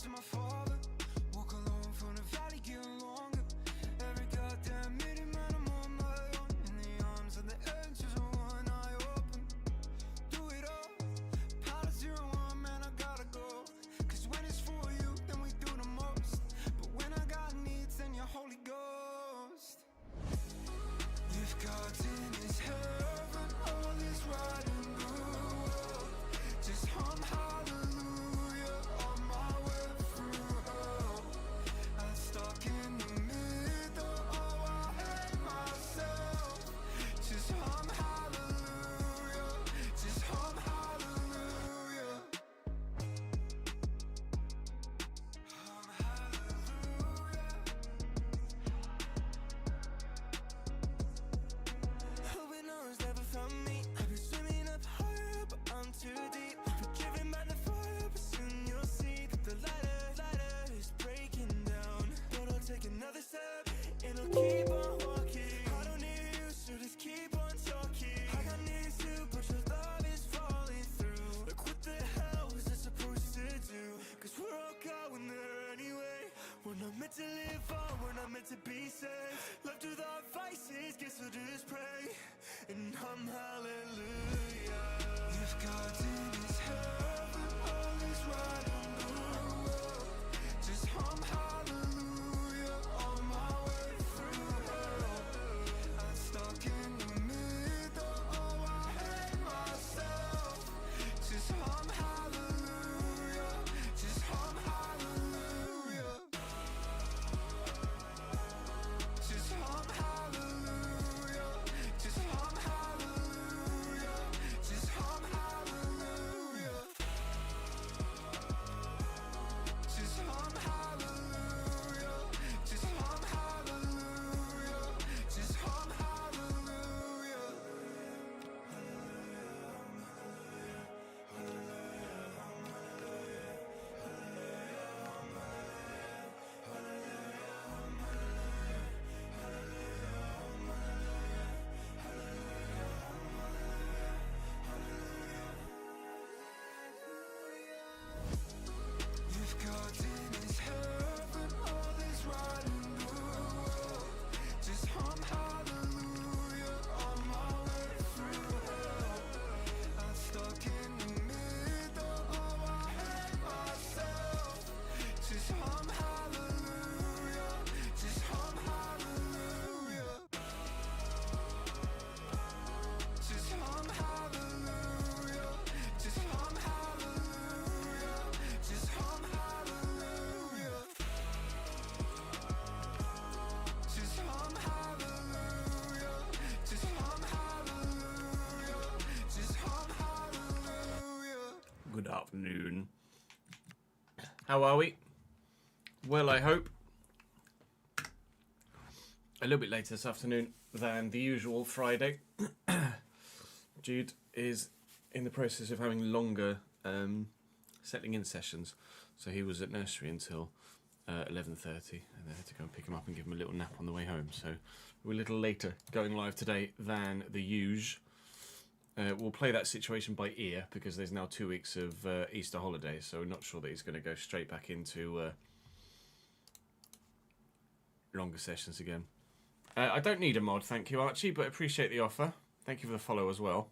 to my father. Walk alone from the valley, getting longer. Every goddamn minute, man, I'm on my own. In the arms of the angels, with one eye open. Do it all, pilot 01, man, I gotta go. Cause when it's for you, then we do the most. But when I got needs, then you're Holy Ghost. If God's in his heaven, all is right and good. Just hum hallelujah on my way through hell. I'm stuck in the middle, oh I hate myself. Just hum hallelujah, just hum hallelujah. Hum hallelujah. Hoping no one's never found me. I've been swimming up higher, but I'm too deep. Been driven by the fire, but soon you'll see that the lighter is breaking down. But I'll take another step, and I'll keep on walking. I don't need you, so just keep on talking. I got needs too, but your love is falling through. Like what the hell was I supposed to do? Cause we're all going there anyway. We're not meant to live on, we're not meant to be saved. Left with our vices, guess I'll just pray and hum hallelujah. If God's in his heaven, all is right and good. Just hum hallelujah on my way through hell. I'm stuck in the middle, oh I hate myself. Just hum hallelujah, just hum hallelujah. Just hum hallelujah, just hum hallelujah, just hum hallelujah. Just hum hallelujah, just hum hallelujah, just hum hallelujah. If God's in his heaven, all is right and good. Just hum hallelujah on my way through hell. I'm stuck in the middle, oh I hate myself. Just hum hallelujah, just hum hallelujah. Just hum hallelujah, just hum hallelujah, just hum hallelujah. Just hum hallelujah, just hum hallelujah, just hum hallelujah. Good afternoon. How are we? Well, I hope. A little bit later this afternoon than the usual Friday. Jude is in the process of having longer settling in sessions. So he was at nursery until 11:30, and I had to go and pick him up and give him a little nap on the way home. So we're a little later going live today than the usual. We'll play that situation by ear because there's now 2 weeks of Easter holidays, so we're not sure that he's going to go straight back into longer sessions again. I don't need a mod, thank you, Archie, but appreciate the offer. Thank you for the follow as well.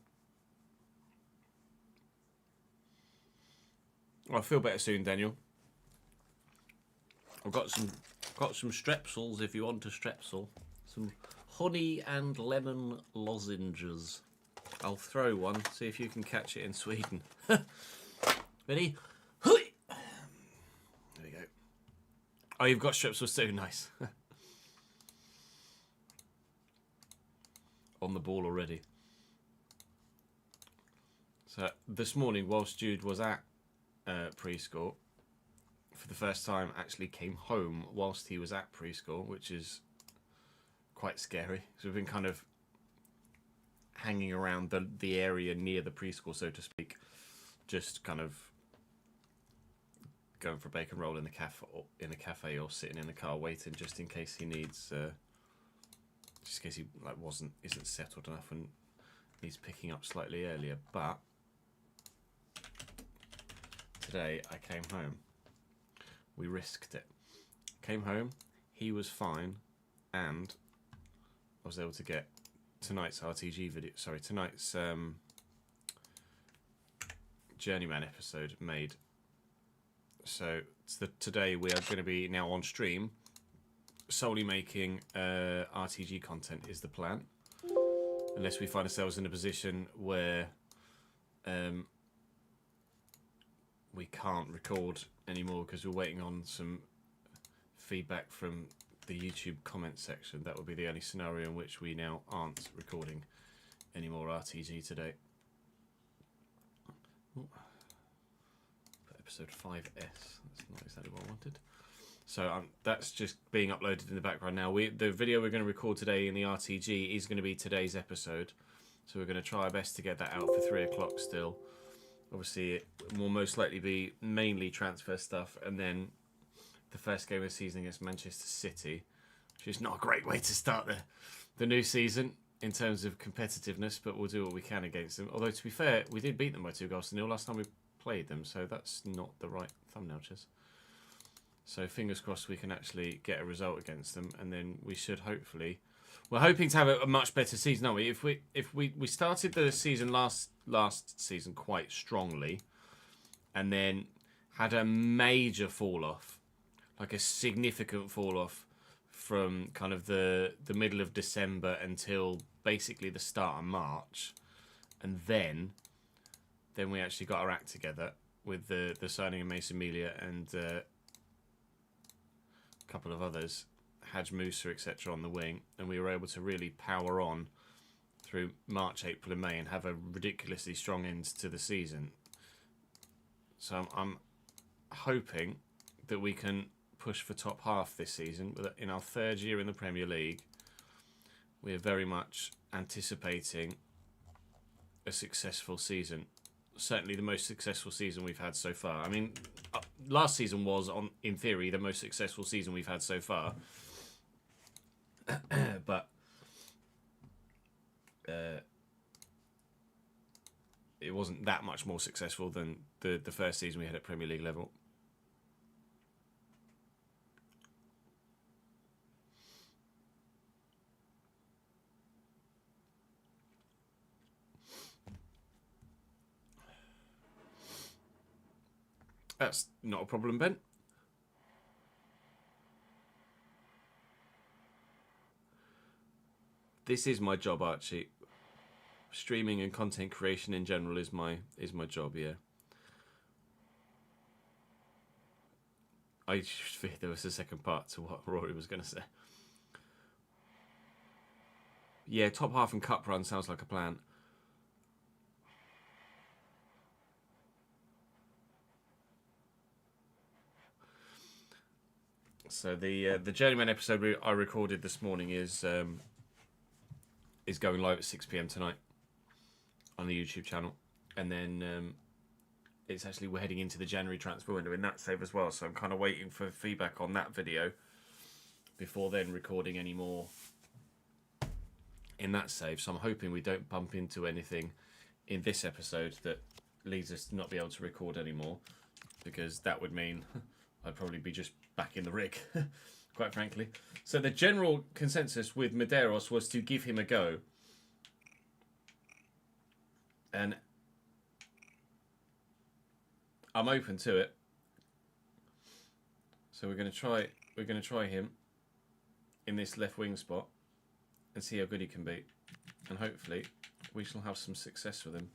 I'll feel better soon, Daniel. I've got some strepsils if you want a strepsil. Some honey and lemon lozenges. I'll throw one, see if you can catch it in Sweden. Ready? There we go. Oh, you've got strepsils too, nice. On the ball already. So this morning, whilst Jude was at preschool, for the first time actually came home whilst he was at preschool, which is quite scary. So we've been kind of hanging around the area near the preschool, so to speak, just kind of going for a bacon roll in the cafe or sitting in the car waiting just in case he needs just in case he isn't settled enough and needs picking up slightly earlier. But today I came home We risked it. Came home, he was fine, and I was able to get tonight's RTG video. Sorry, tonight's Journeyman episode made. So today we are going to be now on stream, solely making RTG content is the plan, unless we find ourselves in a position where we can't record anymore because we're waiting on some feedback from the YouTube comment section. That would be the only scenario in which we now aren't recording any more RTG today. Ooh. Episode 5S. That's not exactly what I wanted. So that's just being uploaded in the background now. The video we're going to record today in the RTG is going to be today's episode. So we're going to try our best to get that out for 3 o'clock still. Obviously, it will most likely be mainly transfer stuff, and then the first game of the season against Manchester City, which is not a great way to start the new season in terms of competitiveness, but we'll do what we can against them. Although, to be fair, we did beat them by 2-0 last time we played them, so that's not the right thumbnail, Chess. So fingers crossed we can actually get a result against them, and then we should hopefully... We're hoping to have a much better season, aren't we? If we started the season last season quite strongly, and then had a major fall off, like a significant fall off from kind of the middle of December until basically the start of March, and then we actually got our act together with the signing of Mason Melia and a couple of others, Haj Musa, etc. on the wing, and we were able to really power on through March, April and May and have a ridiculously strong end to the season. So I'm hoping that we can push for top half this season. In our 3rd year in the Premier League, we are very much anticipating a successful season. Certainly the most successful season we've had so far. I mean, last season was, in theory, the most successful season we've had so far. But it wasn't that much more successful than the first season we had at Premier League level. That's not a problem, Ben. This is my job, Archie. Streaming and content creation in general is my job, yeah. I feared there was a second part to what Rory was going to say. Yeah, top half and cup run sounds like a plan. So the Journeyman episode I recorded this morning is going live at 6 PM tonight on the YouTube channel, and then it's actually, we're heading into the January transfer window in that save as well. So I'm kind of waiting for feedback on that video before then recording any more in that save. So I'm hoping we don't bump into anything in this episode that leads us to not be able to record anymore, because that would mean I'd probably be just back in the rig, quite frankly. So the general consensus with Medeiros was to give him a go. And I'm open to it. So we're going to try him in this left wing spot and see how good he can be. And hopefully we shall have some success with him.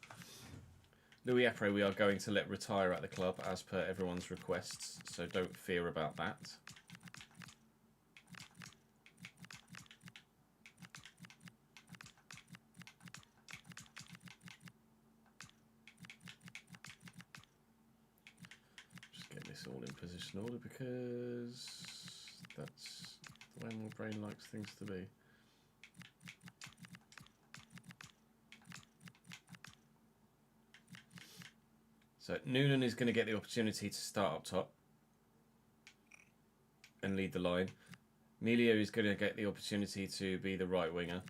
Louis Apre we are going to let retire at the club as per everyone's requests, so don't fear about that. Just get this all in position order because that's the way my brain likes things to be. So Noonan is going to get the opportunity to start up top and lead the line. Emilio is going to get the opportunity to be the right winger,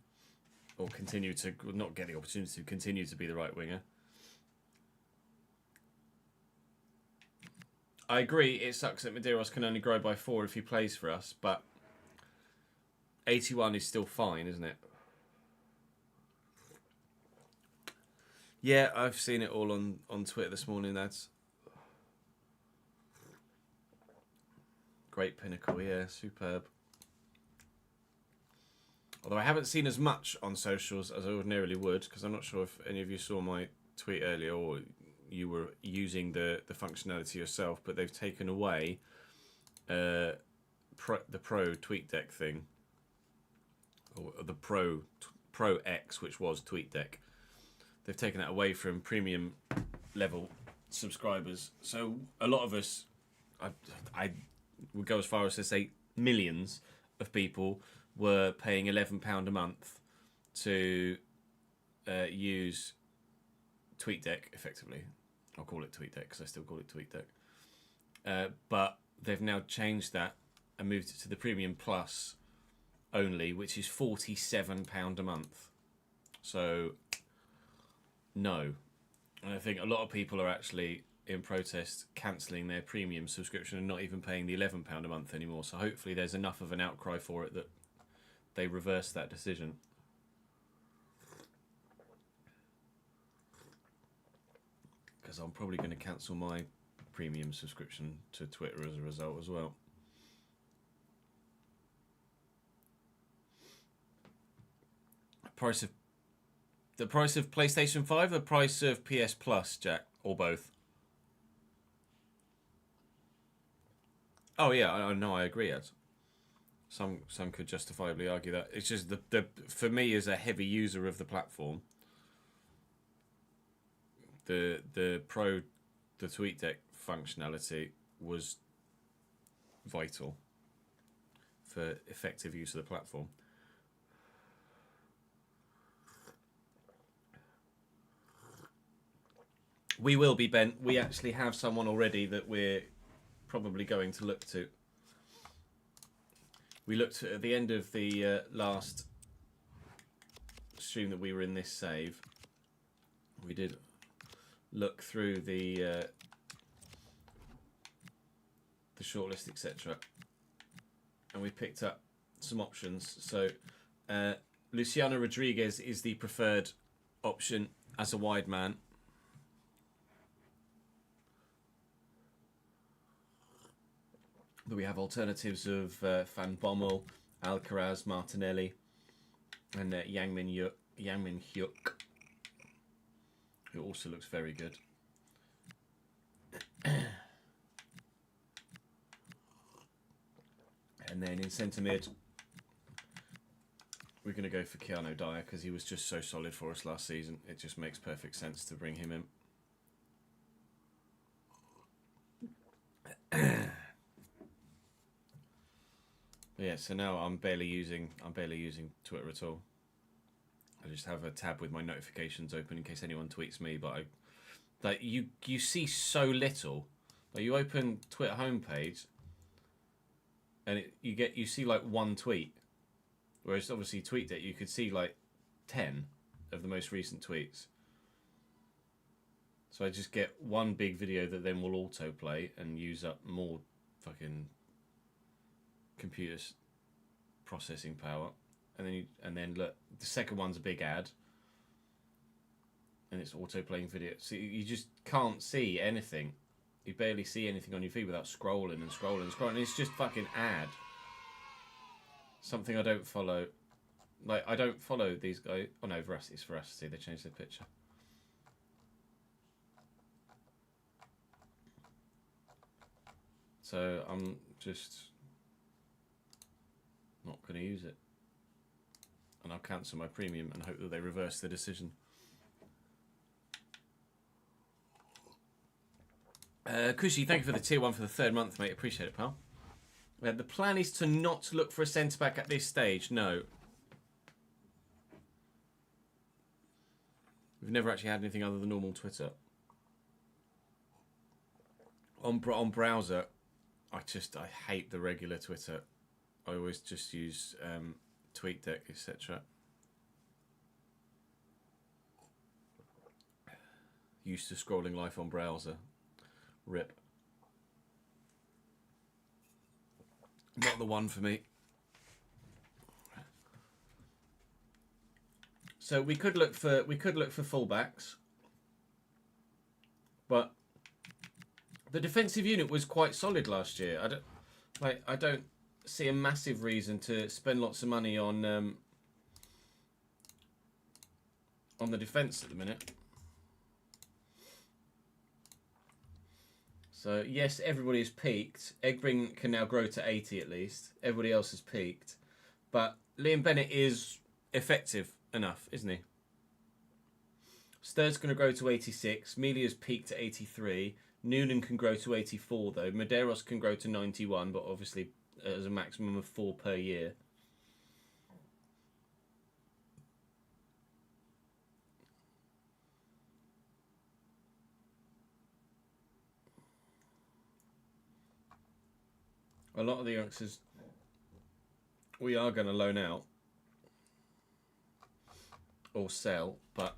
or continue to, not get the opportunity to continue to be the right winger. I agree. It sucks that Medeiros can only grow by 4 if he plays for us, but 81 is still fine, isn't it? Yeah, I've seen it all on Twitter this morning, lads. Great pinnacle, yeah, superb. Although I haven't seen as much on socials as I ordinarily would, because I'm not sure if any of you saw my tweet earlier or you were using the functionality yourself, but they've taken away the Pro TweetDeck thing, or the Pro X, which was TweetDeck. They've taken that away from premium level subscribers. So a lot of us, I would go as far as to say millions of people were paying £11 a month to use TweetDeck effectively. I'll call it TweetDeck because I still call it TweetDeck. But they've now changed that and moved it to the Premium Plus only, which is £47 a month. So, no. And I think a lot of people are actually in protest cancelling their premium subscription and not even paying the £11 a month anymore. So hopefully there's enough of an outcry for it that they reverse that decision. Because I'm probably going to cancel my premium subscription to Twitter as a result as well. The price of PlayStation 5 or the price of PS Plus, Jack? Or both? Oh yeah, I know, I agree, Ed. Some could justifiably argue that. It's just the for me as a heavy user of the platform, the TweetDeck functionality was vital for effective use of the platform. We will be, Ben. We actually have someone already that we're probably going to look to. We looked at the end of the last stream that we were in this save. We did look through the shortlist, etc., and we picked up some options. So Luciano Rodriguez is the preferred option as a wide man. But we have alternatives of Van Bommel, Alcaraz, Martinelli, and Yang Min Hyuk, who also looks very good. And then in centre mid, we're going to go for Keanu Dier because he was just so solid for us last season. It just makes perfect sense to bring him in. Yeah, so now I'm barely using Twitter at all. I just have a tab with my notifications open in case anyone tweets me. But you see so little. Like you open Twitter homepage, and you see like one tweet, whereas obviously TweetDeck you could see like 10 of the most recent tweets. So I just get one big video that then will autoplay and use up more fucking computer's processing power, and then look, the second one's a big ad, and it's auto-playing video. So you just can't see anything. You barely see anything on your feed without scrolling and scrolling and scrolling. It's just fucking ad. Something I don't follow. Like I don't follow these guys. Oh no, it's Veracity. They changed their picture. So I'm just not going to use it, and I'll cancel my premium and hope that they reverse the decision. Kushi, thank you for the tier 1 for the 3rd month, mate. Appreciate it, pal. The plan is to not look for a centre back at this stage. No, we've never actually had anything other than normal Twitter. On browser, I hate the regular Twitter. I always just use TweetDeck, etc. Used to scrolling life on browser. Rip. Not the one for me. So we could look for fullbacks, but the defensive unit was quite solid last year. I don't see a massive reason to spend lots of money on the defence at the minute. So yes, everybody has peaked. Egbring can now grow to 80 at least. Everybody else has peaked, but Liam Bennett is effective enough, isn't he? Sturridge's going to grow to 86. Melia's peaked to 83. Noonan can grow to 84 though. Medeiros can grow to 91, but obviously as a maximum of 4 per year. A lot of the youngsters we are going to loan out or sell, but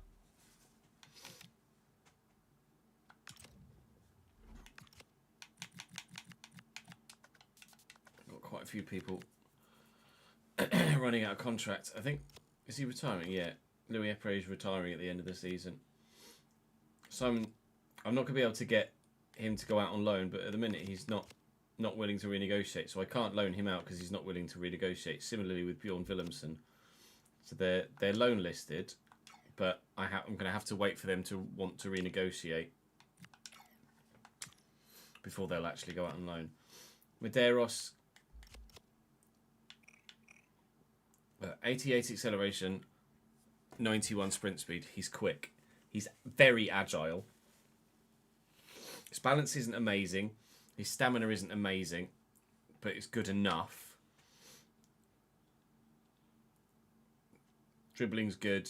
got quite a few people running out of contract. I think, is he retiring? Yeah, Louis Epre is retiring at the end of the season. So I'm not going to be able to get him to go out on loan, but at the minute he's not willing to renegotiate, so I can't loan him out because he's not willing to renegotiate. Similarly with Bjorn Willemsen, so they're loan listed, but I'm going to have to wait for them to want to renegotiate before they'll actually go out on loan. Medeiros, 88 acceleration, 91 sprint speed. He's quick. He's very agile. His balance isn't amazing. His stamina isn't amazing, but it's good enough. Dribbling's good.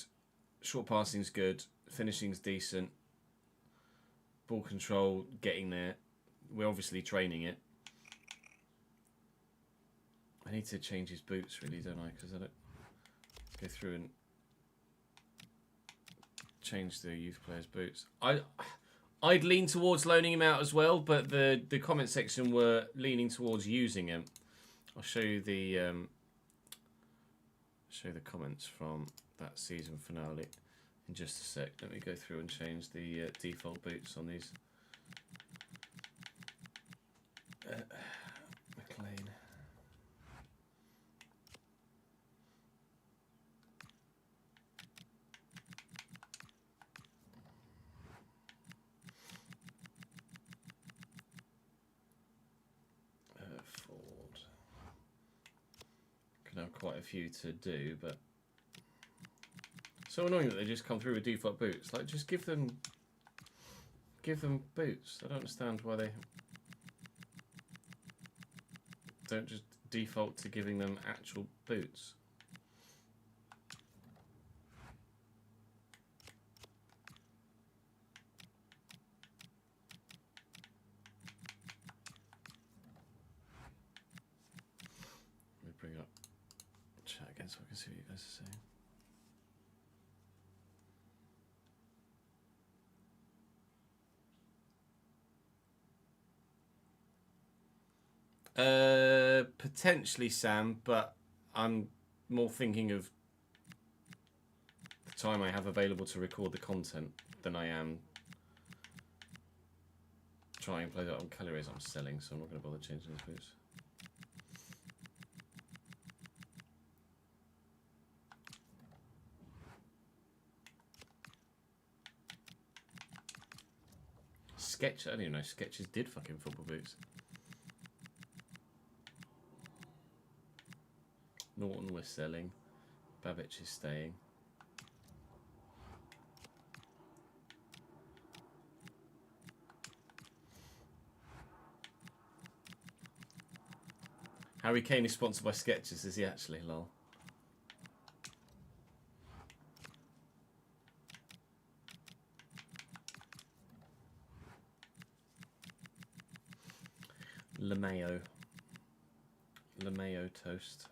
Short passing's good. Finishing's decent. Ball control, getting there. We're obviously training it. I need to change his boots, really, don't I? Because I don't go through and change the youth players' boots. I'd lean towards loaning him out as well, but the comment section were leaning towards using him. I'll show you the comments from that season finale in just a sec. Let me go through and change the default boots on these. McLean. Have quite a few to do, but so annoying that they just come through with default boots. Like, just give them boots. I don't understand why they don't just default to giving them actual boots. Let me bring up chat again so I can see what you guys are saying. Potentially Sam, but I'm more thinking of the time I have available to record the content than I am trying to play that on calories I'm selling, so I'm not going to bother changing these boots. Sketch, I didn't even know Sketches did fucking football boots. Norton we're selling. Babic is staying. Harry Kane is sponsored by Sketches, is he actually? Lol. LeMayo toast.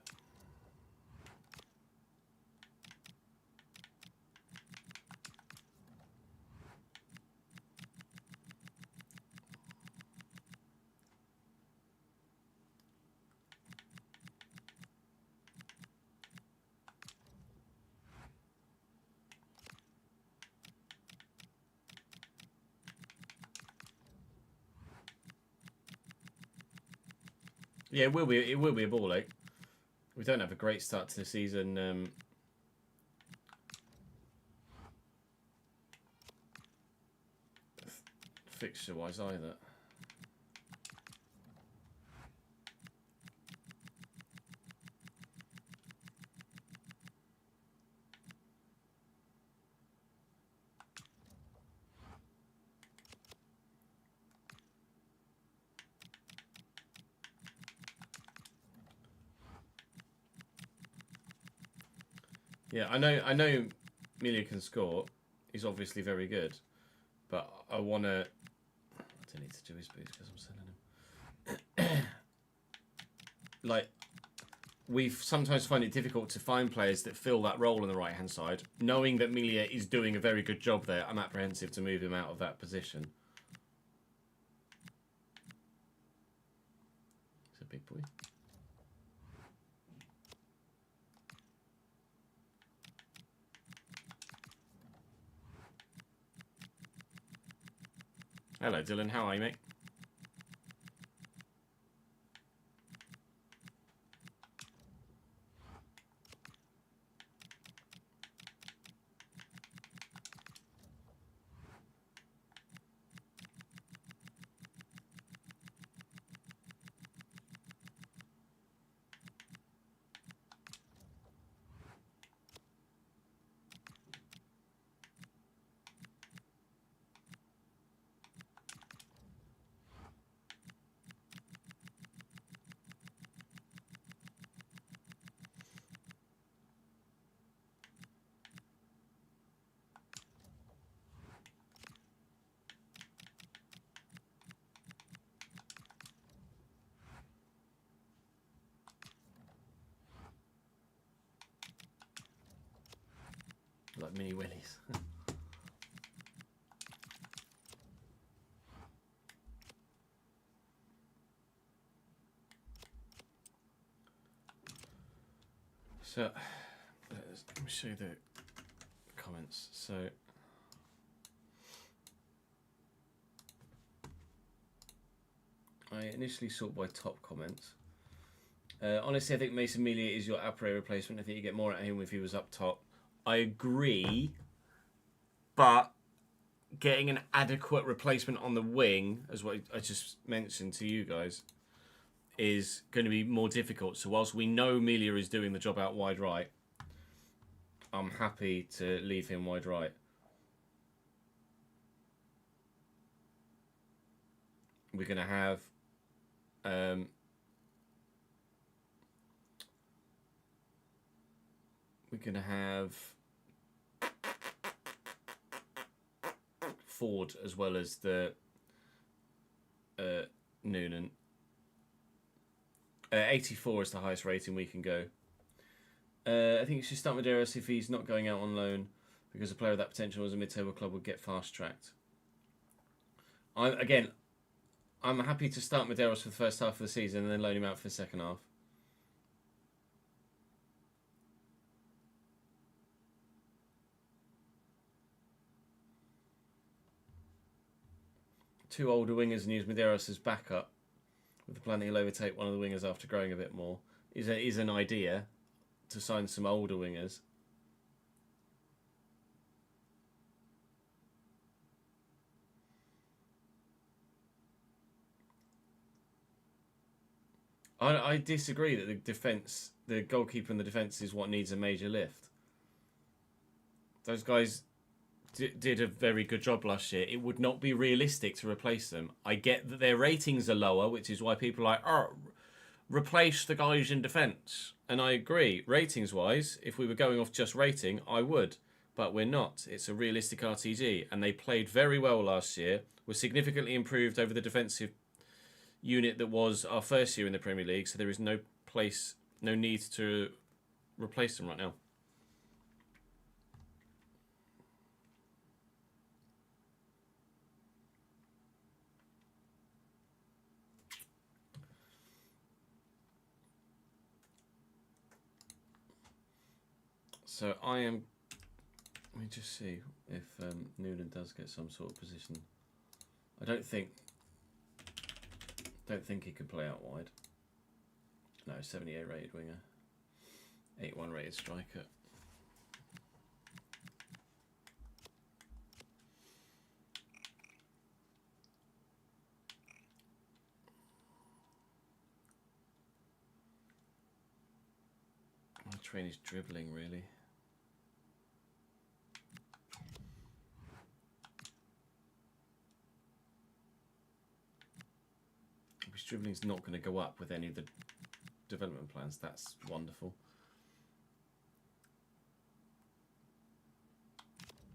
Yeah, it will be. It will be a ball ache. We don't have a great start to the season. Fixture-wise either. Yeah, I know Melia can score. He's obviously very good. But I want to... I don't need to do his boots because I'm selling him. Like, we sometimes find it difficult to find players that fill that role on the right-hand side. Knowing that Melia is doing a very good job there, I'm apprehensive to move him out of that position. He's a big boy. Hello, Dylan. How are you, mate? Like mini willies. So, let me show you the comments. So, I initially sort by top comments. Honestly, I think Mason Melia is your Apre replacement. I think you get more out of him if he was up top. I agree, but getting an adequate replacement on the wing, as what I just mentioned to you guys, is going to be more difficult. So whilst we know Melia is doing the job out wide right, I'm happy to leave him wide right. We're going to have Ford as well as the Noonan. 84 is the highest rating we can go. I think you should start Medeiros if he's not going out on loan, because a player of that potential as a mid-table club would get fast-tracked. I'm happy to start Medeiros for the first half of the season and then loan him out for the second half. Two older wingers and use Medeiros as backup, with the plan that he'll overtake one of the wingers after growing a bit more, is an idea to sign some older wingers. I disagree that the goalkeeper and the defence is what needs a major lift. Those guys did a very good job last year. It would not be realistic to replace them. I get that their ratings are lower, which is why people are like, replace the guys in defence. And I agree. Ratings-wise, if we were going off just rating, I would. But we're not. It's a realistic RTG. And they played very well last year. Were significantly improved over the defensive unit that was our first year in the Premier League. So there is no need to replace them right now. So I am. Let me just see if Noonan does get some sort of position. I don't think he could play out wide. No, 78 rated winger. 81 rated striker. My train is dribbling, really. His dribbling's not going to go up with any of the development plans. That's wonderful.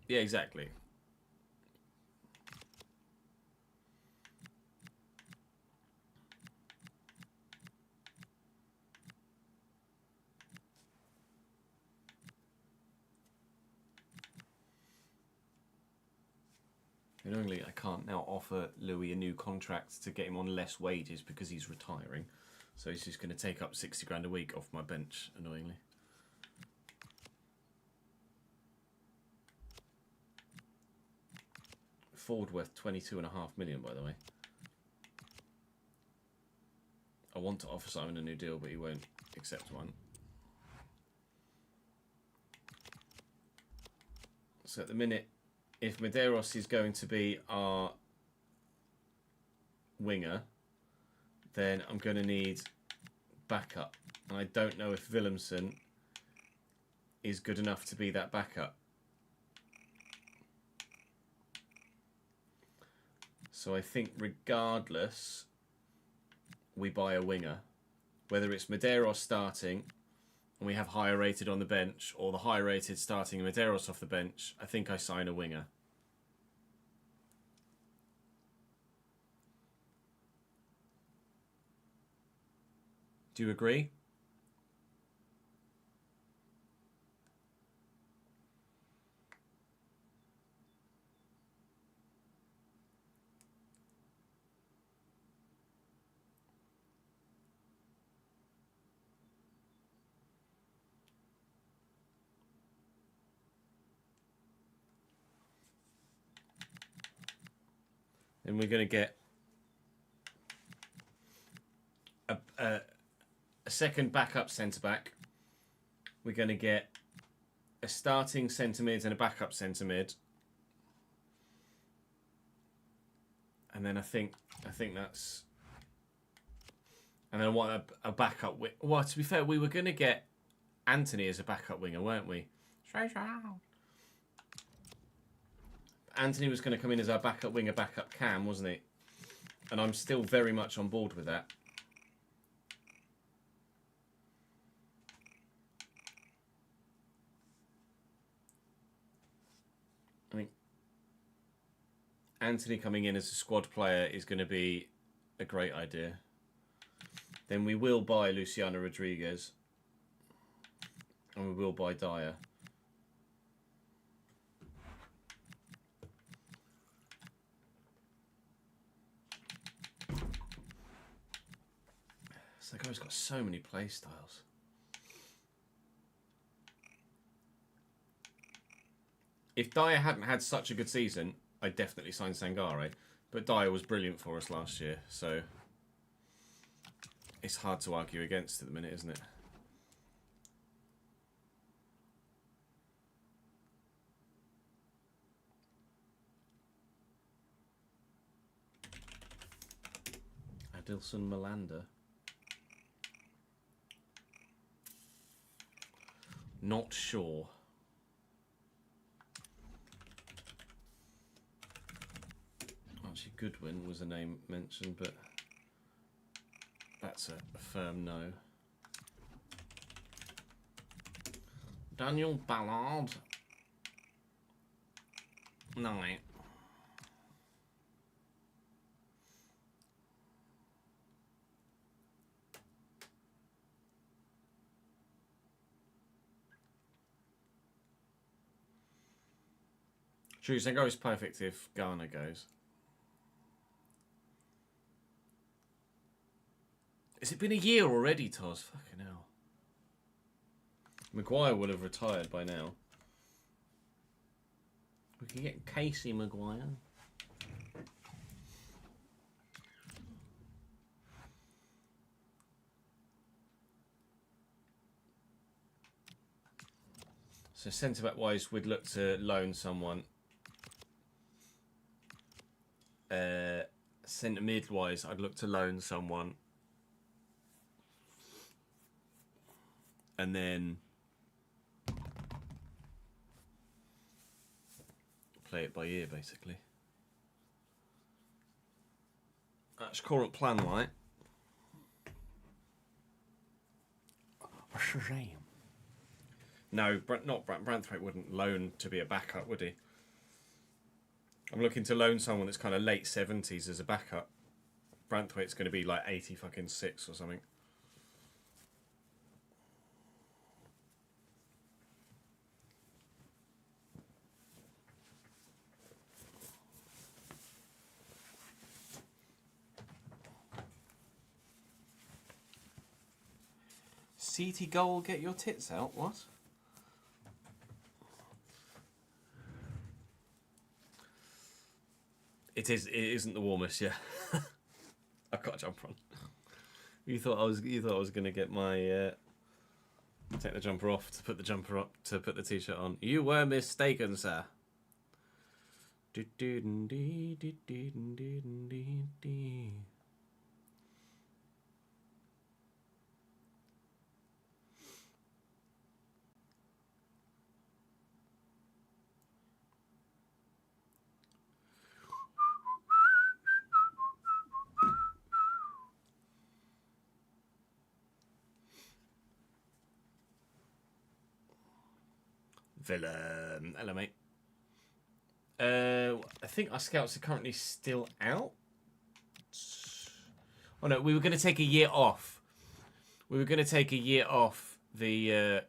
Yeah, exactly. Annoyingly, I can't now offer Louis a new contract to get him on less wages because he's retiring. So he's just going to take up 60 grand a week off my bench, annoyingly. Forward worth 22.5 million, by the way. I want to offer Simon a new deal, but he won't accept one. So at the minute, if Medeiros is going to be our winger, then I'm going to need backup. And I don't know if Willemsen is good enough to be that backup. So I think regardless, we buy a winger. Whether it's Medeiros starting and we have higher rated on the bench, or the higher rated starting and Medeiros off the bench, I think I sign a winger. Do you agree? Then we're going to get a second backup centre-back. We're going to get a starting centre-mid and a backup centre-mid. And then I think that's... And then I want a backup... Well, to be fair, we were going to get Anthony as a backup winger, weren't we? Anthony was going to come in as our backup winger, backup cam, wasn't he? And I'm still very much on board with that. I think Anthony coming in as a squad player is going to be a great idea. Then we will buy Luciano Rodriguez. And we will buy Dier. It's like I've got so many play styles. If Dier hadn't had such a good season, I'd definitely sign Sangare. But Dier was brilliant for us last year, so it's hard to argue against at the minute, isn't it? Adilson Malander. Not sure. Actually, Goodwin was a name mentioned, but that's a firm no. Daniel Ballard. No. True, Sengo is perfect if Garner goes. Has it been a year already, Toz? Fucking hell. Maguire will have retired by now. We can get Casey Maguire. So centre-back wise, we'd look to loan someone. Centre mid wise, I'd look to loan someone. And then play it by ear, basically. That's current plan, right? No, Branthwaite wouldn't loan to be a backup, would he? I'm looking to loan someone that's kind of late 70s as a backup. Branthwaite's going to be like 86 or something. CT goal, get your tits out. What? It is. It isn't the warmest. Yeah, I've got a jumper on. You thought I was going to get my take the jumper off to put the jumper up to put the t-shirt on. You were mistaken, sir. Villain. Hello, mate. I think our scouts are currently still out. Oh no, we were going to take a year off. We were going to take a year off the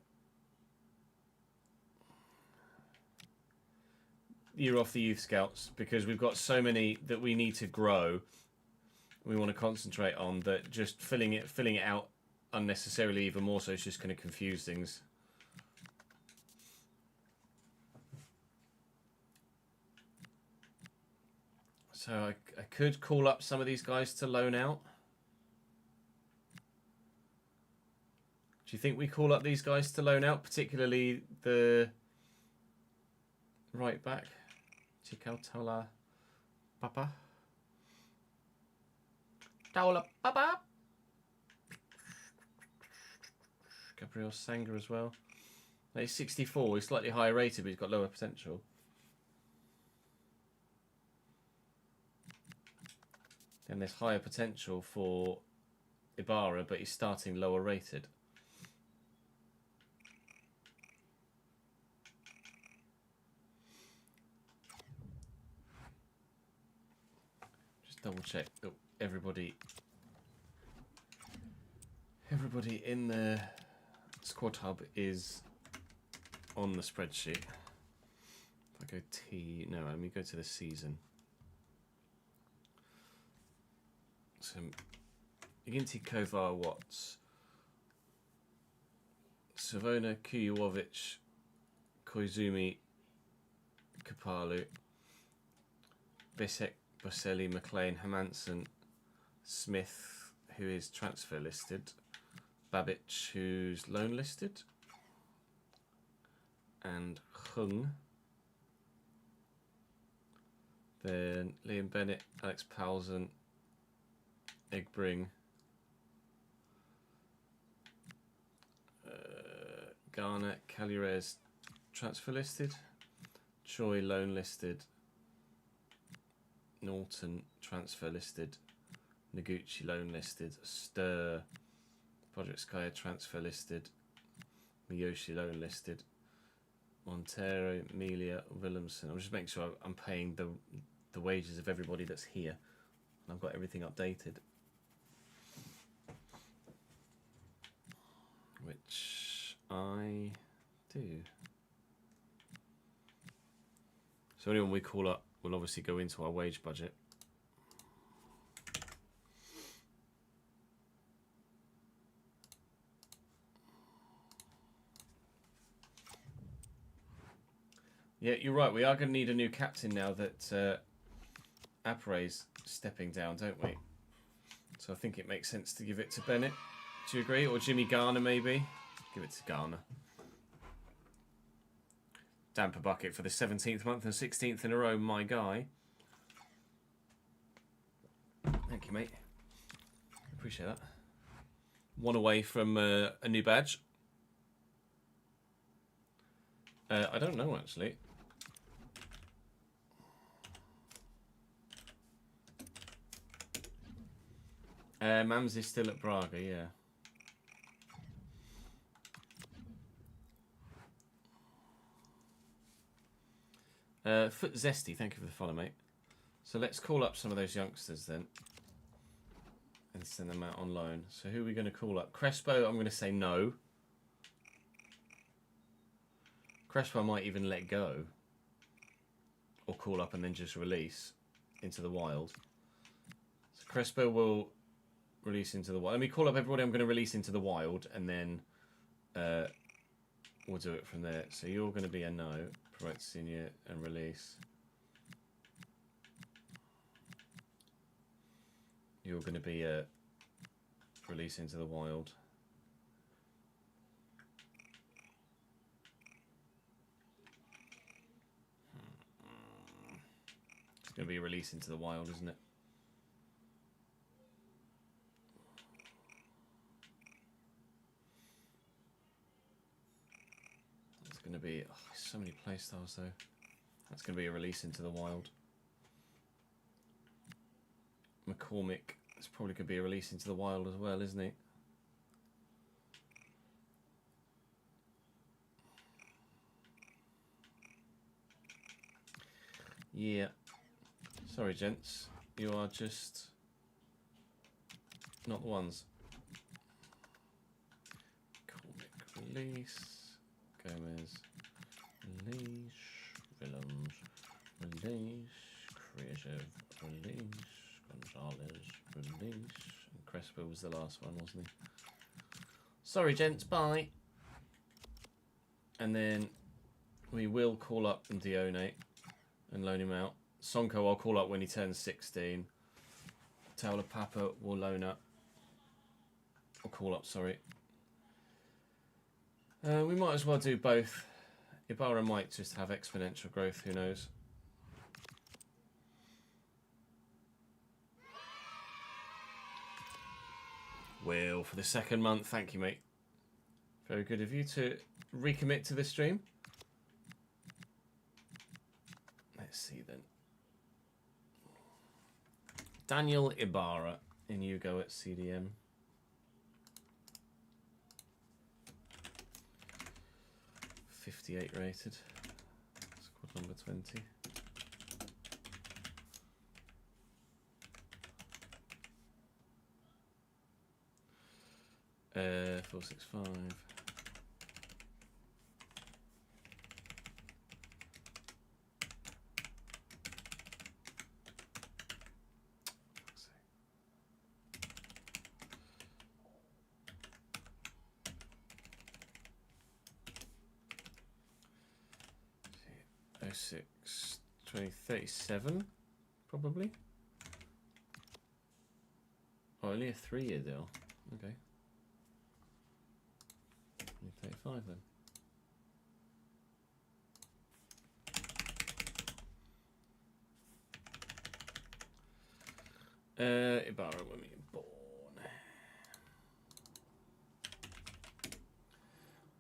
youth scouts because we've got so many that we need to grow. We want to concentrate on that. Just filling it out unnecessarily, even more so, is just going to confuse things. So I could call up some of these guys to loan out. Do you think we call up these guys to loan out, particularly the right back? Chikautala Papa. Taula Papa. Gabriel Sanger as well. He's 64. He's slightly higher rated, but he's got lower potential. Then there's higher potential for Ibarra, but he's starting lower rated. Just double check that everybody in the squad hub is on the spreadsheet. If I go no, let me go to the season. So, Ginty, Kovar, Watts, Savona, Kujovic, Koizumi, Kapalu, Bisek, Boselli, McLean, Hermansen, Smith, who is transfer listed, Babic, who's loan listed, and Hung. Then Liam Bennett, Alex Powelson, Egbring, Garner, Calirez transfer listed, Choi loan listed, Norton transfer listed, Noguchi loan listed, Stir, Project Skya transfer listed, Miyoshi loan listed, Montero, Melia, Williamson. I'm just making sure I'm paying the wages of everybody that's here, and I've got everything updated. Which I do. So anyone we call up will obviously go into our wage budget. Yeah, you're right. We are going to need a new captain now that Apres stepping down, don't we? So I think it makes sense to give it to Bennett. Do you agree? Or Jimmy Garner, maybe? Give it to Garner. Damper bucket for the 17th month and 16th in a row, my guy. Thank you, mate. Appreciate that. One away from a new badge. I don't know, actually. Mams is still at Braga, yeah. Foot Zesty, thank you for the follow, mate. So let's call up some of those youngsters then. And send them out on loan. So who are we going to call up? Crespo, I'm going to say no. Crespo might even let go. Or call up and then just release into the wild. So Crespo will release into the wild. Let me call up everybody I'm going to release into the wild. And then we'll do it from there. So you're going to be a no. Promote senior and release. You're going to be a release into the wild. It's going to be a release into the wild, isn't it? It's going to be so many playstyles though. That's going to be a release into the wild. McCormick is probably going to be a release into the wild as well, isn't he? Yeah. Sorry, gents. You are just not the ones. McCormick release. Gomez release. Willems release. Creative release. Gonzalez release. And Crespo was the last one, wasn't he? Sorry, gents, bye. And then we will call up Dione and loan him out. Sonko I'll call up when he turns 16. Taula Papa will loan up. Or call up, sorry. We might as well do both. Ibarra might just have exponential growth, who knows. Will, for the second month, thank you, mate. Very good of you to recommit to this stream. Let's see then. Daniel Ibarra, in you go at CDM. .58 rated. Squad number 20. Uh, 465. Oh, 06, 2037, probably. Oh, only a 3-year deal. Okay. 35 then. Ibarra, when we were born.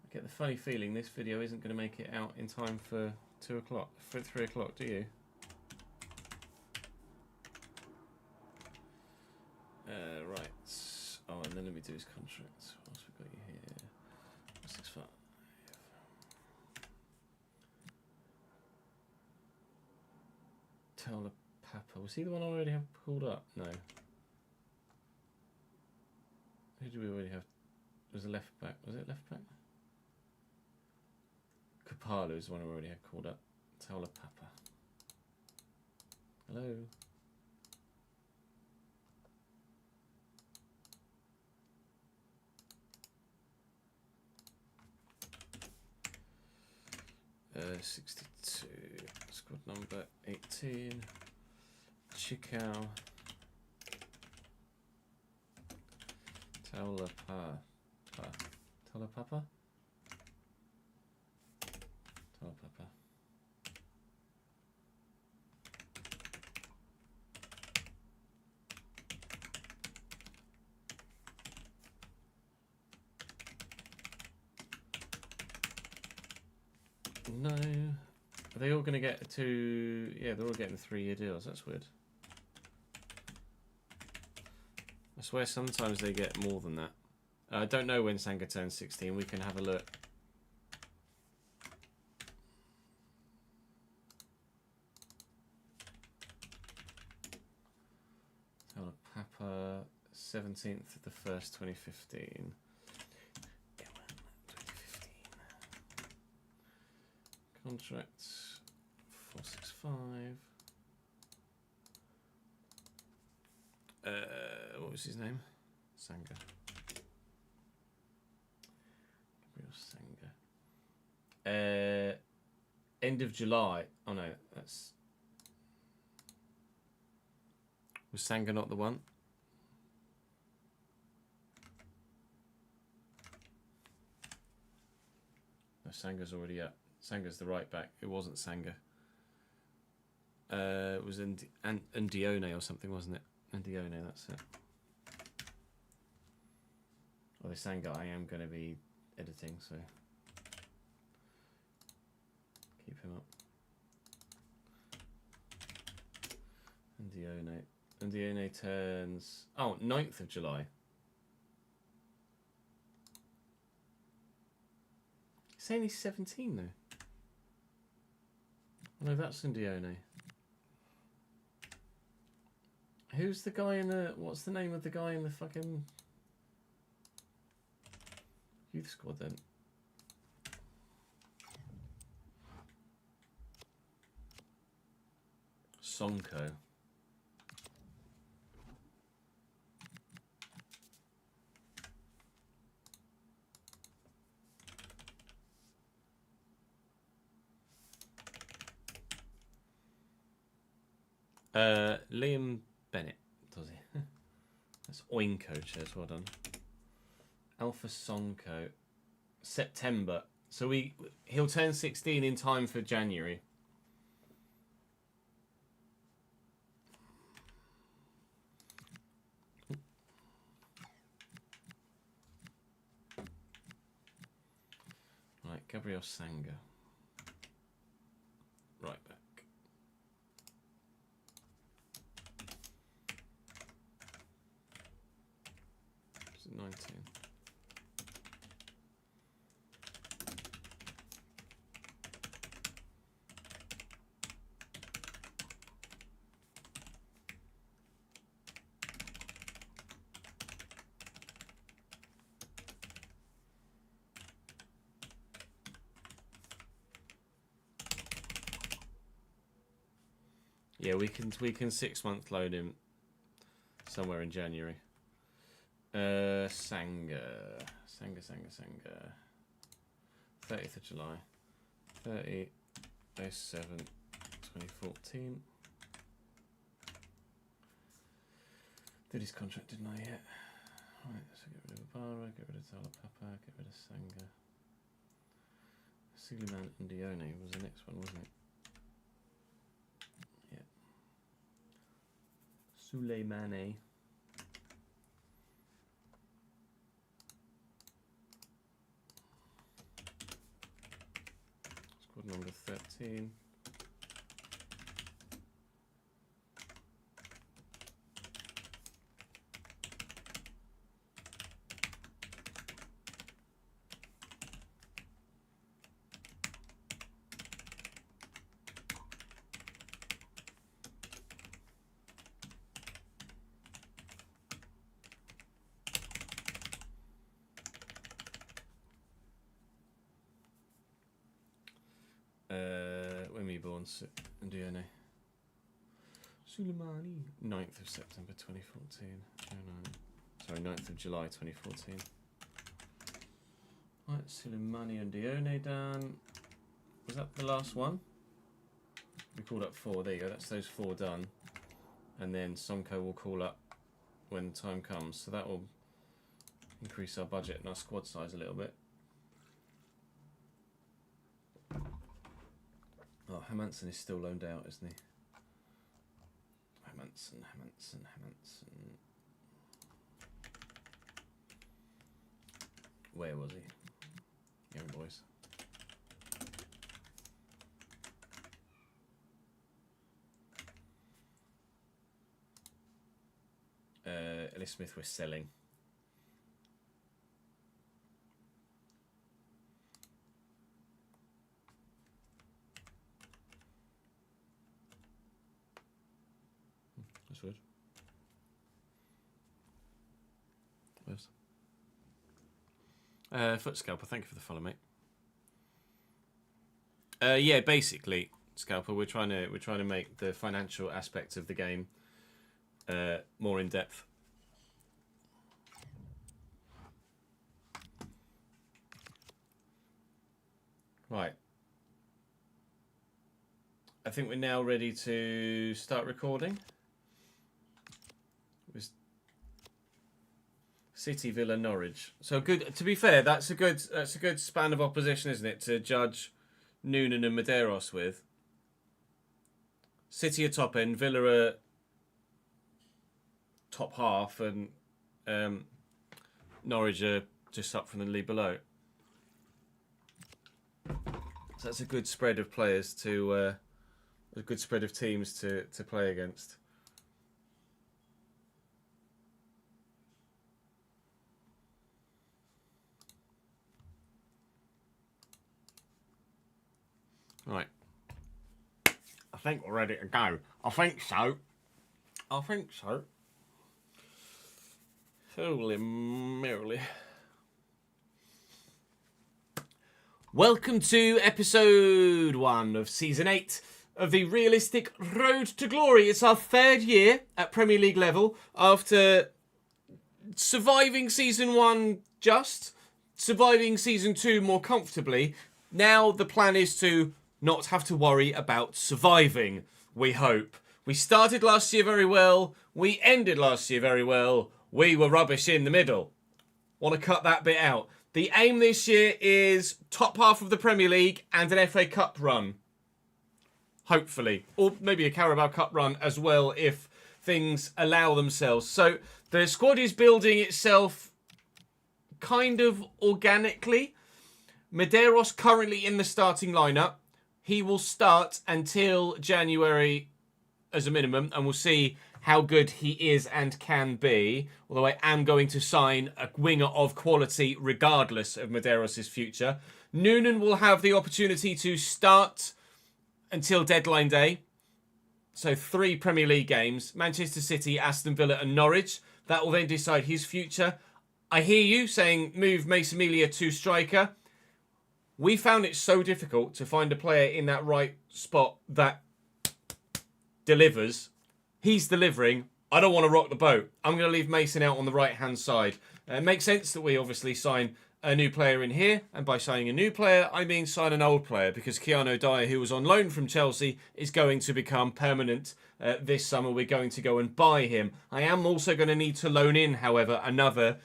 I get the funny feeling this video isn't going to make it out in time for 2 o'clock, for 3 o'clock, do you? Right. Oh, and then let me do his contract. What else we got you here? 65. Taula Papa. Was he the one I already have pulled up? No. Who do we already have? Was a left back. Was it left back? Kapalo is the one I already had called up. Taula Papa. Hello. Uh, 62. Squad number 18. Chicao. Taula Papa. Taula Papa? Taula Papa. No. Are they all going to get 2... Yeah, they're all getting 3-year deals. That's weird. I swear sometimes they get more than that. I don't know when Sanga turns 16. We can have a look. Papa, 17th of the 1st, 2015. 2015. Contract 465. What was his name? Sanga. Gabriel Sanga. End of July. Oh no, that's... Was Sanga not the one? No, Sanga's already up. Sanga's the right back. It wasn't Sanga. It was Ndione or something, wasn't it? Ndione, that's it. Well, the Sanga I am going to be editing, so keep him up. Ndione. Ndione turns... Oh, 9th of July. He's saying he's 17, though. No, that's Ndione. Who's the guy in the... What's the name of the guy in the fucking... youth squad, then? Sonko. Liam Bennett, does he? That's Oinko, cheers, well done. Alpha Sonko. September. So he'll turn 16 in time for January. Right, Gabriel Sanga. Right back. Is it 19? Yeah, we can 6-month load him somewhere in January. Sanga. 30th of July. 30/07/2014. Did his contract, didn't I yet? Right, so get rid of Ibarra, get rid of Talapapa, get rid of Sanga. Suleiman Ndione was the next one, wasn't it? Yeah. Suleimane. Squad number 13. When were you born? Dier. Suleimani. 9th of September 2014. Oh no. Sorry, 9th of July 2014. Right, Suleimani and Dione done. Was that the last one? We called up 4. There you go. That's those 4 done. And then Sonko will call up when the time comes. So that will increase our budget and our squad size a little bit. Oh, Hermansen is still loaned out, isn't he? Hermansen. Where was he? Young boys. Ellis Smith we're selling. That's weird. Where's Foot Scalper, thank you for the follow, mate. Yeah, basically, Scalper, we're trying to make the financial aspects of the game more in depth. Right. I think we're now ready to start recording. It was City, Villa, Norwich. So good. To be fair, that's a good span of opposition, isn't it, to judge Noonan and Medeiros with. City are top end, Villa are top half, and Norwich are just up from the league below. So that's a good spread of players to, a good spread of teams to play against. Right. I think we're ready to go. I think so. Holy moly. Welcome to episode 1 of season 8 of the Realistic Road to Glory. It's our 3rd year at Premier League level after surviving season 1 surviving season 2 more comfortably. Now the plan is to not have to worry about surviving, we hope. We started last year very well. We ended last year very well. We were rubbish in the middle. Want to cut that bit out. The aim this year is top half of the Premier League and an FA Cup run. Hopefully. Or maybe a Carabao Cup run as well if things allow themselves. So the squad is building itself kind of organically. Medeiros currently in the starting lineup. He will start until January as a minimum, and we'll see how good he is and can be. Although I am going to sign a winger of quality regardless of Medeiros' future. Noonan will have the opportunity to start until deadline day. So 3 Premier League games. Manchester City, Aston Villa and Norwich. That will then decide his future. I hear you saying move Mason Melia to striker. We found it so difficult to find a player in that right spot that delivers. He's delivering. I don't want to rock the boat. I'm going to leave Mason out on the right-hand side. It makes sense that we obviously sign a new player in here. And by signing a new player, I mean sign an old player. Because Keanu Dier, who was on loan from Chelsea, is going to become permanent this summer. We're going to go and buy him. I am also going to need to loan in, however, another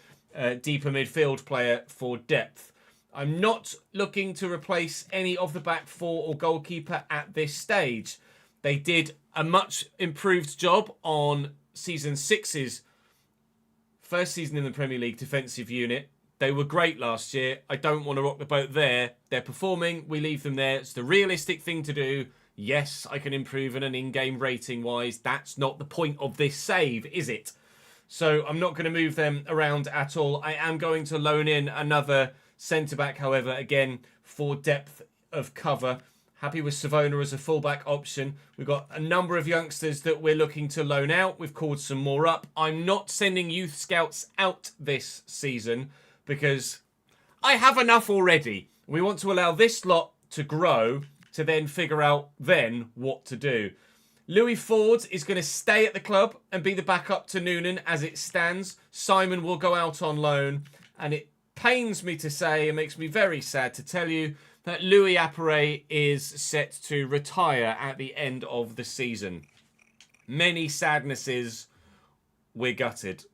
deeper midfield player for depth. I'm not looking to replace any of the back 4 or goalkeeper at this stage. They did a much improved job on season 6's first season in the Premier League defensive unit. They were great last year. I don't want to rock the boat there. They're performing. We leave them there. It's the realistic thing to do. Yes, I can improve in an in-game rating-wise. That's not the point of this save, is it? So I'm not going to move them around at all. I am going to loan in another centre-back, however, again, for depth of cover. Happy with Savona as a full-back option. We've got a number of youngsters that we're looking to loan out. We've called some more up. I'm not sending youth scouts out this season because I have enough already. We want to allow this lot to grow to then figure out then what to do. Louis Ford is going to stay at the club and be the backup to Noonan as it stands. Simon will go out on loan, and it pains me to say, it makes me very sad to tell you, that Louis Appere is set to retire at the end of the season. Many sadnesses, we're gutted.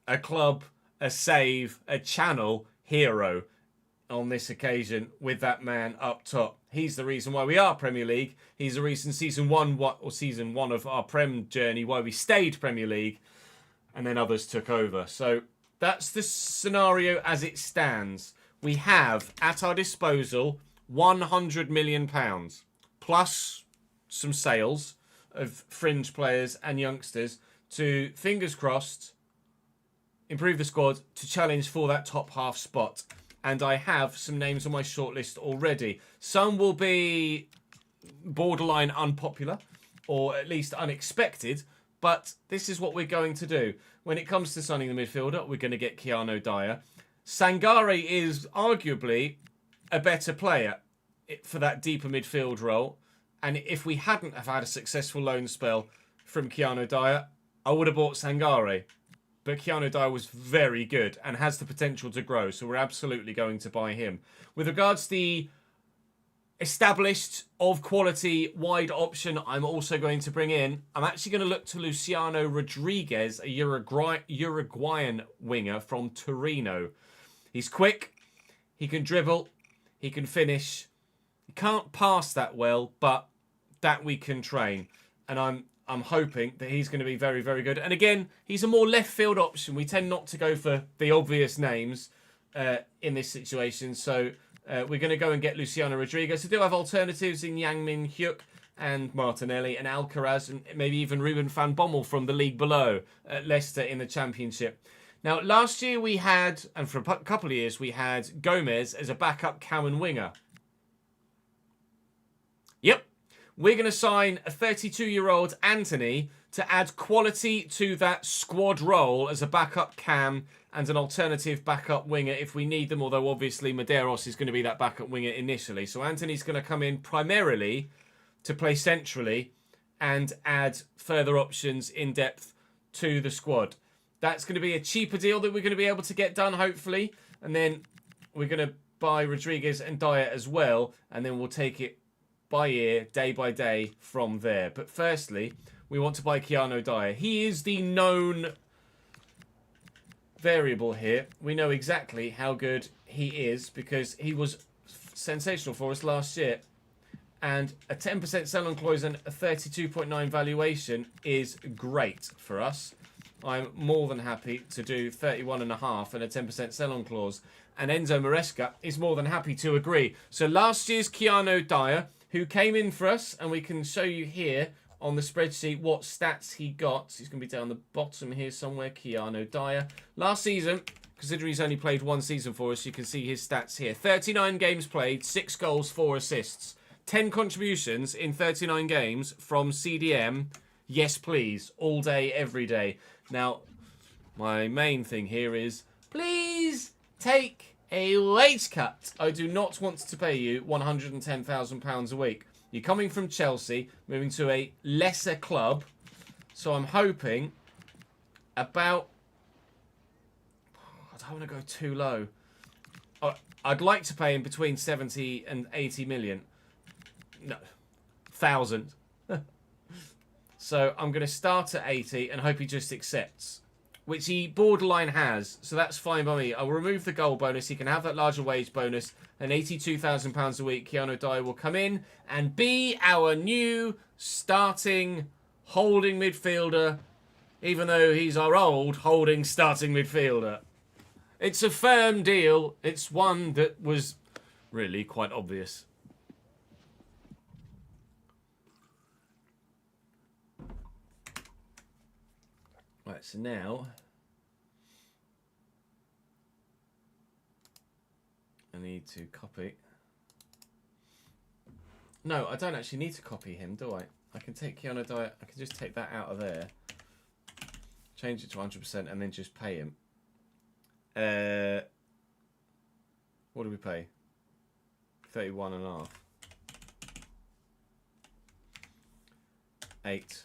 A club, a save, a channel hero on this occasion with that man up top. He's the reason why we are Premier League. He's the reason season one of our Prem journey, why we stayed Premier League, and then others took over. So that's the scenario as it stands. We have at our disposal £100 million plus some sales of fringe players and youngsters to, fingers crossed, improve the squad to challenge for that top half spot. And I have some names on my shortlist already. Some will be borderline unpopular, or at least unexpected, but this is what we're going to do. When it comes to signing the midfielder, we're going to get Keanu Dier. Sangare is arguably a better player for that deeper midfield role. And if we hadn't have had a successful loan spell from Keanu Dier, I would have bought Sangare. But Keanu Dier was very good and has the potential to grow, so we're absolutely going to buy him. With regards to the established, of quality, wide option I'm also going to bring in, I'm actually going to look to Luciano Rodriguez, a Uruguayan winger from Torino. He's quick, he can dribble, he can finish. He can't pass that well, but that we can train. And I'm hoping that he's going to be very, very good. And again, he's a more left field option. We tend not to go for the obvious names in this situation. So we're going to go and get Luciano Rodriguez. We do have alternatives in Yang Min Hyuk and Martinelli and Alcaraz and maybe even Ruben van Bommel from the league below at Leicester in the Championship. Now, last year we had, and for a couple of years, we had Gomez as a backup cam and winger. Yep. We're going to sign a 32-year-old Anthony to add quality to that squad role as a backup cam and an alternative backup winger if we need them, although obviously Medeiros is going to be that backup winger initially. So Anthony's going to come in primarily to play centrally and add further options in depth to the squad. That's going to be a cheaper deal that we're going to be able to get done, hopefully. And then we're going to buy Rodriguez and Dier as well, and then we'll take it by ear, day by day from there. But firstly, we want to buy Keanu Dier. He is the known variable here. We know exactly how good he is because he was sensational for us last year. And a 10% sell-on clause and a 32.9 valuation is great for us. I'm more than happy to do 31.5 and a 10% sell-on clause. And Enzo Maresca is more than happy to agree. So last year's Keanu Dier, who came in for us, and we can show you here on the spreadsheet what stats he got. He's going to be down the bottom here somewhere, Keanu Dier. Last season, considering he's only played one season for us, you can see his stats here. 39 games played, 6 goals, 4 assists. 10 contributions in 39 games from CDM. Yes, please. All day, every day. Now, my main thing here is, please take a wage cut. I do not want to pay you £110,000 a week. You're coming from Chelsea, moving to a lesser club. So I'm hoping about... I don't want to go too low. I'd like to pay him between 70 and 80 million. No, 1,000. So I'm going to start at 80 and hope he just accepts, which he borderline has. So that's fine by me. I'll remove the goal bonus. He can have that larger wage bonus. And £82,000 a week, Keanu Dier will come in and be our new starting holding midfielder, even though he's our old holding starting midfielder. It's a firm deal. It's one that was really quite obvious. Right, so now I need to copy. No, I don't actually need to copy him, do I? I can take Keanu Dier. I can just take that out of there, change it to 100%, and then just pay him. What do we pay? 31.5. 8.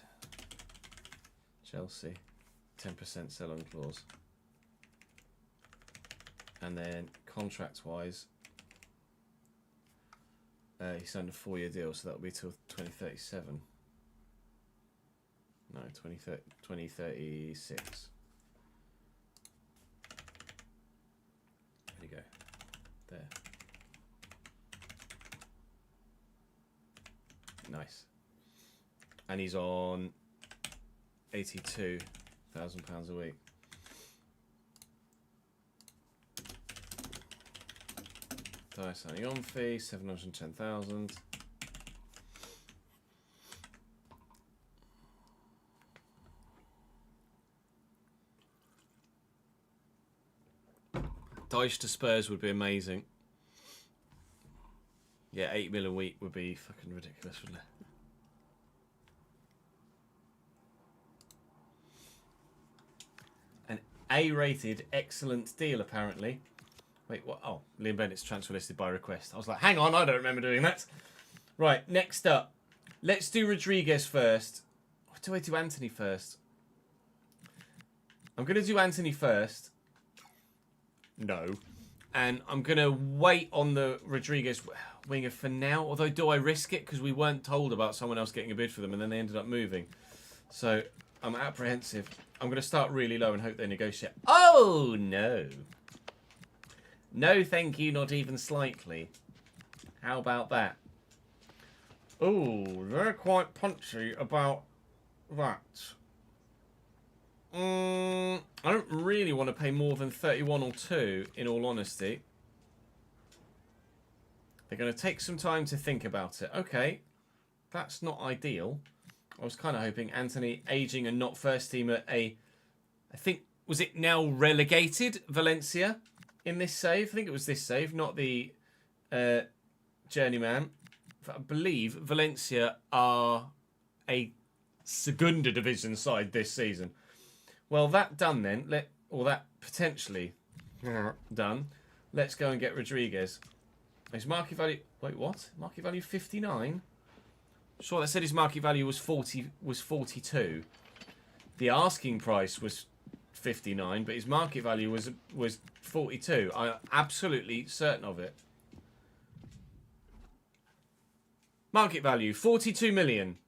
Chelsea. 10% sell-on clause. And then contract-wise, he signed a 4-year deal, so that'll be till 2037. No, 2036. There you go. There. Nice. And he's on £82,000 a week. Dier signing on fee, 710,000. Dyche to Spurs would be amazing. Yeah, 8 mil a week would be fucking ridiculous, wouldn't it? An A-rated excellent deal, apparently. Wait, what? Oh, Liam Bennett's transfer listed by request. I was like, hang on, I don't remember doing that. Right, next up. Let's do Rodriguez first. Or do I do Anthony first? I'm going to do Anthony first. No. And I'm going to wait on the Rodriguez winger for now. Although, do I risk it? Because we weren't told about someone else getting a bid for them and then they ended up moving. So, I'm apprehensive. I'm going to start really low and hope they negotiate. Oh, no. No, thank you, not even slightly. How about that? Oh, they're quite punchy about that. I don't really want to pay more than 31 or 2, in all honesty. They're going to take some time to think about it. Okay, that's not ideal. I was kind of hoping Anthony, aging and not first team at a... I think, was it now relegated Valencia in this save? I think it was this save, not the Journeyman. I believe Valencia are a Segunda division side this season. Well, that done then, or that potentially done. Let's go and get Rodriguez. His market value... Wait, what? Market value 59? Sure, that said his market value was 42. The asking price was 59, but his market value was 42. I'm absolutely certain of it. Market value 42 million.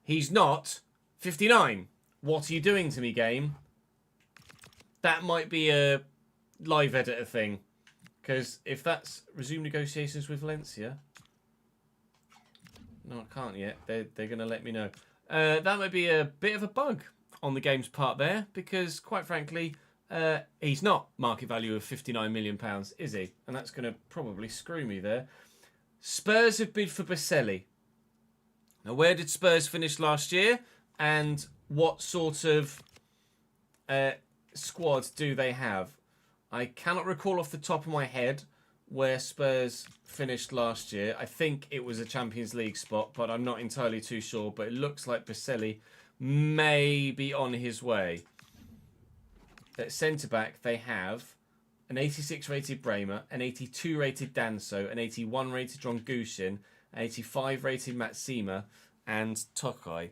He's not 59. What are you doing to me, game? That might be a live editor thing. Because if that's resume negotiations with Valencia... No, I can't yet. They're going to let me know. That might be a bit of a bug on the game's part there. Because, quite frankly, he's not market value of £59 million, is he? And that's going to probably screw me there. Spurs have bid for Baselli. Now, where did Spurs finish last year? And what sort of squad do they have? I cannot recall off the top of my head where Spurs finished last year. I think it was a Champions League spot, but I'm not entirely too sure. But it looks like Baselli may be on his way. At centre-back, they have an 86 rated Bremer, an 82 rated Danso, an 81 rated Drongushin, an 85 rated Matsima, and Tokai.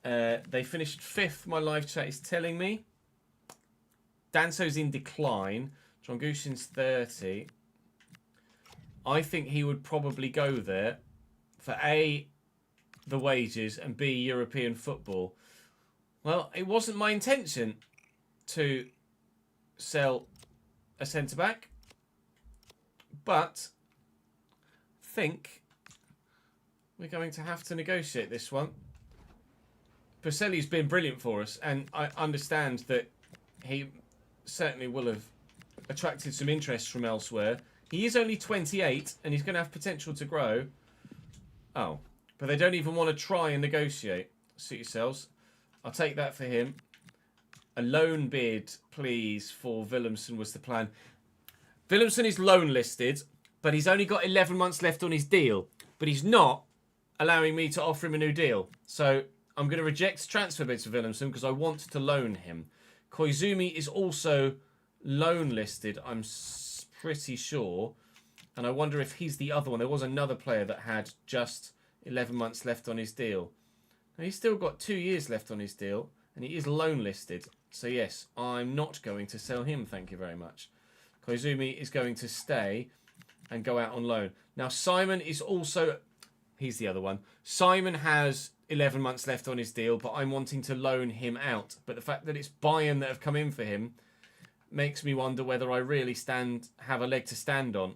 They finished 5th, my live chat is telling me. Danso's in decline. Drongushin's 30. I think he would probably go there for A, the wages, and B, European football. Well, it wasn't my intention to sell a centre-back, but I think we're going to have to negotiate this one. Baselli's been brilliant for us, and I understand that he certainly will have attracted some interest from elsewhere. He is only 28, and he's going to have potential to grow. Oh, but they don't even want to try and negotiate. Suit yourselves. I'll take that for him. A loan bid, please, for Willemsen was the plan. Willemsen is loan listed, but he's only got 11 months left on his deal. But he's not allowing me to offer him a new deal. So I'm going to reject transfer bids for Willemsen because I want to loan him. Koizumi is also loan listed, I'm pretty sure. And I wonder if he's the other one. There was another player that had just 11 months left on his deal. Now, he's still got 2 years left on his deal, and he is loan listed. So yes, I'm not going to sell him, thank you very much. Koizumi is going to stay and go out on loan. Now, Simon is also... He's the other one. Simon has 11 months left on his deal, but I'm wanting to loan him out. But the fact that it's Bayern that have come in for him makes me wonder whether I really have a leg to stand on.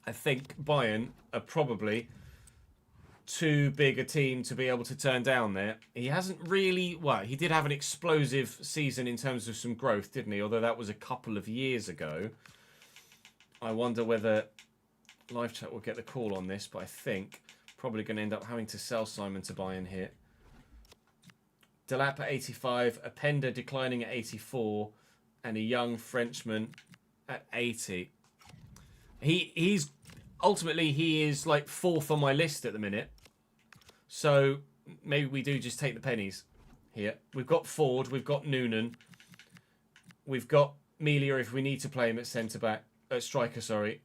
I think Bayern are probably too big a team to be able to turn down there. He hasn't really... Well, he did have an explosive season in terms of some growth, didn't he? Although that was a couple of years ago. I wonder whether live chat will get the call on this, but I think probably going to end up having to sell Simon to Bayern here. Delap at 85, Apenda declining at 84, and a young Frenchman at 80. He's ultimately he is like 4th on my list at the minute. So maybe we do just take the pennies here. We've got Ford, we've got Noonan, we've got Melia if we need to play him at striker. Sorry.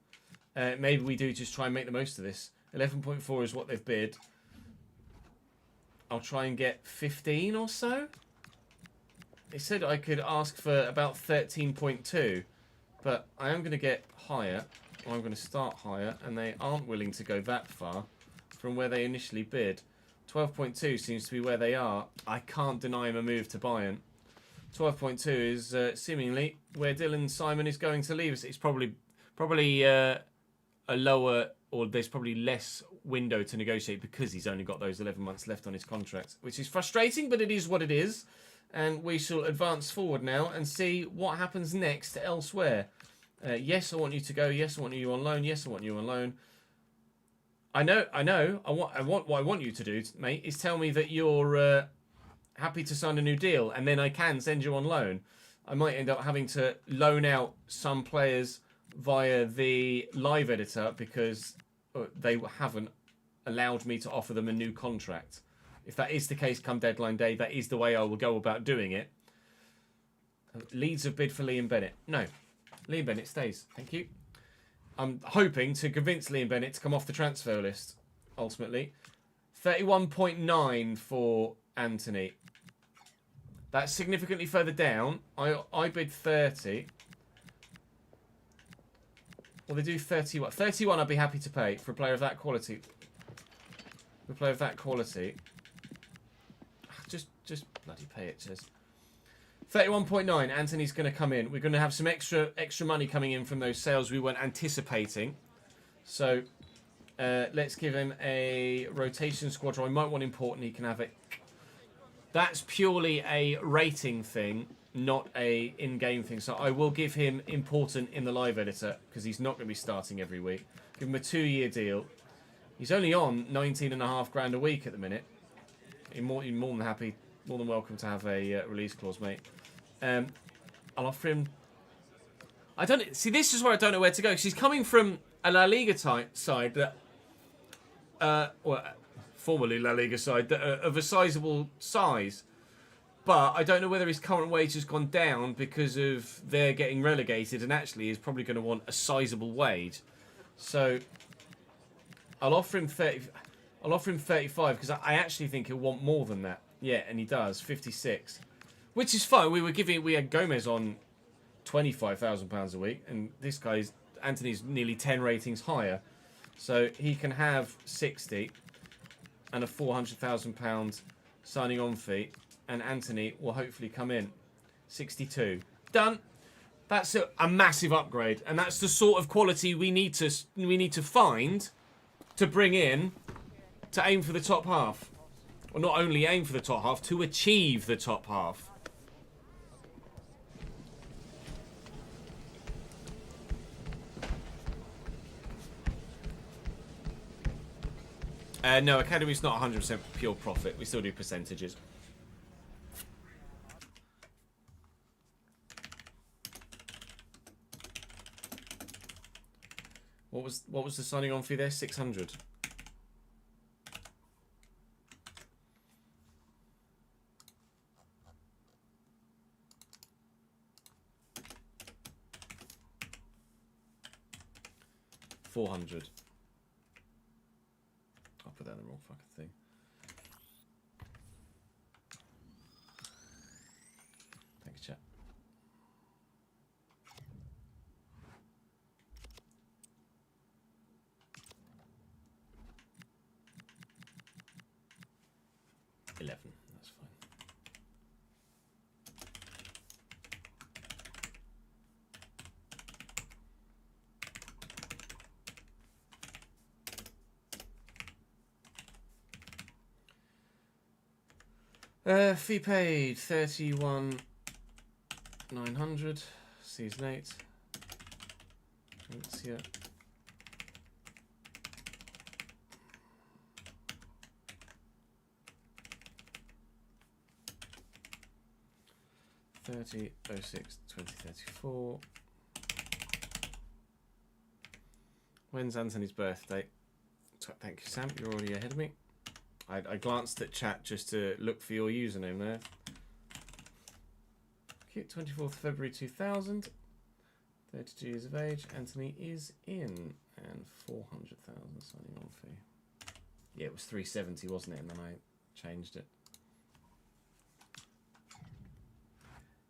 Maybe we do just try and make the most of this. 11.4 is what they've bid. I'll try and get 15 or so. They said I could ask for about 13.2, but I am going to get higher. Or I'm going to start higher, and they aren't willing to go that far from where they initially bid. 12.2 seems to be where they are. I can't deny him a move to Bayern. 12.2 is seemingly where Dylan Simon is going to leave us. It's probably a lower, or there's probably less window to negotiate because he's only got those 11 months left on his contract, which is frustrating, but it is what it is. And we shall advance forward now and see what happens next elsewhere. Yes, I want you to go. Yes, I want you on loan. Yes, I want you on loan. I know. What I want you to do, mate, is tell me that you're happy to sign a new deal, and then I can send you on loan. I might end up having to loan out some players via the live editor because they haven't allowed me to offer them a new contract. If that is the case come deadline day, that is the way I will go about doing it. Leeds have bid for Liam Bennett. No. Liam Bennett stays. Thank you. I'm hoping to convince Liam Bennett to come off the transfer list, ultimately. 31.9 for Anthony. That's significantly further down. I bid 30. Well, they do 31. 31 I'd be happy to pay for a player of that quality. For a player of that quality. Just bloody pay it, Chaz. 31.9. Anthony's going to come in. We're going to have some extra money coming in from those sales we weren't anticipating. So let's give him a rotation squad. I might want important. He can have it. That's purely a rating thing, not a in-game thing. So I will give him important in the live editor because he's not going to be starting every week. Give him a 2-year deal. He's only on 19.5 grand a week at the minute. You're more than happy, more than welcome to have a release clause, mate. I'll offer him. I don't see. This is where I don't know where to go because he's coming from a La Liga type side that, well, formerly La Liga side that of a sizable size, but I don't know whether his current wage has gone down because of they're getting relegated, and actually is probably going to want a sizable wage. So I'll offer him 30. I'll offer him 35 because I actually think he'll want more than that. Yeah, and he does 56, which is fine. We had Gomez on £25,000 a week, and this guy's Anthony's nearly 10 ratings higher, so he can have 60 and a £400,000 signing on fee, and Anthony will hopefully come in 62. Done. That's a massive upgrade, and that's the sort of quality we need to find to bring in to aim for the top half. Or not only aim for the top half, to achieve the top half. No, Academy's not 100% pure profit. We still do percentages. What was the signing on fee there? 600. $400. I'll put that in the wrong fucking thing. Thank you, chat. $11. That's fine. Fee paid 31,900. Season 8. Let's see it. 30/06/2034. When's Anthony's birthday? Thank you, Sam. You're already ahead of me. I glanced at chat just to look for your username there. Cute, 24th February 2000. 32 years of age. Anthony is in. And 400,000 signing on fee. Yeah, it was 370, wasn't it? And then I changed it.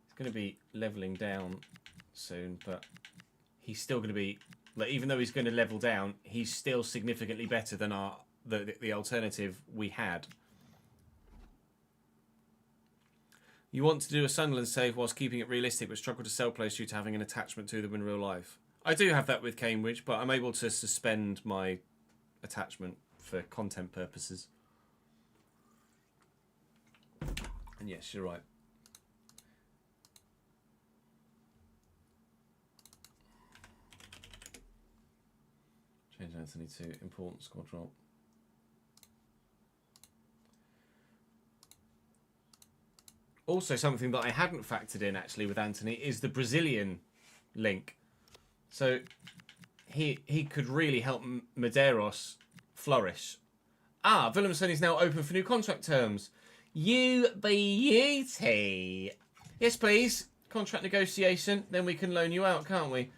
It's going to be levelling down soon, but he's still going to be... Like, even though he's going to level down, he's still significantly better than the alternative we had. You want to do a Sunderland save whilst keeping it realistic, but struggle to sell players due to having an attachment to them in real life. I do have that with Cambridge, but I'm able to suspend my attachment for content purposes. And yes, you're right. Change Anthony to important squad role. Also, something that I hadn't factored in actually with Anthony is the Brazilian link. So he could really help Medeiros flourish. Ah, Willemsen is now open for new contract terms. You beauty. Yes, please. Contract negotiation. Then we can loan you out, can't we?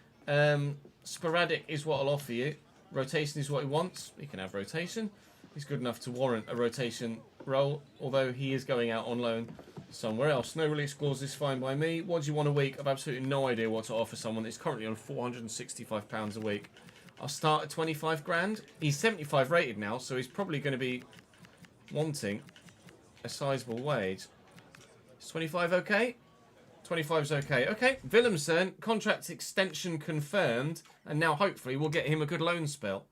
Sporadic is what I'll offer you. Rotation is what he wants. He can have rotation. He's good enough to warrant a rotation role, although he is going out on loan somewhere else. No release clause is fine by me. What do you want a week? I've absolutely no idea what to offer someone that's currently on £465 a week. I'll start at 25 grand. He's 75 rated now, so he's probably going to be wanting a sizable wage. Is 25 okay? 25's okay. Okay, Willemsen, contract extension confirmed, and now hopefully we'll get him a good loan spell.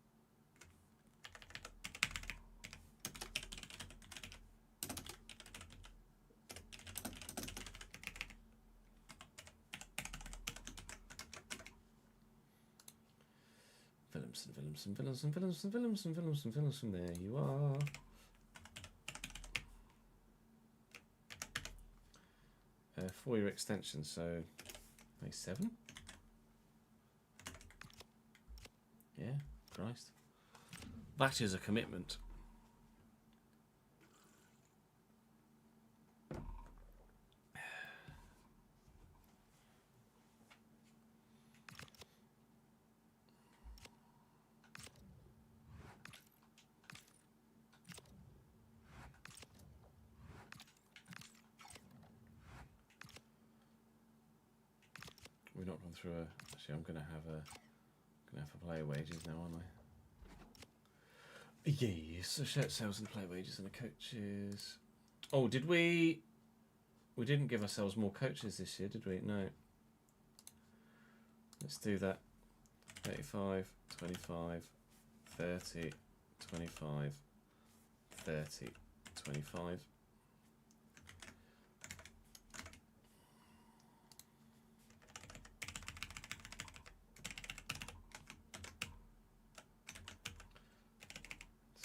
Willemsen, there you are. Four-year extension, so May 7. Yeah, Christ. That is a commitment. We've not gone through a... Actually, I'm going to have a player wages now, aren't I? Yes, so shirt sales and player wages and the coaches. Oh, did we... We didn't give ourselves more coaches this year, did we? No. Let's do that. 35, 25, 30, 25, 30, 25.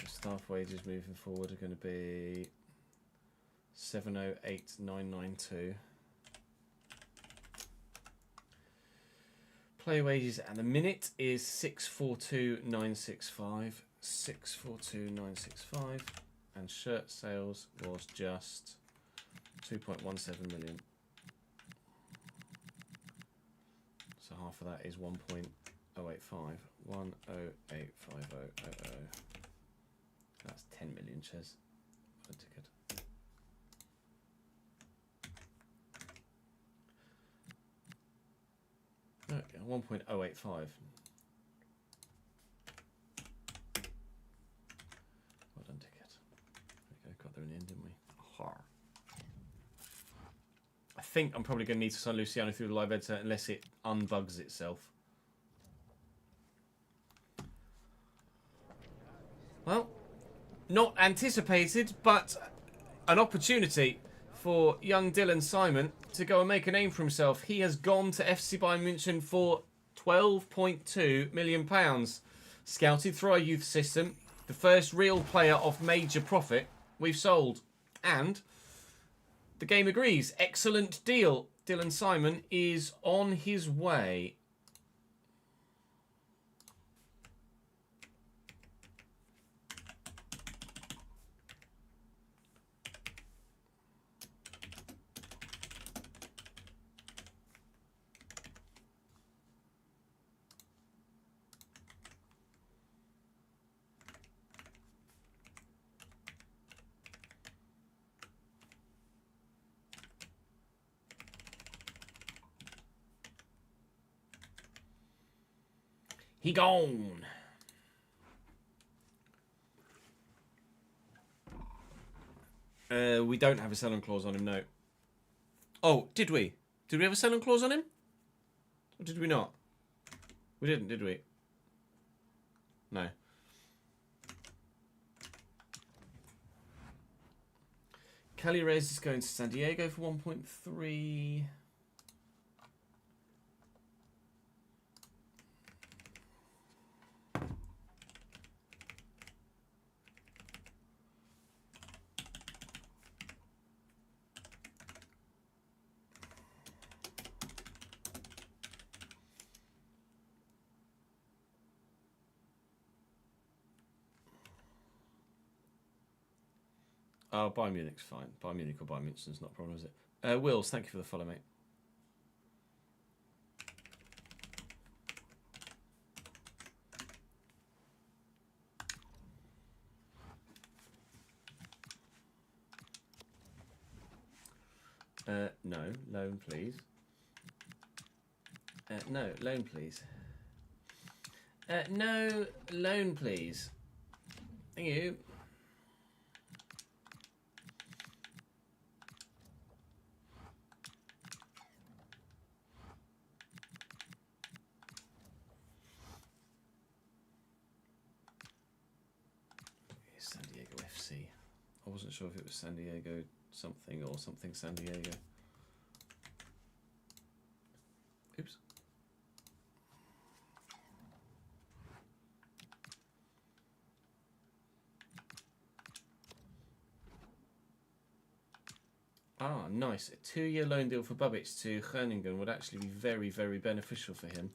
Staff wages moving forward are going to be 708,992. Player wages at the minute is 642,965. 642,965. And shirt sales was just 2.17 million. So half of that is 1.085. 1085000. That's 10 million, Ches. What a ticket. Okay, 1.085. Well done, ticket. There we go, got there in the end, didn't we? I think I'm probably going to need to sign Luciano through the live editor unless it unbugs itself. Well, not anticipated, but an opportunity for young Dylan Simon to go and make a name for himself. He has gone to FC Bayern München for £12.2 million. Scouted through our youth system, the first real player of major profit we've sold. And the game agrees. Excellent deal. Dylan Simon is on his way. He gone. We don't have a sell-on clause on him, no. Oh, did we? Did we have a sell-on clause on him? Or did we not? We didn't, did we? No. Cali Reyes is going to San Diego for 1.3. Oh, Bayern Munich's fine. Bayern Munich or Bayern München's not a problem, is it? Wills, thank you for the follow, mate. No, loan, please. No, loan, please. No, loan, please. Thank you. San Diego FC. I wasn't sure if it was San Diego something or something San Diego. Oops. Ah, nice. A 2-year loan deal for Babic to Groningen would actually be very, very beneficial for him.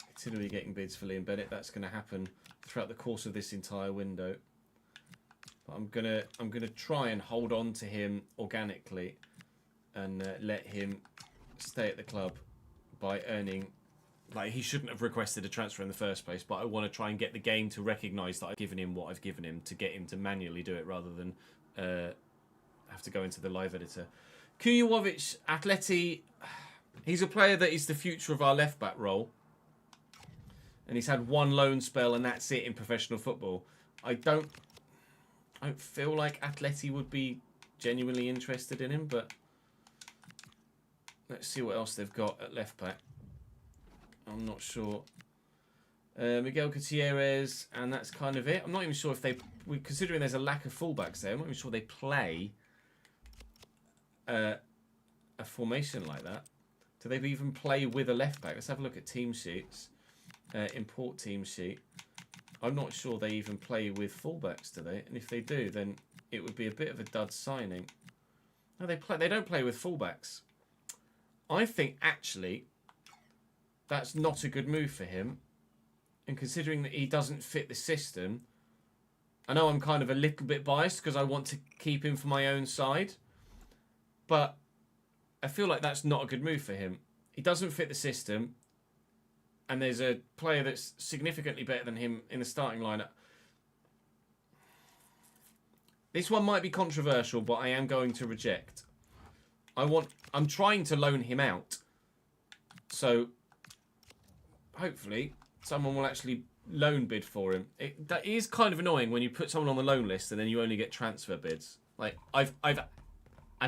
Considering getting bids for Liam Bennett, that's going to happen throughout the course of this entire window. But I'm gonna try and hold on to him organically and let him stay at the club by earning. Like, he shouldn't have requested a transfer in the first place, but I want to try and get the game to recognise that I've given him what I've given him, to get him to manually do it rather than have to go into the live editor. Kujovic, Atleti, he's a player that is the future of our left-back role. And he's had one loan spell and that's it in professional football. I don't feel like Atleti would be genuinely interested in him, but let's see what else they've got at left-back. I'm not sure. Miguel Gutierrez, and that's kind of it. I'm not even sure if considering there's a lack of fullbacks there, I'm not even sure they play a formation like that. Do they even play with a left-back? Let's have a look at team sheets. Import team sheet. I'm not sure they even play with fullbacks, do they? And if they do, then it would be a bit of a dud signing. No, they don't play with fullbacks. I think, actually, that's not a good move for him. And considering that he doesn't fit the system, I know I'm kind of a little bit biased because I want to keep him for my own side. But I feel like that's not a good move for him. He doesn't fit the system. And there's a player that's significantly better than him in the starting lineup. This one might be controversial, but I am going to reject. I'm trying to loan him out. So, hopefully, someone will actually loan bid for him. That is kind of annoying when you put someone on the loan list and then you only get transfer bids. Like, I've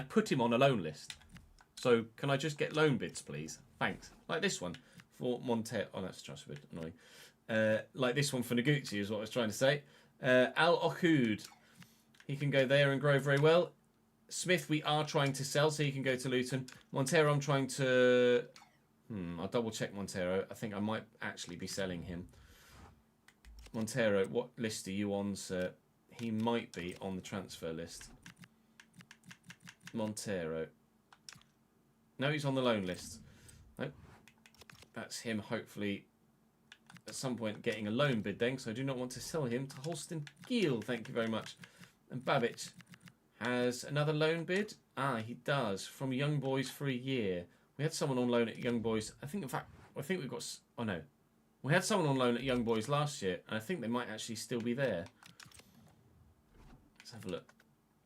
put him on a loan list. So, can I just get loan bids, please? Thanks. Like this one. For Montero. Oh, that's just a bit annoying. Like this one for Noguchi is what I was trying to say. Al Okhud. He can go there and grow very well. Smith, we are trying to sell, so he can go to Luton. Montero, I'm trying to... I'll double check Montero. I think I might actually be selling him. Montero, what list are you on, sir? He might be on the transfer list. Montero. No, he's on the loan list. Nope. That's him hopefully at some point getting a loan bid then, so I do not want to sell him to Holston Giel. Thank you very much. And Babbage has another loan bid. Ah, he does. From Young Boys for a year. We had someone on loan at Young Boys. I think, in fact, we've got... Oh, no. We had someone on loan at Young Boys last year, and I think they might actually still be there. Let's have a look.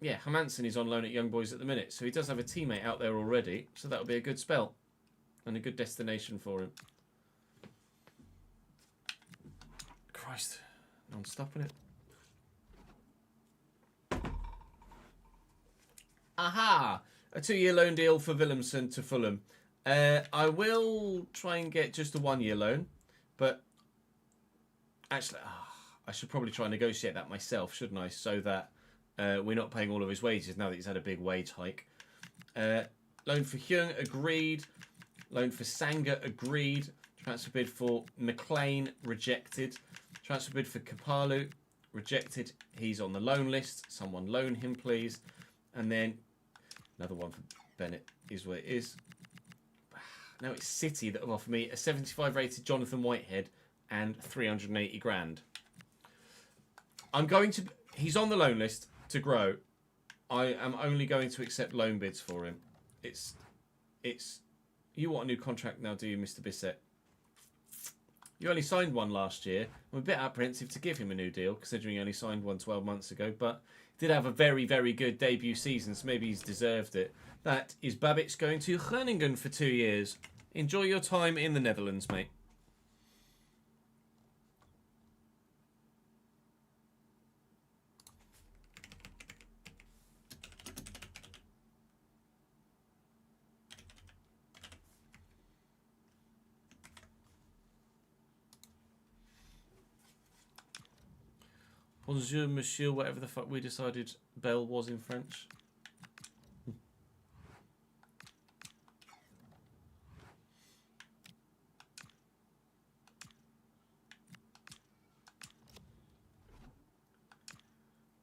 Yeah, Hermansen is on loan at Young Boys at the minute, so he does have a teammate out there already, so that'll be a good spell and a good destination for him. Christ, no one's stopping it. Aha! A 2-year loan deal for Willemsen to Fulham. I will try and get just a 1-year loan, but actually, I should probably try and negotiate that myself, shouldn't I? So that we're not paying all of his wages now that he's had a big wage hike. Loan for Hyung, agreed. Loan for Sanger, agreed. Transfer bid for McLean, rejected. Transfer bid for Kapalu, rejected. He's on the loan list. Someone loan him, please. And then another one for Bennett is what it is. Now it's City that have offered me a 75 rated Jonathan Whitehead and 380 grand. He's on the loan list to grow. I am only going to accept loan bids for him. It's you want a new contract now, do you, Mr. Bissett? You only signed one last year. I'm a bit apprehensive to give him a new deal, considering he only signed one 12 months ago, but did have a very, very good debut season, so maybe he's deserved it. That is Babbage going to Groningen for 2 years. Enjoy your time in the Netherlands, mate. Bonjour, monsieur, whatever the fuck we decided Bell was in French.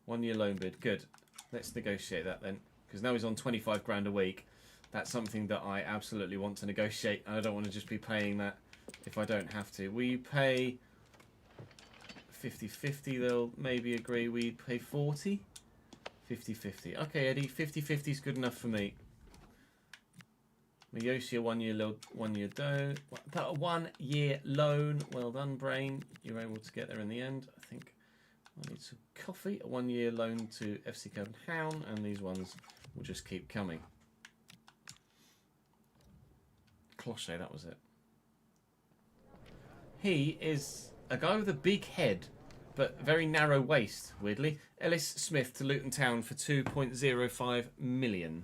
One-year loan bid. Good. Let's negotiate that then. Because now he's on 25 grand a week. That's something that I absolutely want to negotiate. And I don't want to just be paying that if I don't have to. We pay 50-50. They'll maybe agree. We pay 40? 50-50. Okay, Eddie. 50-50 is good enough for me. Miyoshi, a 1 year loan. 1 year dough. A 1 year loan. Well done, Brain. You're able to get there in the end. I think I need some coffee. A 1 year loan to FC Copenhagen, and these ones will just keep coming. Cloche, that was it. He is a guy with a big head, but very narrow waist, weirdly. Ellis Smith to Luton Town for 2.05 million.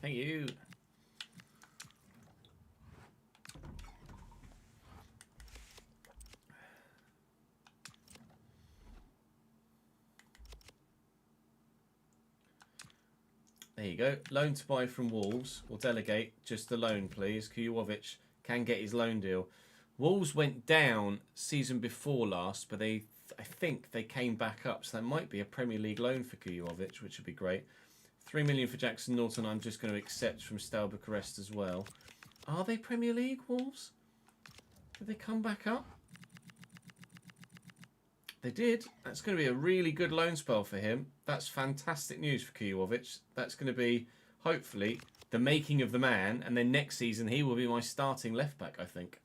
Thank you. There you go. Loan to buy from Wolves. Or delegate. Just the loan, please. Kujovic can get his loan deal. Wolves went down season before last, but I think they came back up. So that might be a Premier League loan for Kujovic, which would be great. 3 million for Jackson Norton, I'm just going to accept from Steaua Bucharest as well. Are they Premier League, Wolves? Did they come back up? They did. That's going to be a really good loan spell for him. That's fantastic news for Kujovic. That's going to be, hopefully, the making of the man. And then next season, he will be my starting left-back, I think.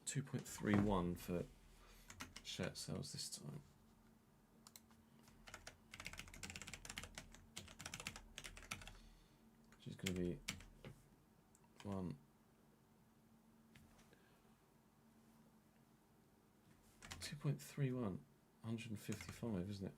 $2.31 for shirt sales this time. Which is going to be 2.31, 155, isn't it?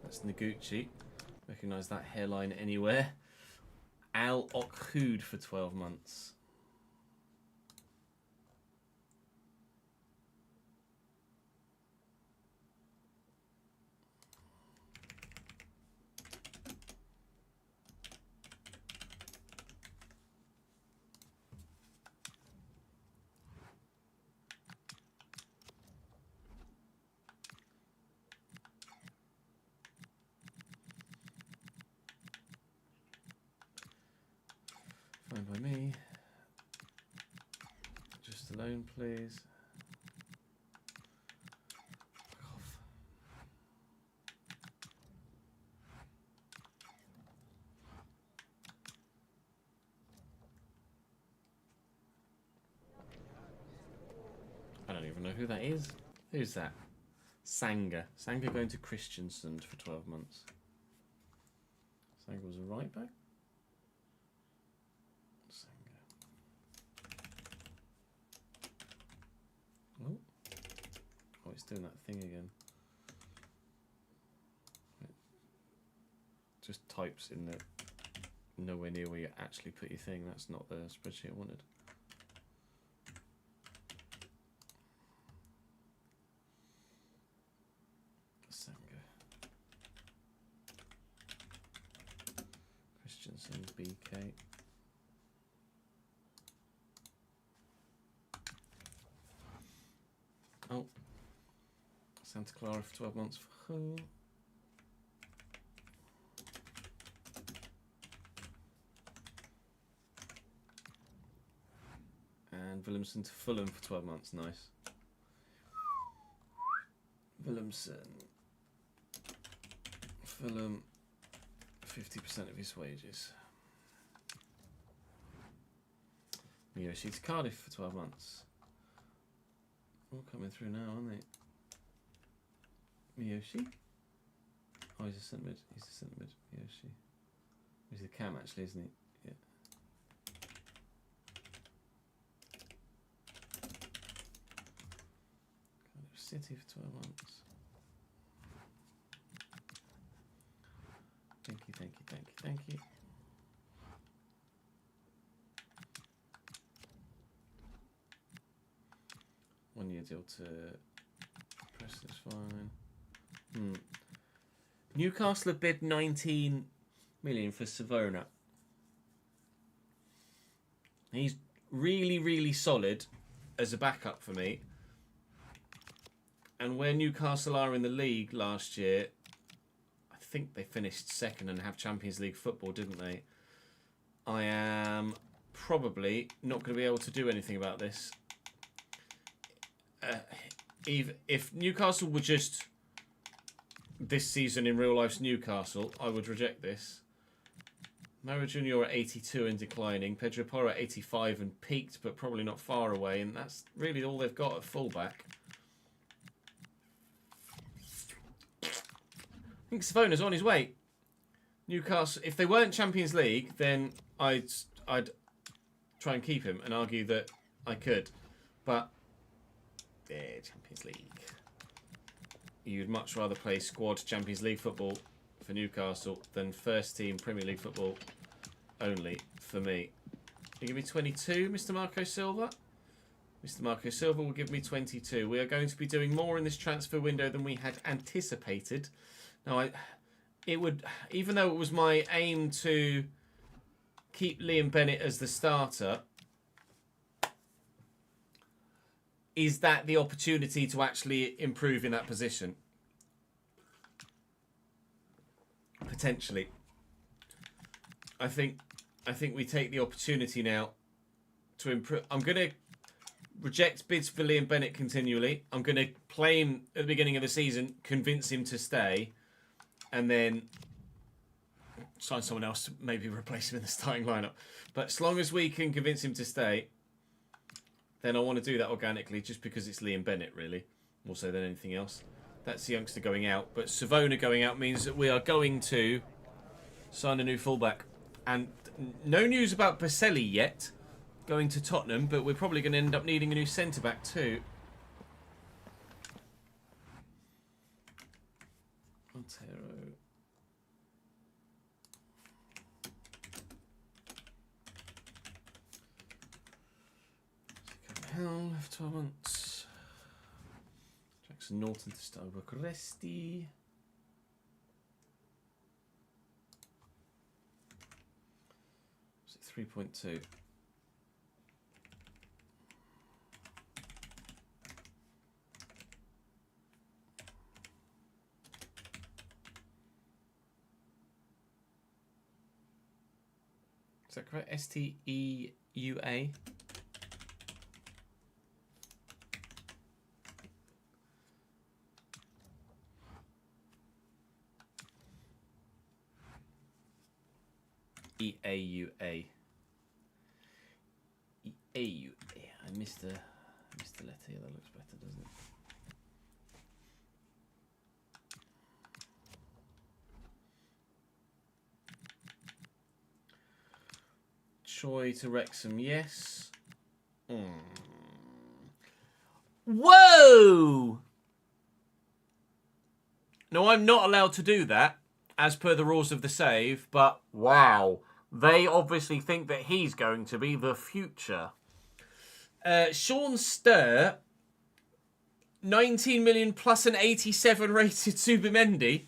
That's Noguchi. Recognise that hairline anywhere. Al Okhud for 12 months. Fine by me. Just alone, please. Fuck off. I don't even know who that is. Who's that? Sanga. Sanga going to Christiansund for 12 months. Sanga was a right back. Oh, it's doing that thing again. It just types in the nowhere near where you actually put your thing. That's not the spreadsheet I wanted. Sanga. Christensen, BK. Oh. Santa Clara for 12 months for her. And Williamson to Fulham for 12 months. Nice. Williamson. Fulham. 50% of his wages. Miyoshi to Cardiff for 12 months. All coming through now, aren't they? Miyoshi? Oh, he's a centre mid. He's a centre mid. Miyoshi. He's a cam, actually, isn't he? Yeah. Cardiff City for 12 months. Thank you, thank you, thank you, thank you. One year deal to Preston's fine. Newcastle have bid 19 million for Savona. He's really, really solid as a backup for me. And where Newcastle are in the league last year, I think they finished second and have Champions League football, didn't they? I am probably not going to be able to do anything about this. If Newcastle were just this season in real life's Newcastle, I would reject this. Mauro Junior at 82 and declining. Pedro Porro at 85 and peaked, but probably not far away. And that's really all they've got at fullback. I think Savona's on his way. Newcastle, if they weren't Champions League, then I'd try and keep him and argue that I could. But Champions League. You'd much rather play squad Champions League football for Newcastle than first team Premier League football only for me. You give me 22, Mr. Marco Silva? Mr. Marco Silva will give me 22. We are going to be doing more in this transfer window than we had anticipated. Now, even though it was my aim to keep Liam Bennett as the starter, is that the opportunity to actually improve in that position? Potentially. I think we take the opportunity now to improve. I'm going to reject bids for Liam Bennett continually. I'm going to play him at the beginning of the season, convince him to stay, and then sign someone else to maybe replace him in the starting lineup. But as long as we can convince him to stay, then I want to do that organically, just because it's Liam Bennett, really, more so than anything else. That's the youngster going out. But Savona going out means that we are going to sign a new fullback. And no news about Baselli yet, going to Tottenham, but we're probably going to end up needing a new centre-back too. Montero. for 12 months. Jackson Norton to start Bucharesti. Was it 3.2? Is that correct? STEUA. EAUA. EAUA. I missed the letter here. That looks better, doesn't it? Choi to Wrexham, yes. Whoa! No, I'm not allowed to do that, as per the rules of the save, but wow. They obviously think that he's going to be the future. Sean Sturr, 19 million plus an 87 rated Subimendi.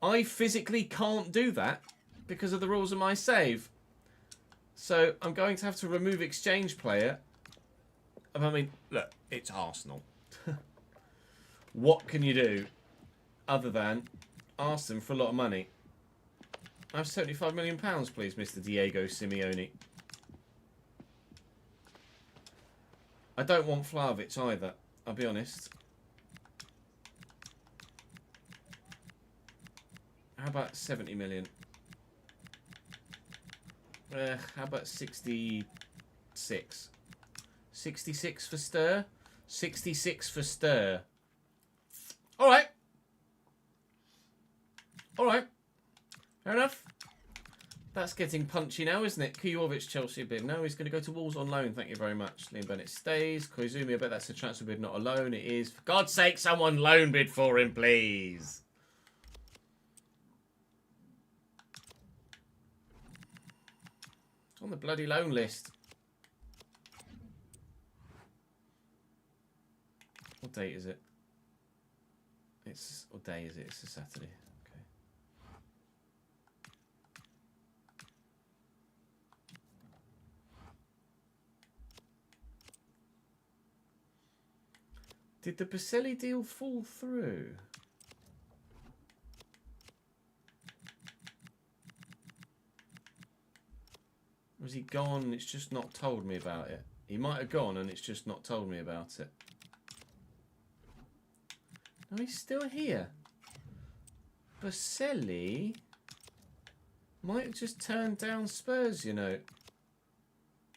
I physically can't do that because of the rules of my save. So I'm going to have to remove exchange player. I mean, look, it's Arsenal. What can you do other than ask them for a lot of money? I have £75 million, please, Mr. Diego Simeone. I don't want Vlahovic either, I'll be honest. How about 70 million? How about 66? 66 for Stir? 66 for Stir. Alright. Alright. Fair enough. That's getting punchy now, isn't it? Kujovic, Chelsea bid. No, he's going to go to Wolves on loan. Thank you very much. Liam Bennett stays. Koizumi, I bet that's a transfer bid, not a loan. It is. For God's sake, someone loan bid for him, please. It's on the bloody loan list. What date is it? What day is it? It's a Saturday. Okay. Did the Baselli deal fall through? Or has he gone and it's just not told me about it? He might have gone and it's just not told me about it. No, he's still here. Baselli might have just turned down Spurs, you know.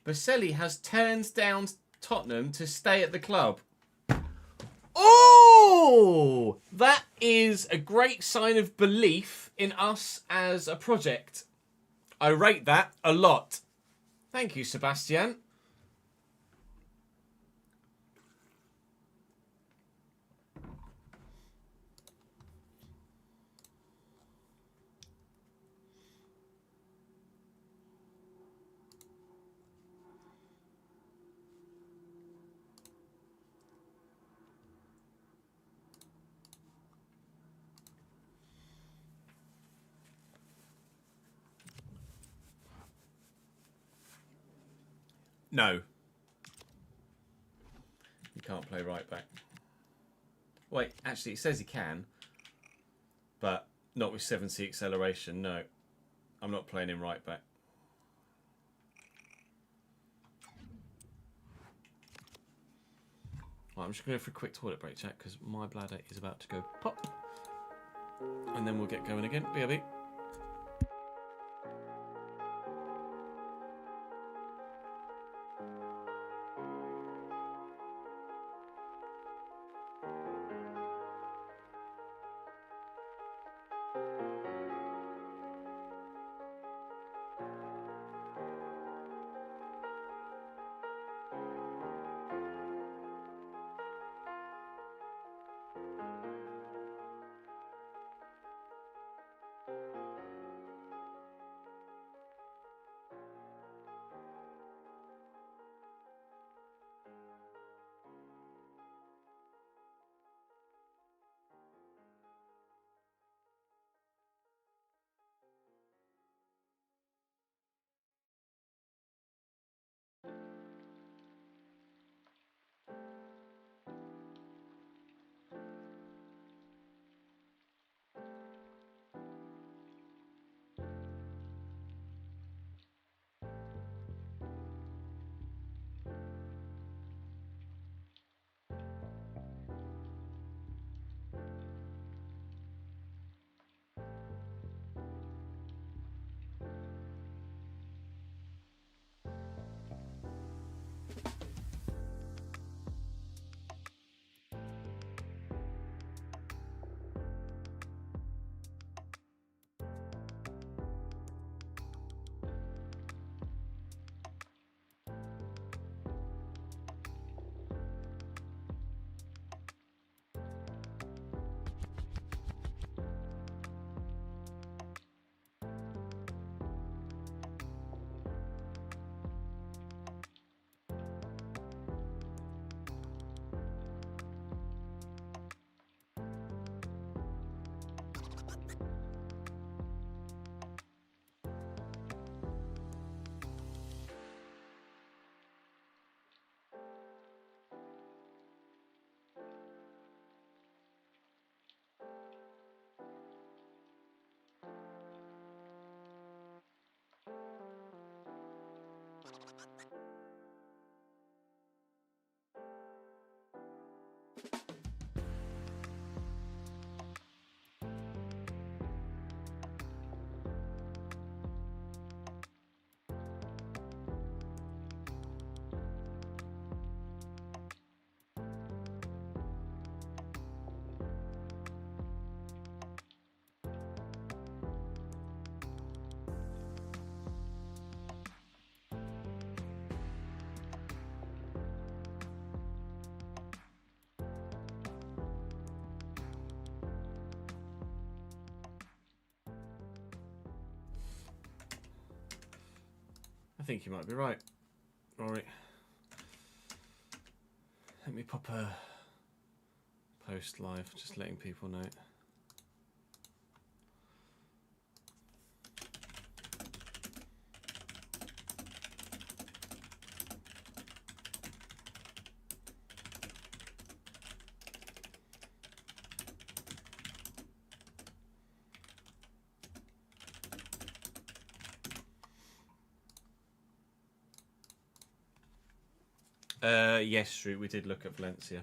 Baselli has turned down Tottenham to stay at the club. Oh! That is a great sign of belief in us as a project. I rate that a lot. Thank you, Sebastian. No. You can't play right back. Wait, actually, it says he can. But not with 7C acceleration, no. I'm not playing him right back. Right, I'm just going to go for a quick toilet break, chat, because my bladder is about to go pop. And then we'll get going again. BRB. I think you might be right, Rory. Let me pop a post live, just letting people know. Yes, Street, we did look at Valencia.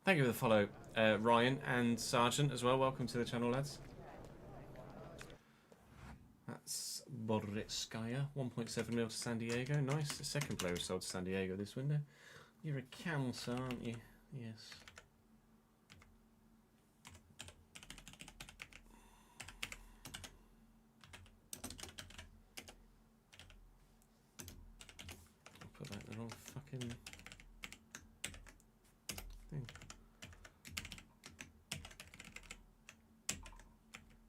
Thank you for the follow, Ryan and Sergeant as well. Welcome to the channel, lads. That's Borretskaya, 1.7 mil to San Diego. Nice. The second player was sold to San Diego this window. You're a counter, aren't you? Yes. I'll put that in the wrong fucking thing.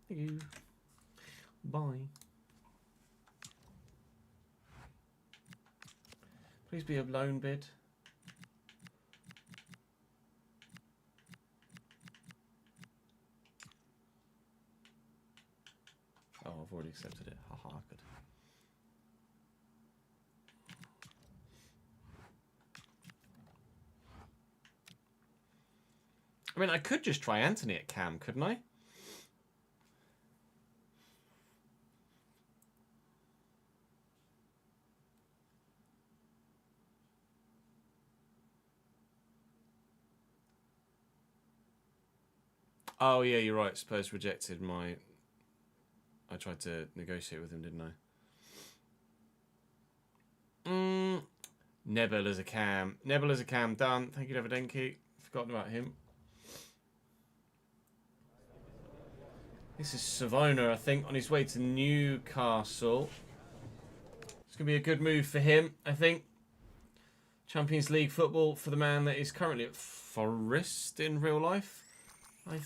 Thank you. Bye. Please be a loan bid. Oh, I've already accepted it. Haha, good. I mean, I could just try Anthony at Cam, couldn't I? Oh, yeah, you're right. Spurs rejected my... I tried to negotiate with him, didn't I? Nebel as a Cam. Nebel as a Cam, done. Thank you, Davidenki. Forgotten about him. This is Savona, I think, on his way to Newcastle. It's going to be a good move for him, I think. Champions League football for the man that is currently at Forest in real life, I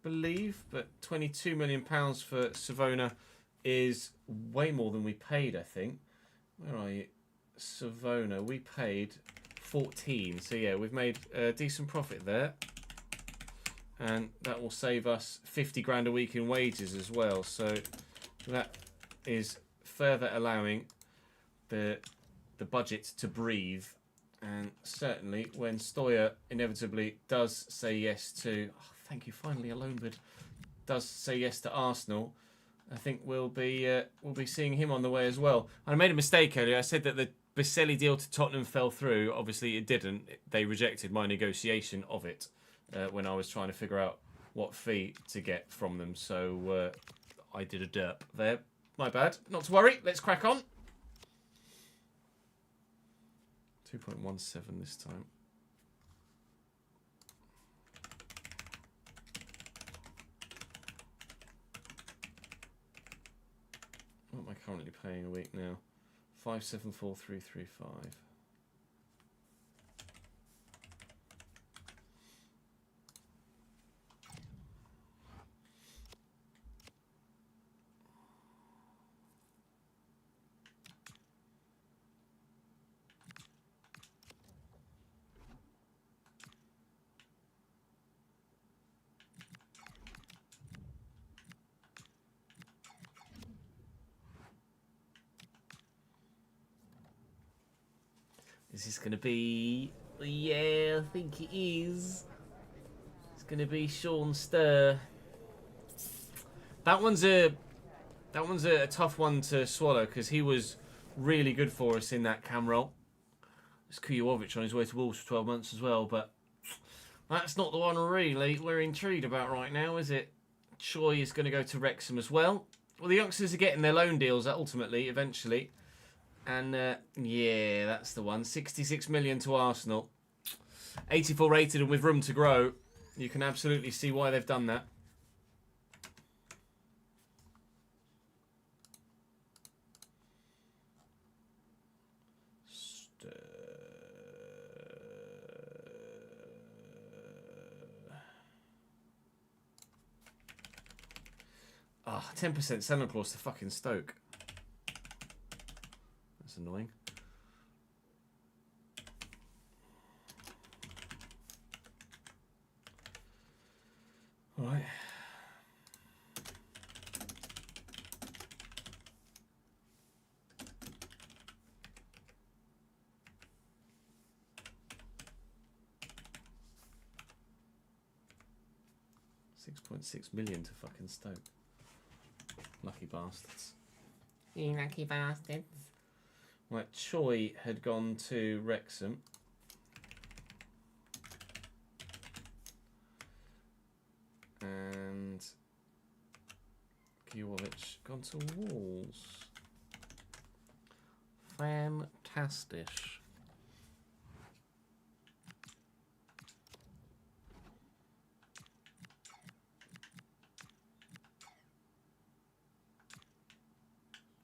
believe. But £22 million for Savona is way more than we paid, I think. Where are you? Savona, we paid 14. So, yeah, we've made a decent profit there. And that will save us 50 grand a week in wages as well. So that is further allowing the budget to breathe. And certainly when Stoyer inevitably does say yes to... Oh, thank you, finally a loan bid. Does say yes to Arsenal. I think we'll be seeing him on the way as well. I made a mistake earlier. I said that the Biselli deal to Tottenham fell through. Obviously it didn't. They rejected my negotiation of it. When I was trying to figure out what fee to get from them. So I did a derp there. My bad. Not to worry. Let's crack on. 2.17 this time. What am I currently paying a week now? 574,335. Is this going to be... Yeah, I think it is. It's going to be Sean Stir. That one's a tough one to swallow because he was really good for us in that cam role. It's Kujovic on his way to Wolves for 12 months as well, but that's not the one really we're intrigued about right now, is it? Choi is going to go to Wrexham as well. Well, the youngsters are getting their loan deals ultimately, eventually. And, yeah, that's the one. 66 million to Arsenal. 84 rated and with room to grow. You can absolutely see why they've done that. 10% selling clause to fucking Stoke. That's annoying. All right. £6.6 million to fucking Stoke. Lucky bastards. You lucky bastards. Right, Choi had gone to Wrexham. And Kijovic gone to Wolves. Fantastic.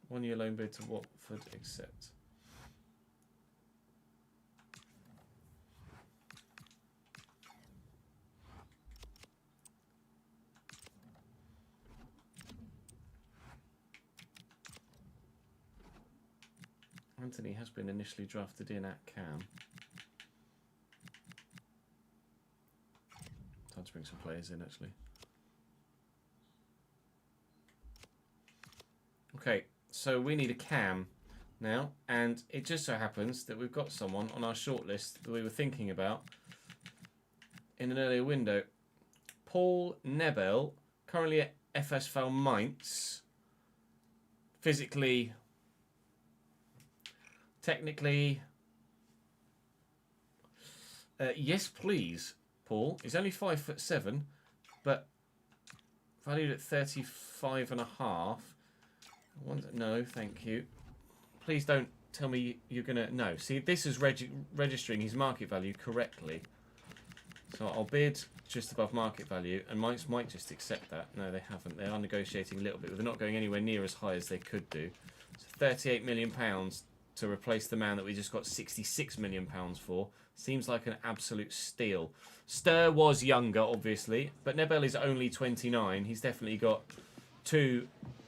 One-year loan bid to Watford, accept. Anthony has been initially drafted in at Cam. Time to bring some players in, actually. Okay, so we need a Cam now, and it just so happens that we've got someone on our shortlist that we were thinking about in an earlier window. Paul Nebel, currently at FSV Mainz. Physically, technically, yes please, Paul. He's only 5'7", but valued at 35.5. No, thank you. Please don't tell me you're gonna. No, see, this is registering his market value correctly. So I'll bid just above market value, and might just accept that. No, they haven't. They are negotiating a little bit, but they're not going anywhere near as high as they could do. So £38 million to replace the man that we just got £66 million for seems like an absolute steal. Stur was younger, obviously, but Nebel is only 29. He's definitely got 2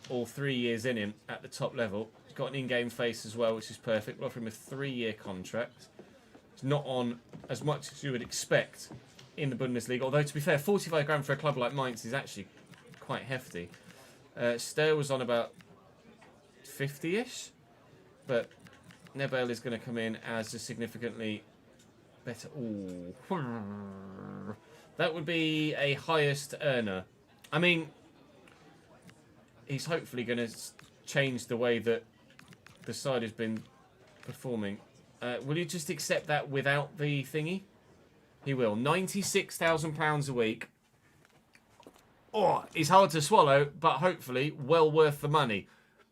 or 3 years in him at the top level. He's got an in-game face as well, which is perfect. We'll offer him a 3-year contract. He's not on as much as you would expect in the Bundesliga, although to be fair, 45 grand for a club like Mainz is actually quite hefty. Stur was on about 50-ish, but Nebel is going to come in as a significantly better. Ooh. That would be a highest earner. I mean, he's hopefully going to change the way that the side has been performing. Will you just accept that without the thingy? He will. £96,000 a week. Oh, it's hard to swallow, but hopefully well worth the money.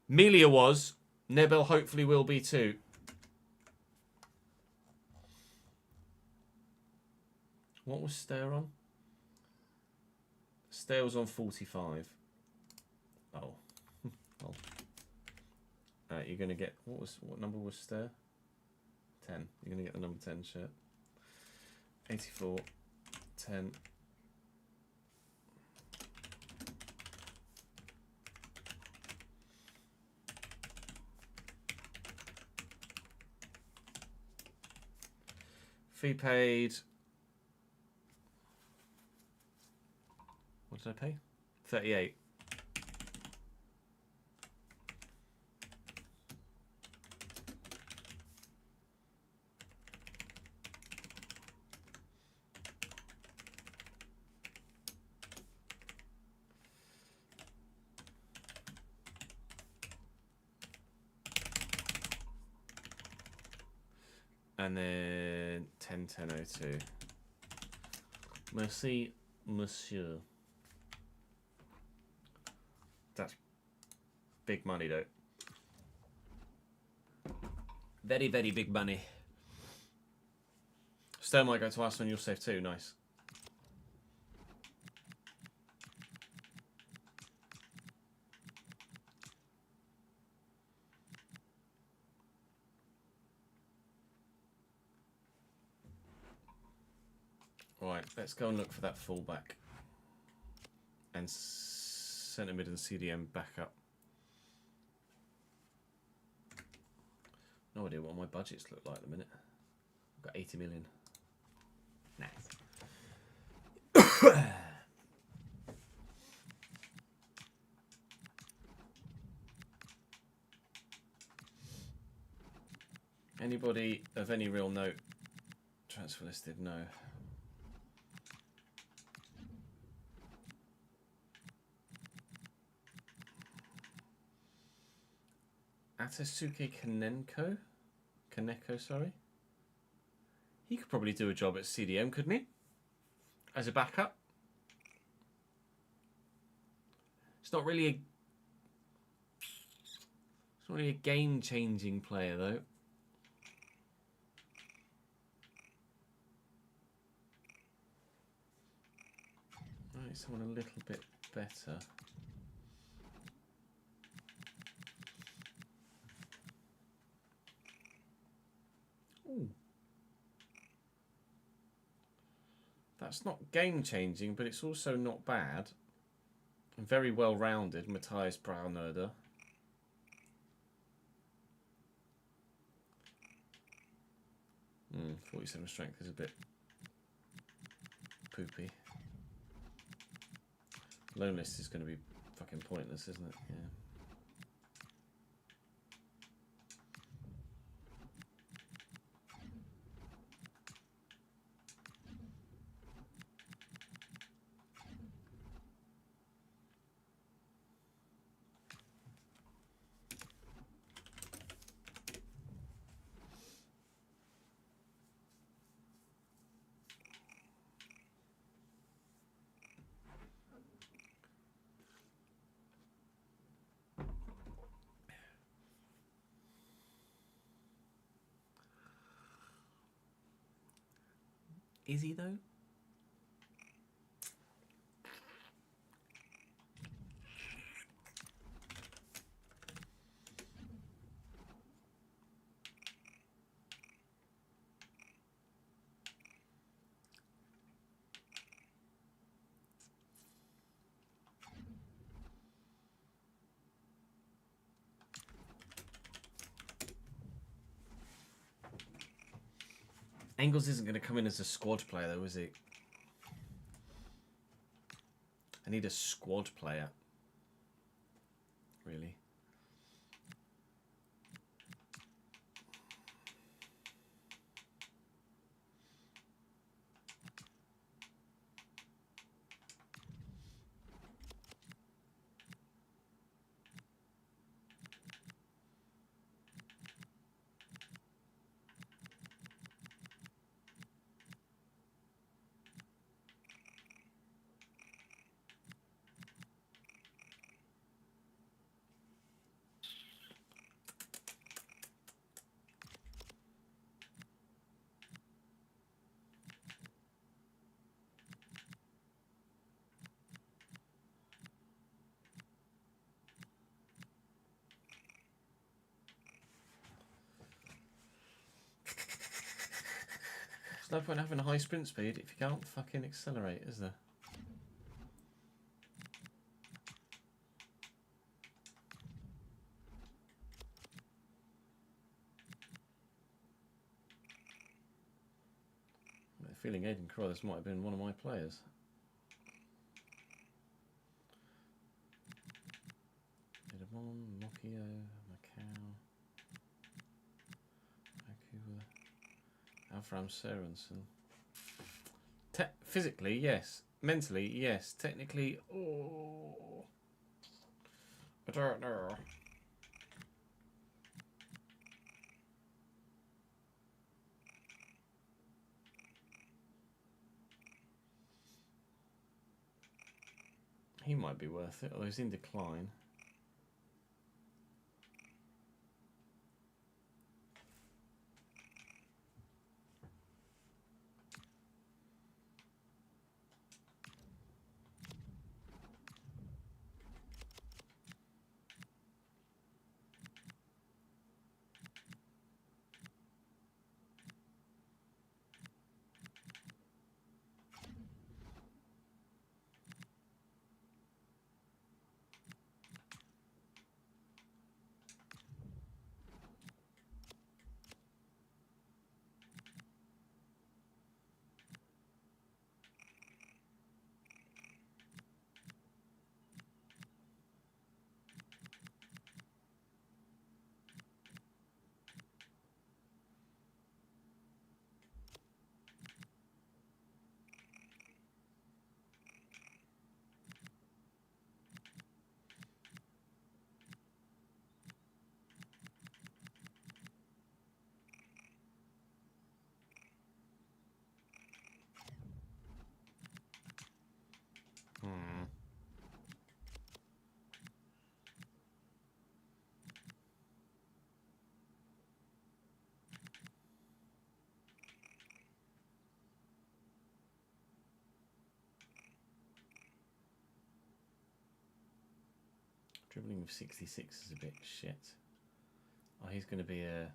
Melia was. Nebel hopefully will be too. What was Stur on? Stur was on 45. Oh. Well. You're going to get... What number was Stur? 10. You're going to get the number 10 shirt. 84. 10. Fee paid. What did I pay? 38. And then 10.10.02. Merci, monsieur. That's big money, though. Very, very big money. Stur might go to Aston, you'll save too. Nice. Right, let's go and look for that fullback. And centre mid and CDM backup. No idea what my budgets look like at the minute. I've got 80 million. Nice. Anybody of any real note transfer listed? No. Atasuke Kaneko, sorry. He could probably do a job at CDM, couldn't he? As a backup. It's not really a game-changing player, though. Right, someone a little bit better. Ooh. That's not game-changing, but it's also not bad. Very well-rounded, Matthias Braunöder. 47 strength is a bit poopy. Loan list is going to be fucking pointless, isn't it? Yeah. Is he though? Engels isn't going to come in as a squad player, though, is he? I need a squad player. Really? There's no point having a high sprint speed if you can't fucking accelerate, is there? I have a feeling Aiden Crothers might have been one of my players. Edamon, Mokio, Macau, Vancouver. Avram Sørensen. Physically, yes. Mentally, yes. Technically, oh. I don't know. He might be worth it, although he's in decline. Dribbling with 66 is a bit shit. Oh, he's going to be a...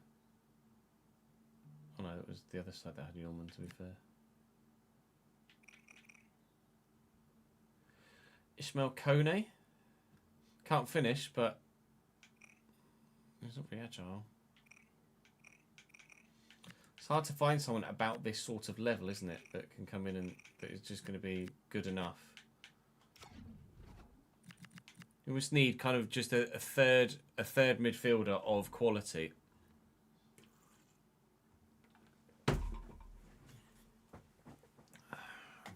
Oh no, it was the other side that had Yeoman, to be fair. Ismail Kone. Can't finish, but he's not very agile. It's hard to find someone about this sort of level, isn't it? That can come in and that is just going to be good enough. You must need kind of just a third midfielder of quality. I'd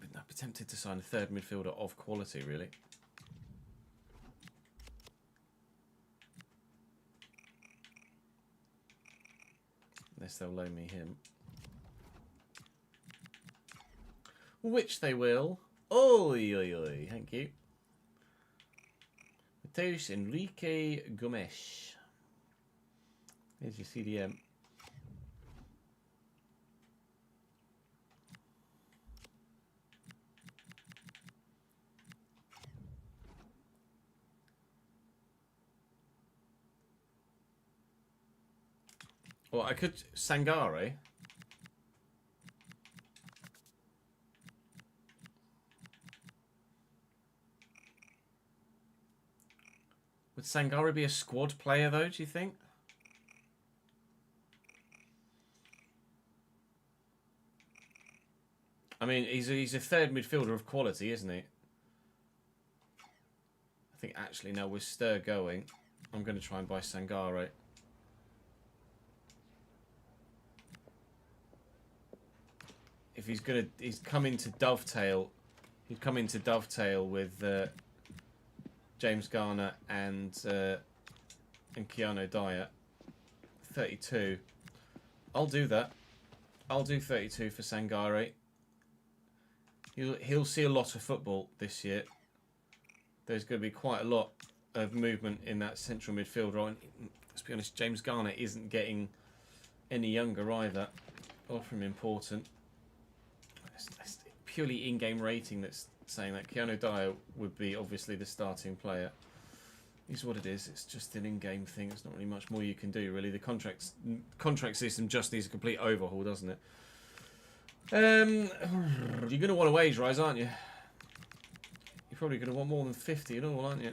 be tempted to sign a third midfielder of quality, really. Unless they'll loan me him. Which they will. Oi, oi, oi. Thank you. Mateus Enrique Gomes. Here's your CDM. Well, I could... Sangare. Would Sangare be a squad player, though, do you think? I mean, he's a third midfielder of quality, isn't he? I think, actually, now with Stir going, I'm going to try and buy Sangare. If he's come into dovetail. He'd come into dovetail with James Garner and Keanu Dier. 32. I'll do that. I'll do 32 for Sangare. He'll see a lot of football this year. There's going to be quite a lot of movement in that central midfield role. And let's be honest, James Garner isn't getting any younger either. Far from important. It's purely in-game rating that's saying that Keanu Dier would be obviously the starting player. Is what it is. It's just an in-game thing. There's not really much more you can do, really. The contract system just needs a complete overhaul, doesn't it? You're going to want a wage rise, aren't you? You're probably going to want more than 50 and all, aren't you?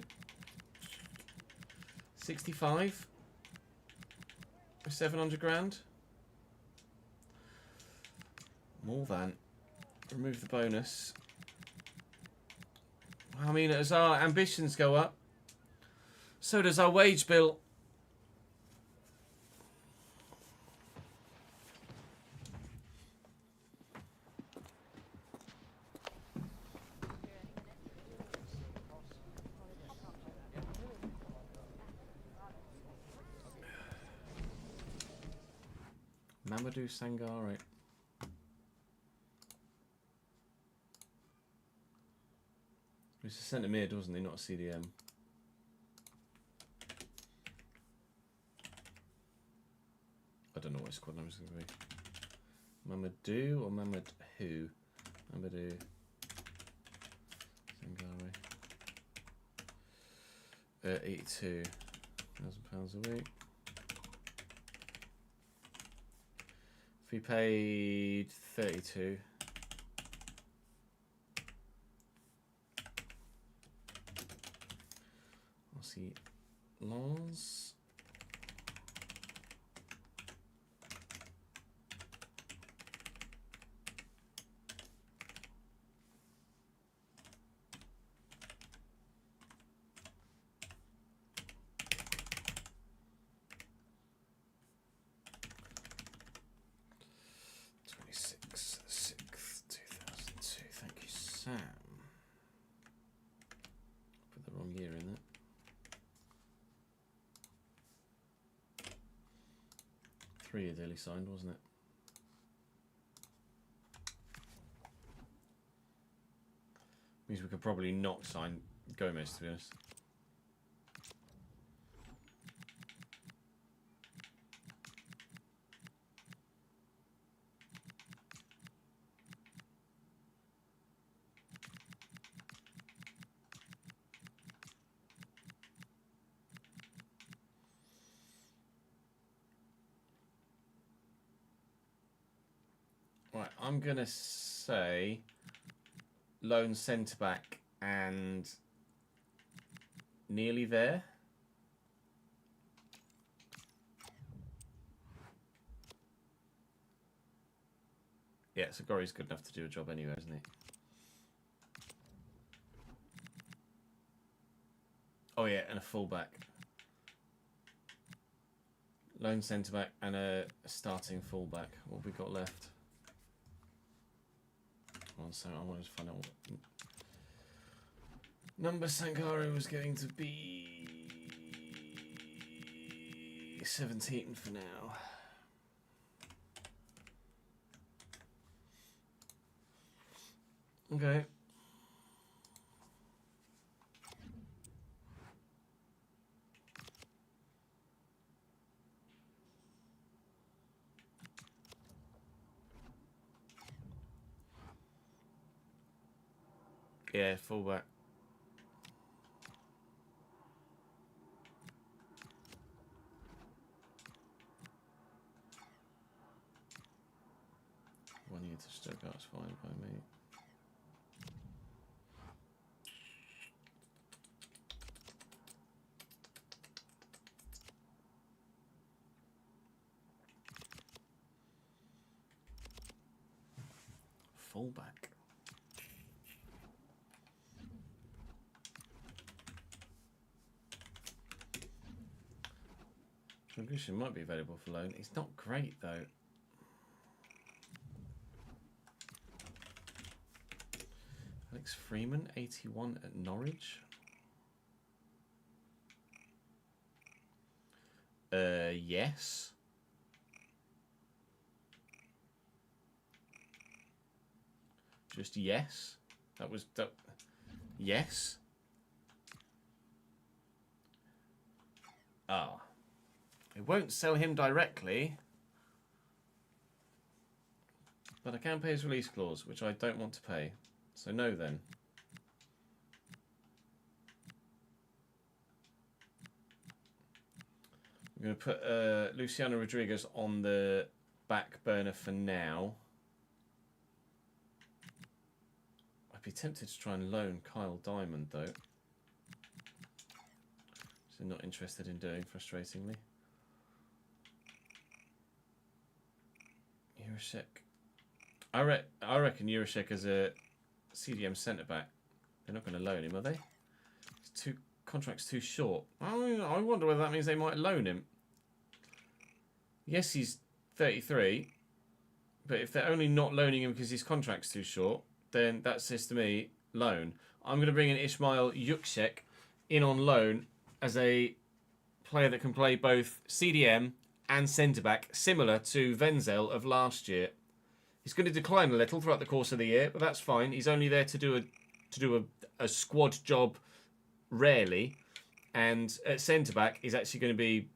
65? 700 grand? More than. Remove the bonus. I mean, as our ambitions go up, so does our wage bill. Mamadou Sangare. He was a centre mid, wasn't he? Not a CDM. I don't know what his squad name is going to be. Mamadou or Mamadou? Mamadou Sangare. £82,000 a week. If we paid 32. See, Lons. Thank you, Sam. Put the wrong year in there. 3 years early signed, wasn't it? Means we could probably not sign Gomez, to be honest. Right, I'm going to say lone centre-back and nearly there. Yeah, Sagori's good enough to do a job anyway, isn't he? Oh yeah, and a fullback. Lone centre-back and a starting fullback. What have we got left? One second, I wanted to find out what number Sankara was going to be. 17 for now. Okay. Yeah, fullback. One year to Stuttgart's fine by me. Fullback. Grisham might be available for loan. He's not great though. Alex Freeman, 81 at Norwich. Yes. Just yes. That was that. Yes. Ah. It won't sell him directly, but I can pay his release clause, which I don't want to pay. So no then. I'm going to put Luciano Rodriguez on the back burner for now. I'd be tempted to try and loan Kyle Diamond though. So not interested in doing, frustratingly. Jurasek. I reckon Jurasek as a CDM centre back. They're not going to loan him, are they? His contract's too short. I wonder whether that means they might loan him. Yes, he's 33, but if they're only not loaning him because his contract's too short, then that says to me loan. I'm going to bring in Ismail Yuksek in on loan as a player that can play both CDM and centre-back, similar to Wenzel of last year. He's going to decline a little throughout the course of the year, but that's fine. He's only there to do a squad job rarely, and at centre-back he's actually going to be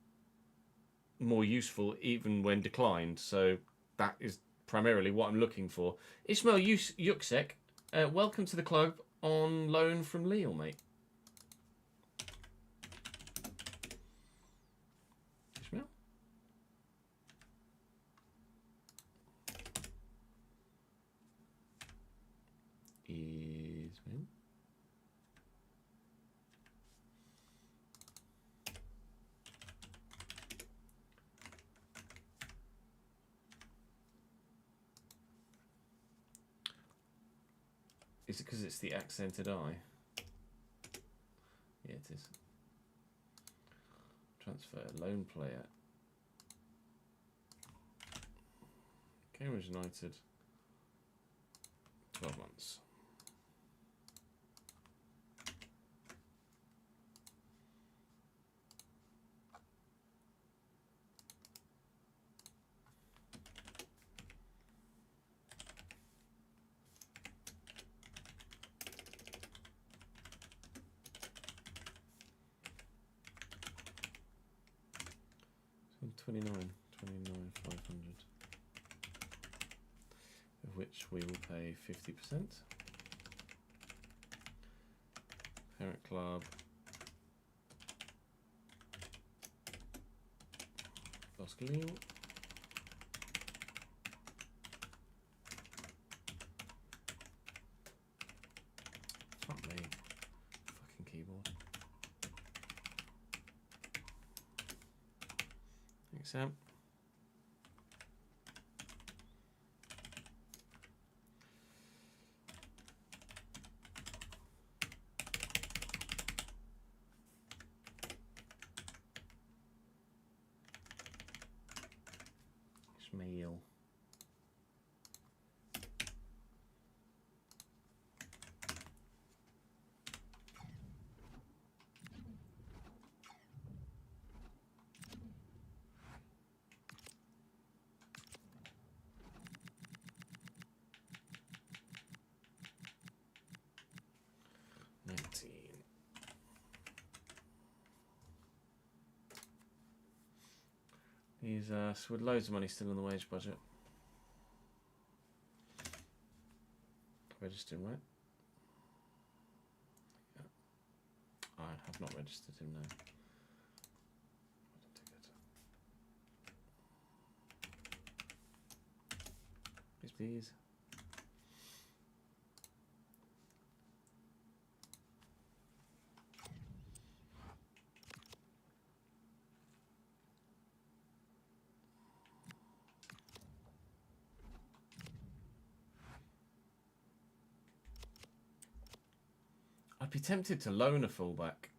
more useful even when declined. So that is primarily what I'm looking for. Ismail Yuksek, welcome to the club on loan from Lille, mate. Ismail? Ismail? Is it because it's the accented I? Yeah, it is. Transfer, loan player. Cambridge United. 12 months. So 29, 500, of which we will pay 50%. Parent club, Lille. Thanks, Sam. Ismail. He's with loads of money still on the wage budget. Registered, right? Yeah. I have not registered him now. Please, please. I'd be tempted to loan a fullback.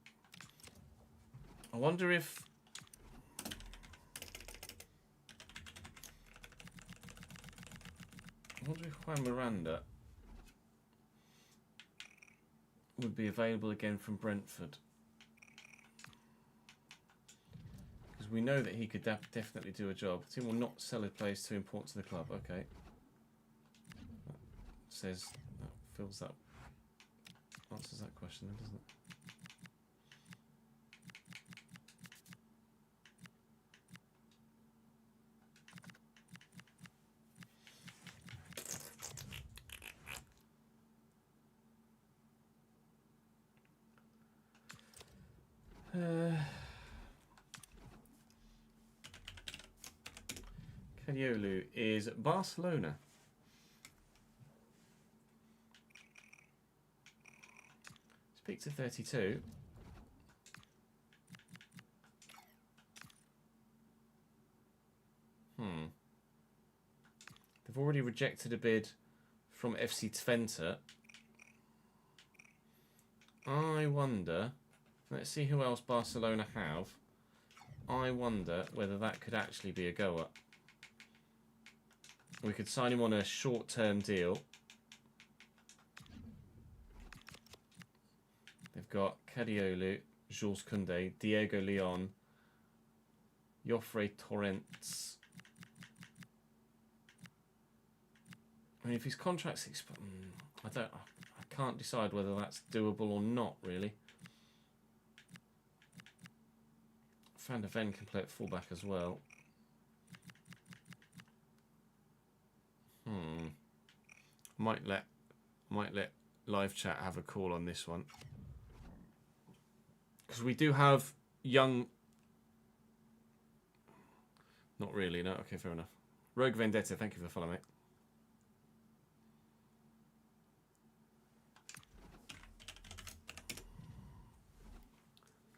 I wonder if... Juan Miranda would be available again from Brentford. Because we know that he could definitely do a job. The team will not sell a players too important to the club. Okay. That says... That fills that... Answers that question then, doesn't it? Kadiolu is Barcelona. Speak to 32. They've already rejected a bid from FC26. I wonder... Let's see who else Barcelona have. I wonder whether that could actually be a goer. We could sign him on a short-term deal. They've got Kadiolu, Jules Koundé, Diego Leon, Joffrey Torrents. I mean, if his contract's I can't decide whether that's doable or not, really. Van der Ven can play at fullback as well. Might let live chat have a call on this one. Because we do have young... Not really, no. Okay, fair enough. Rogue Vendetta, thank you for the follow, mate.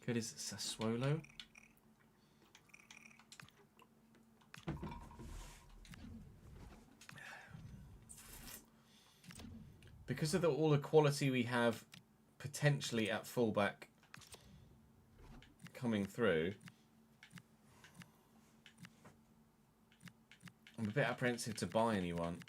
Good is Sassuolo. Because of all the quality we have potentially at fullback coming through, I'm a bit apprehensive to buy anyone.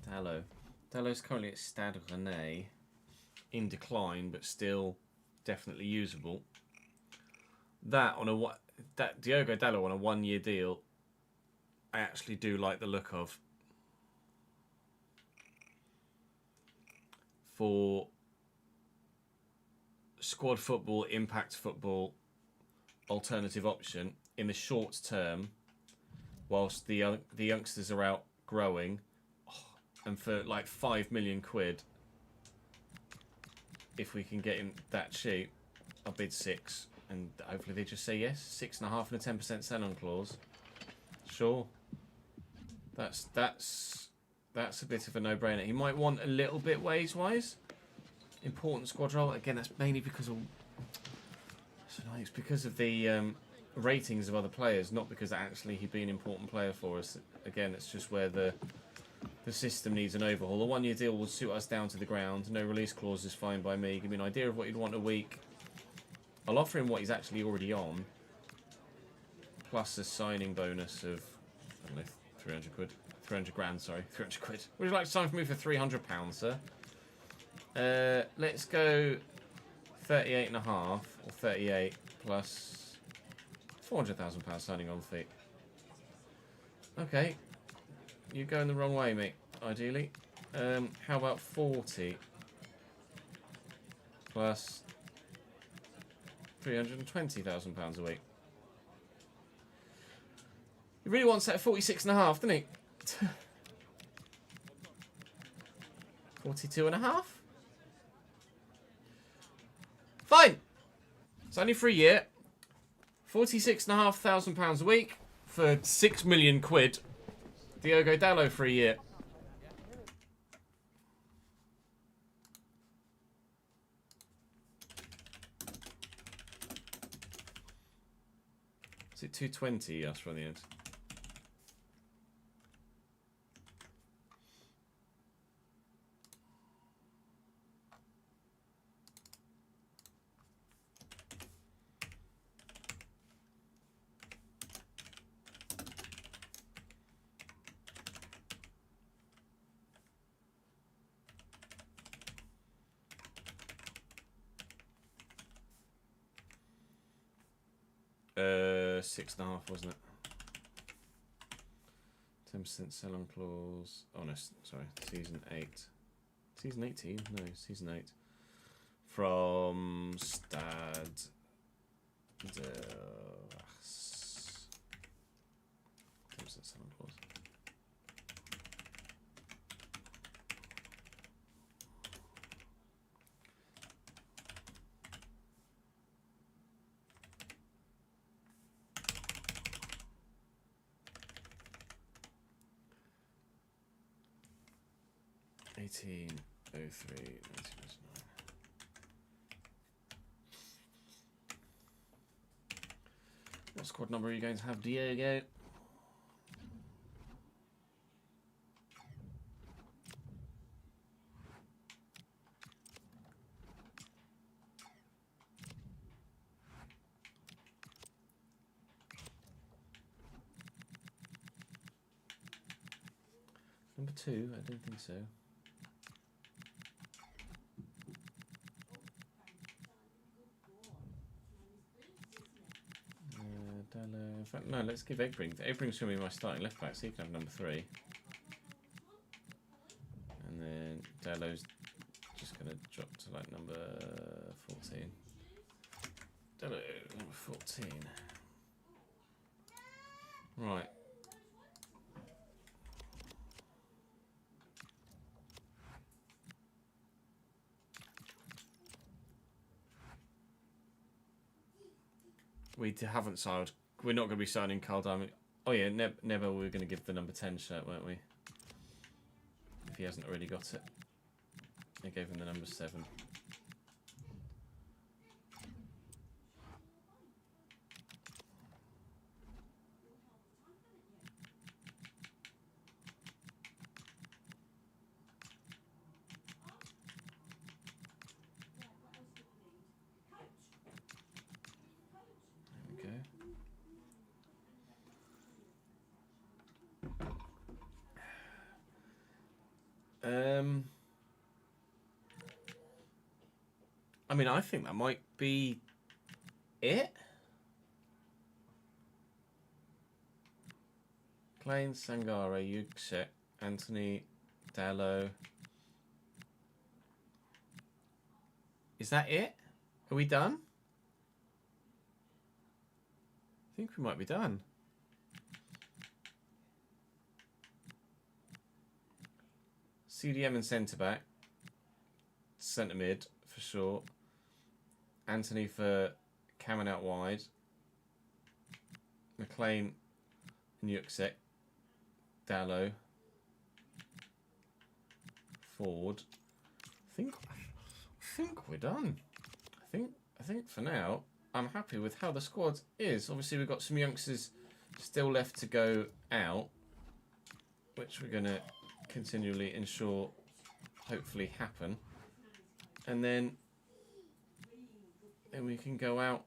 Dallo. Dallo's currently at Stade Rennais, in decline, but still definitely usable. That Diogo Dallo on a 1-year deal I actually do like the look of. For squad football, impact football, alternative option in the short term, whilst the youngsters are out growing, and for like 5 million quid, if we can get in that cheap, I'll bid 6, and hopefully they just say yes. 6.5 and a 10% sell-on clause. Sure, that's a bit of a no-brainer. He might want a little bit wage-wise. Important squad role. Again, that's mainly because of... It's because of the ratings of other players, not because actually he'd be an important player for us. Again, it's just where the system needs an overhaul. A 1-year deal will suit us down to the ground. No release clause is fine by me. Give me an idea of what you'd want a week. I'll offer him what he's actually already on, plus a signing bonus of, I don't know, 300 quid. 300 grand, sorry. 300 quid. Would you like to sign for me for £300, sir? Let's go 38.5 or 38 plus £400,000 signing on fee. Okay. You're going the wrong way, mate, ideally. How about 40 plus £320,000 a week? He really wants that 46.5, doesn't he? 42.5? Fine. It's only for a year. £46,500 a week for 6 million quid. Diogo Dalot for a year. Is it 220 you asked for in the end? $6.5, wasn't it? 10% sell-on clause. Oh no, sorry. Season 8. Season 18? No, season 8. From Stad de Ras. 10% sell-on clause. '03, 1999. What squad number are you going to have, Diego? Number 2? I don't think so. In fact, no, let's give Egbring. Egbring's going to be my starting left back, so you can have number 3. And then Dalot's just going to drop to like number 14. Dalot, number 14. Right. We haven't signed. We're not going to be signing Carl Diamond. Oh yeah, Never we were going to give the number 10 shirt, weren't we? If he hasn't already got it. I gave him the number 7. I mean, I think that might be it. McLean, Sangare, Yuksek, Anthony, Dallo. Is that it? Are we done? I think we might be done. CDM and centre back. Centre mid for sure. Anthony for Cameron out wide. McLean and Yuksek. Dallo. Ford. I think we're done. I think for now I'm happy with how the squad is. Obviously we've got some youngsters still left to go out, which we're gonna continually ensure hopefully happen. And then we can go out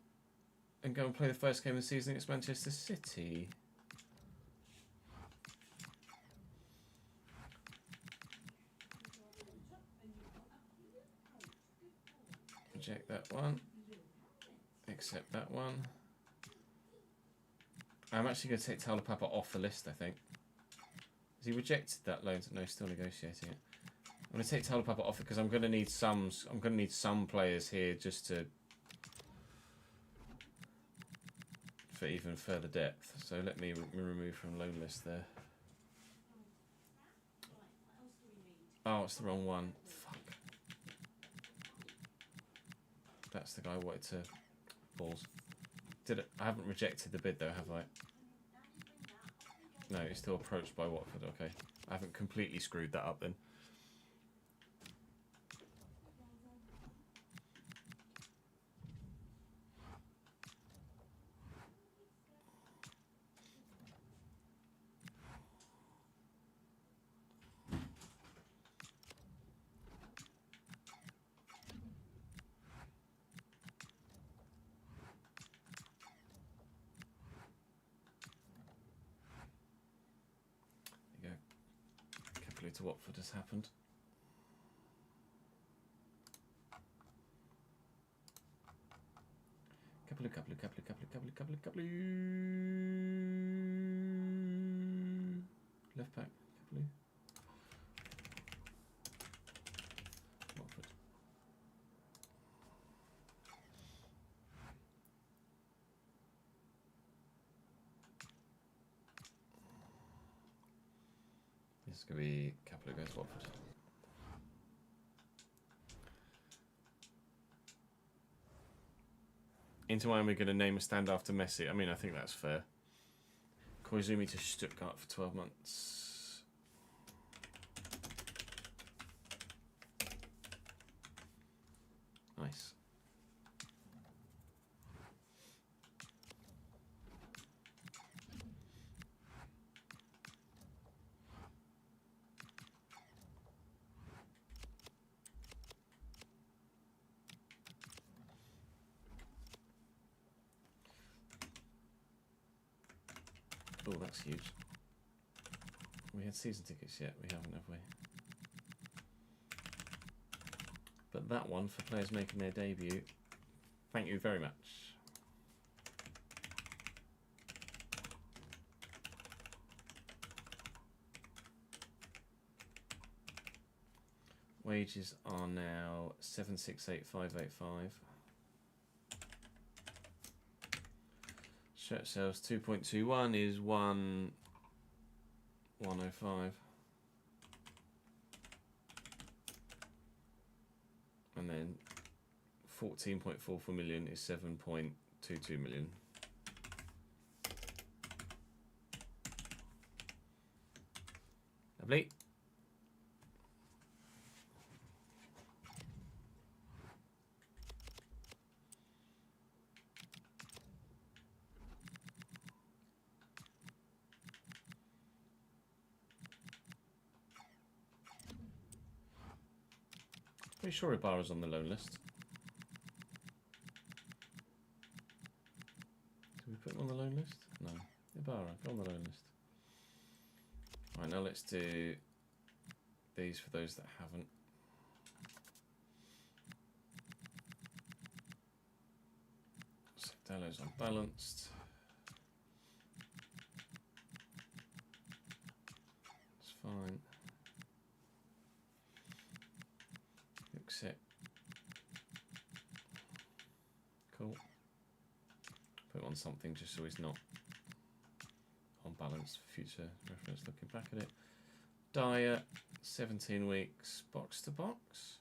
and go and play the first game of the season against Manchester City. Reject that one. Accept that one. I'm actually going to take Tyler Papa off the list, I think. Has he rejected that loan? No, still negotiating it. I'm going to take Tyler Papa off it because I'm going to need some players here just to for even further depth. So let me remove from loan list there. Oh, it's the wrong one. Fuck. That's the guy I wanted to balls. Did it? I haven't rejected the bid though, have I? No, it's still approached by Watford. Okay, I haven't completely screwed that up then. To Watford has happened. Couple. Left back, couple. Watford. This is going to be a couple against Watford. Inter Miami are going to name a stand after Messi. I mean, I think that's fair. Koizumi to Stuttgart for 12 months. Nice. Oh, that's huge. We had season tickets yet? We haven't, have we? But that one, for players making their debut, thank you very much. Wages are now 768,585. Shirt sales 2.21 is 105. And then 14.44 million is 7.22 million. Lovely. Pretty sure Ibarra's on the loan list. Did we put him on the loan list? No. Ibarra, go on the loan list. Right, now let's do these for those that haven't. So Dallo's unbalanced. fine. Accept. Cool. Put on something just so he's not on balance for future reference looking back at it. Dier, 17 weeks, box to box.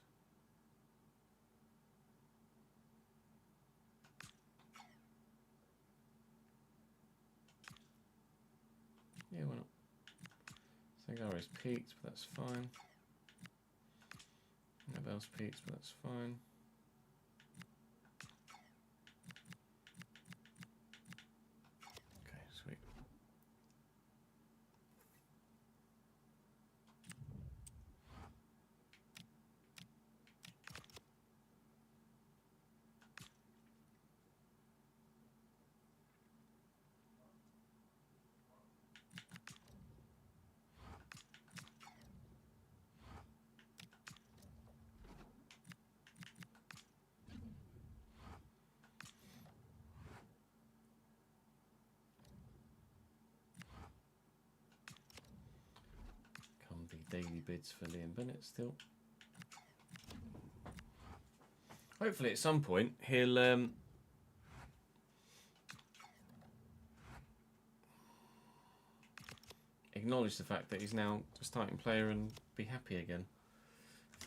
Yeah, why not? Sangara's peaked, but that's fine. Nobel's peaked, but that's fine. Okay, sweet. Daily bids for Liam Bennett still. Hopefully at some point he'll acknowledge the fact that he's now a starting player and be happy again.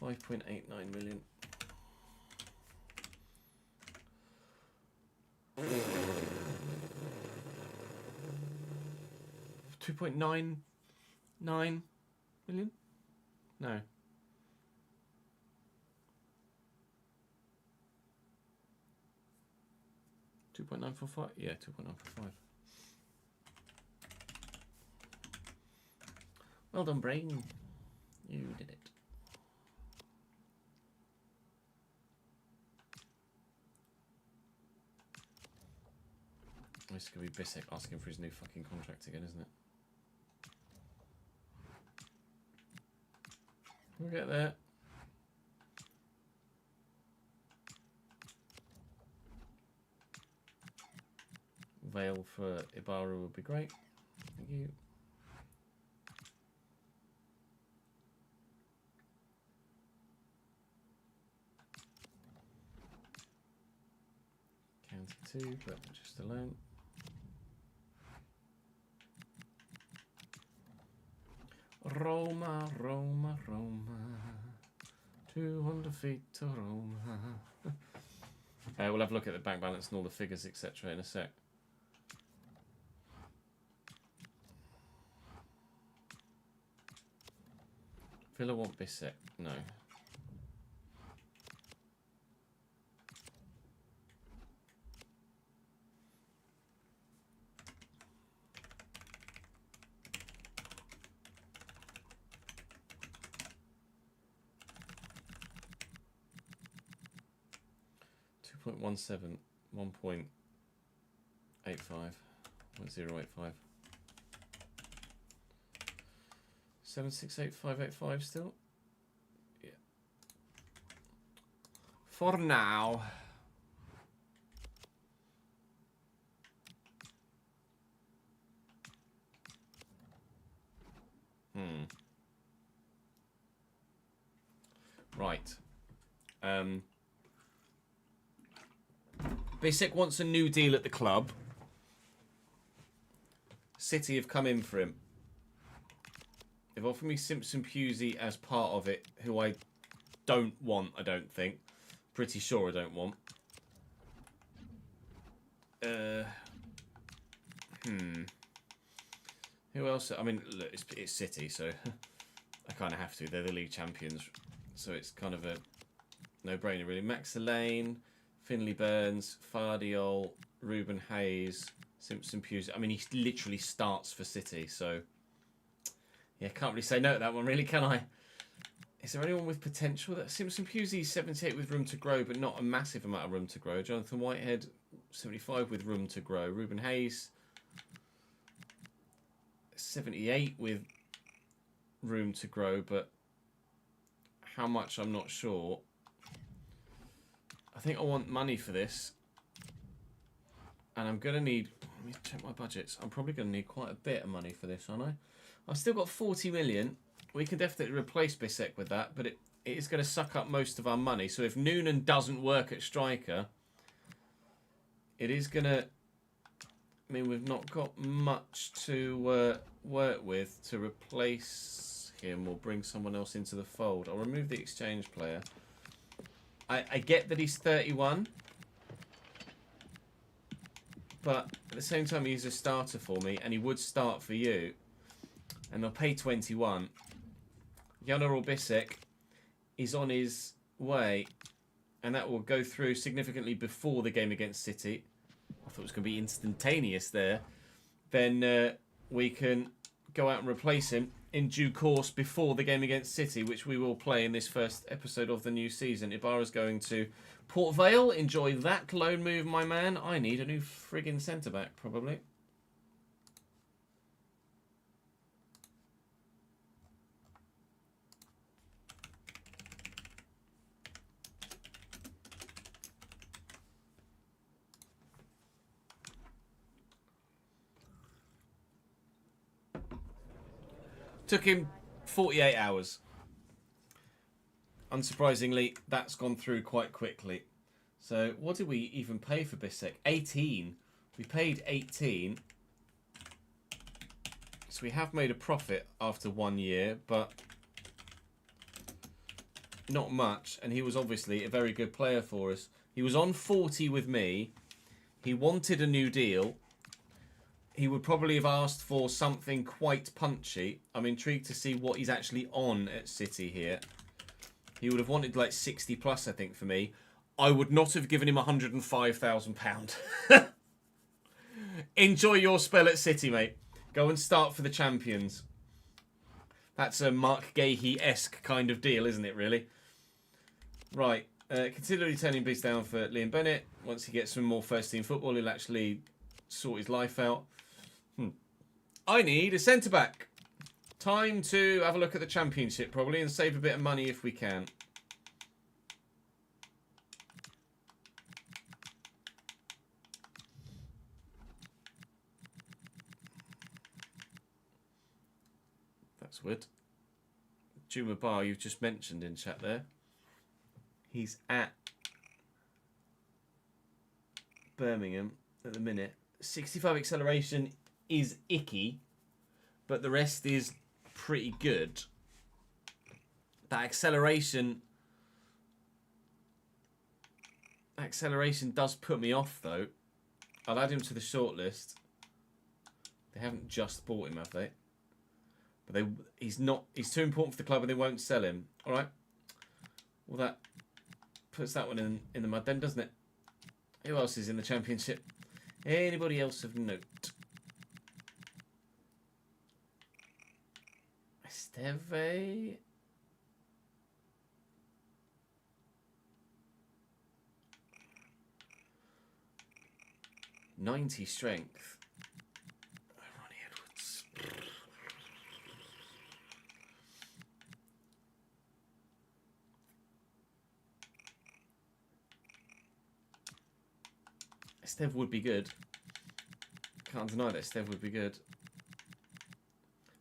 5.89 million. 2.99 million? No. 2.945? Yeah, 2.945. Well done, Brain. You did it. This is going to be Bissek asking for his new fucking contract again, isn't it? We'll get there. Veil for Ibarra would be great. Thank you. County 2, but just alone. Roma, Roma, Roma, 200 feet to Roma. We'll have a look at the bank balance and all the figures, etc. in a sec. Villa want Bissek? No. .17, 1.85, 0.85. 768585 still. Yeah. For now. Right. Bissek wants a new deal at the club. City have come in for him. They've offered me Simpson Pusey as part of it, who I don't want, I don't think. Pretty sure I don't want. Who else? I mean, look, it's City, so I kind of have to. They're the league champions, so it's kind of a no-brainer, really. Max Elaine, Finley Burns, Fardiol, Ruben Hayes, Simpson Pusey. I mean, he literally starts for City, so yeah, can't really say no to that one, really, can I? Is there anyone with potential? That Simpson Pusey, 78 with room to grow, but not a massive amount of room to grow. Jonathan Whitehead, 75 with room to grow. Ruben Hayes, 78 with room to grow, but how much, I'm not sure. I think I want money for this, and I'm going to need, let me check my budgets. I'm probably going to need quite a bit of money for this, aren't I? I've still got 40 million. we can definitely replace Bissek with that, but it is going to suck up most of our money. So if Noonan doesn't work at striker, it is going to... I mean, we've not got much to work with to replace him or bring someone else into the fold. I'll remove the exchange player. I get that he's 31, but at the same time, he's a starter for me, and he would start for you. And they'll pay 21. Jan-Orel Bissek is on his way, and that will go through significantly before the game against City. I thought it was going to be instantaneous there. Then we can go out and replace him in due course before the game against City, which we will play in this first episode of the new season. Ibarra's going to Port Vale. Enjoy that loan move, my man. I need a new friggin' centre-back, probably. Took him 48 hours. Unsurprisingly, that's gone through quite quickly. So, what did we even pay for Bissek? 18. We paid 18. So we have made a profit after 1 year, but not much. And he was obviously a very good player for us. He was on 40 with me. He wanted a new deal. He would probably have asked for something quite punchy. I'm intrigued to see what he's actually on at City here. He would have wanted like 60 plus, I think, for me. I would not have given him £105,000. Enjoy your spell at City, mate. Go and start for the champions. That's a Mark Gahey-esque kind of deal, isn't it, really? Right. Consider returning Beast down for Liam Bennett. Once he gets some more first-team football, he'll actually sort his life out. I need a centre-back. Time to have a look at the Championship, probably, and save a bit of money if we can. That's weird. Juma Bar, you've just mentioned in chat there. He's at Birmingham at the minute. 65 acceleration is icky, but the rest is pretty good. That acceleration does put me off, though. I'll add him to the shortlist. They haven't just bought him, have they? But he's too important for the club, and they won't sell him. All right. Well, that puts that one in the mud, then, doesn't it? Who else is in the Championship? Anybody else of note? Esteve. .90 strength. Ronnie Edwards. Esteve would be good. Can't deny that Esteve would be good.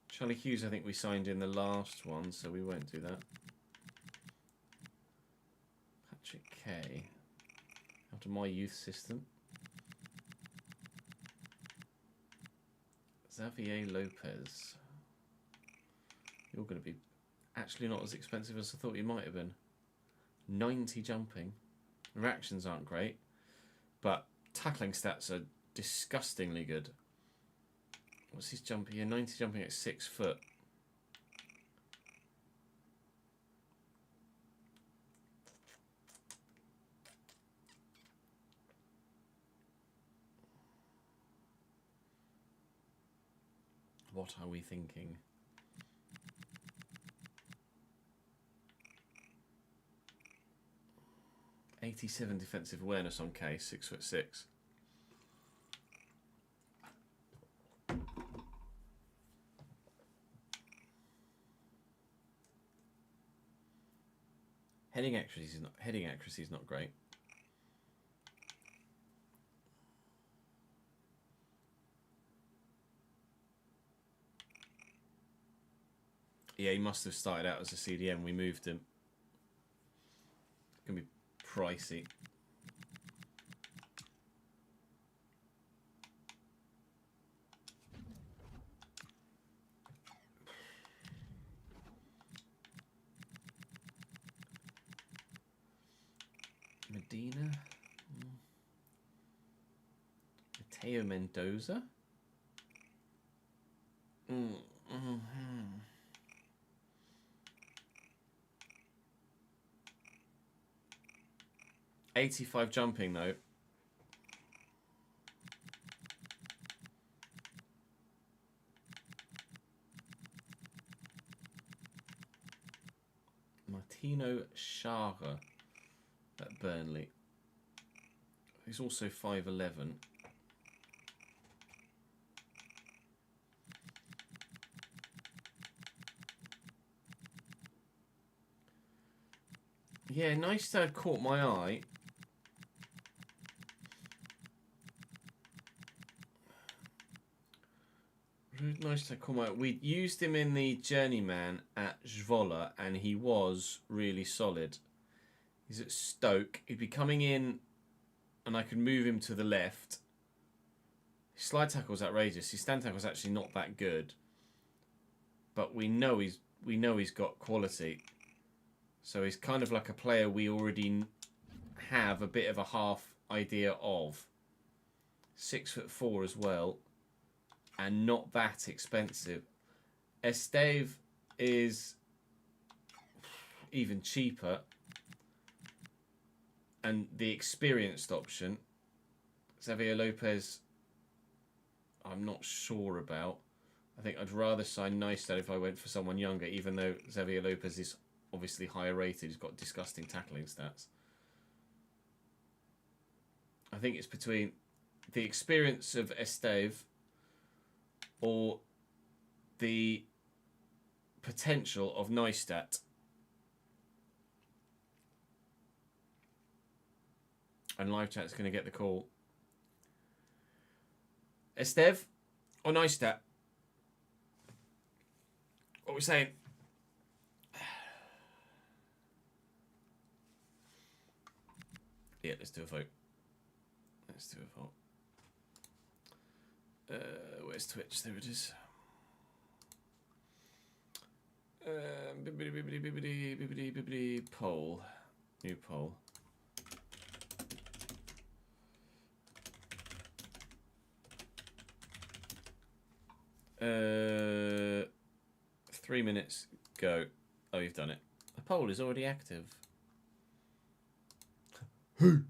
Charlie Hughes, I think we signed in the last one, so we won't do that. Patrick Kay. After my youth system. Xavier Lopez. You're going to be actually not as expensive as I thought you might have been. 90 jumping. Reactions aren't great, but tackling stats are disgustingly good. What's his jumping here? 90 jumping at 6 foot. What are we thinking? .87 defensive awareness on K, 6'6". Heading accuracy is not great. Yeah, he must have started out as a CDM. We moved him. It's going to be pricey. Medina. Mateo Mendoza. 85 jumping though. Martino Schara at Burnley. He's also 5'11". Yeah, Neustad caught my eye. Neustad caught my eye. We used him in the Journeyman at Zwolle, and he was really solid. He's at Stoke. He'd be coming in, and I could move him to the left. His slide tackle's outrageous. His stand tackle's actually not that good, but we know he's got quality. So he's kind of like a player we already have a bit of a half idea of. 6'4" as well, and not that expensive. Esteve is even cheaper, and the experienced option, Xavier Lopez, I'm not sure about. I think I'd rather sign Neustad if I went for someone younger, even though Xavier Lopez is obviously higher rated. He's got disgusting tackling stats. I think it's between the experience of Esteve or the potential of Neustad. And live chat's going to get the call. Esteve or Neustad? What are we saying? Yeah, let's do a vote. Let's do a vote. Where's Twitch? There it is. Bibbidi poll. New poll. Uh, 3 minutes. Go. Oh, you've done it. The poll is already active. Who?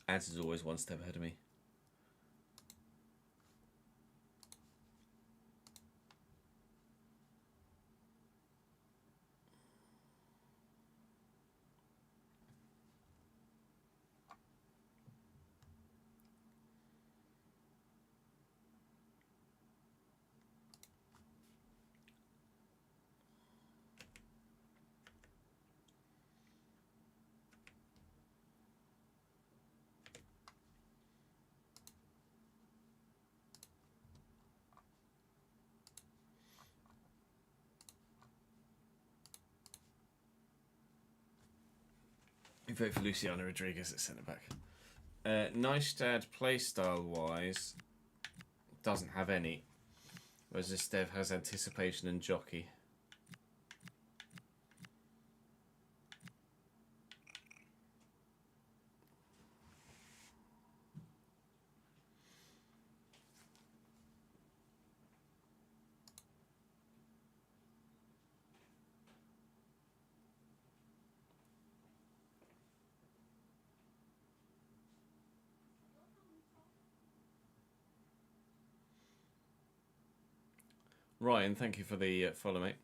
Ads is always one step ahead of me. You vote for Luciano Rodriguez at centre back. Neustad playstyle wise doesn't have any, whereas Esteve has anticipation and jockey. Ryan, thank you for the follow, mate.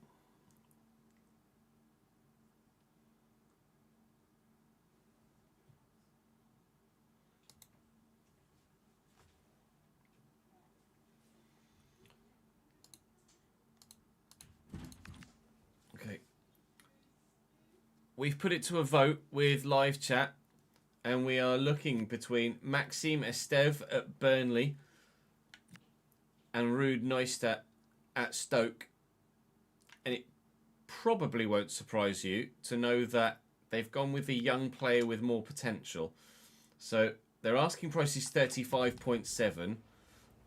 we've put it to a vote with live chat, and we are looking between Maxime Esteve at Burnley and Ruud Neustadt at Stoke. And it probably won't surprise you to know that they've gone with the young player with more potential. So their asking price is 35.7.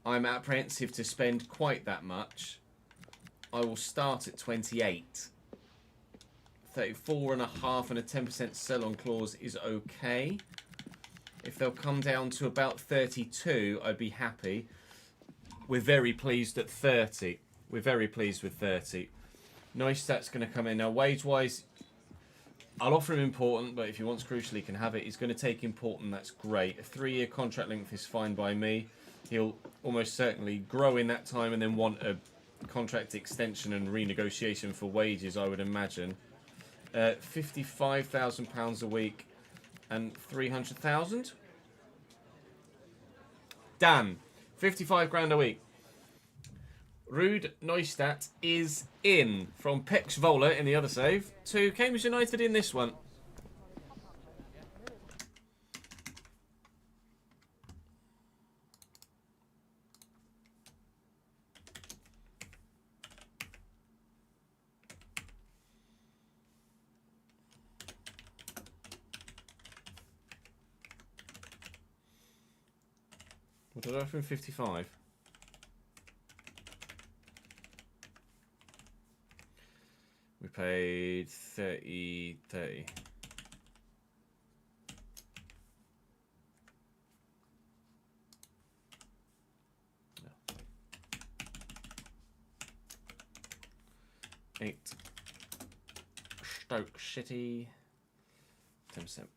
I'm apprehensive to spend quite that much. I will start at 28. 34.5 and a 10% sell-on clause is okay. If they'll come down to about 32, I'd be happy. We're very pleased at 30. We're very pleased with 30. Neustadt's going to come in. Now, wage-wise, I'll offer him important, but if he wants crucial, he can have it. He's going to take important. That's great. A 3-year contract length is fine by me. He'll almost certainly grow in that time and then want a contract extension and renegotiation for wages, I would imagine. £55,000 a week and 300,000. Dan, 55 grand a week. Ruud Neustadt is in from Pex Vola in the other save to Cambridge United in this one. What did I offer him? 55. We paid 30. No. 8. Stoke City. 10%.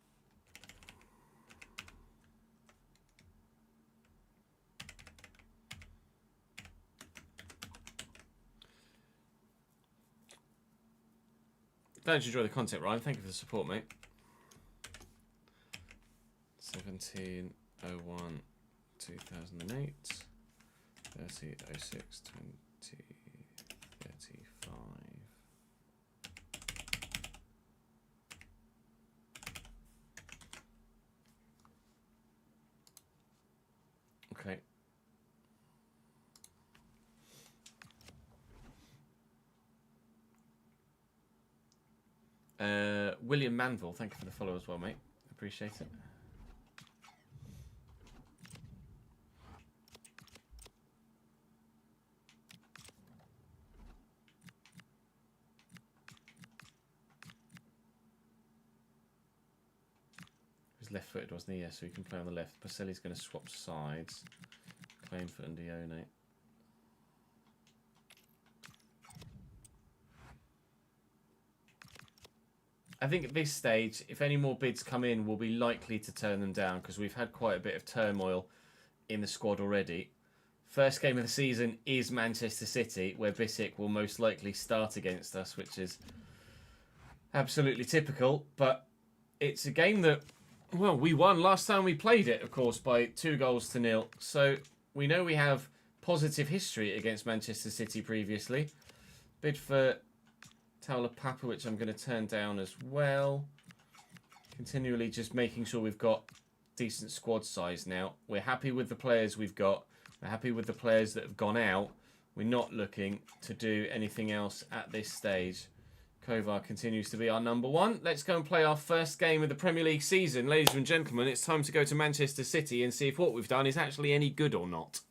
Glad you enjoy the content, Ryan. Thank you for the support, mate. 1701 2008 3006 2035. Okay. William Manville, thank you for the follow as well, mate. Appreciate it. He was left-footed, wasn't he? Yeah, so he can play on the left. Pacelli's going to swap sides. Plainfoot and Dione. I think at this stage, if any more bids come in, we'll be likely to turn them down because we've had quite a bit of turmoil in the squad already. First game of the season is Manchester City, where Bissek will most likely start against us, which is absolutely typical. But it's a game that, well, we won last time we played it, of course, by 2-0. So we know we have positive history against Manchester City previously. Bid for Taula Papa, which I'm going to turn down as well. Continually just making sure we've got decent squad size now. We're happy with the players we've got. We're happy with the players that have gone out. We're not looking to do anything else at this stage. Kovar continues to be our number one. Let's go and play our first game of the Premier League season. Ladies and gentlemen, it's time to go to Manchester City and see if what we've done is actually any good or not.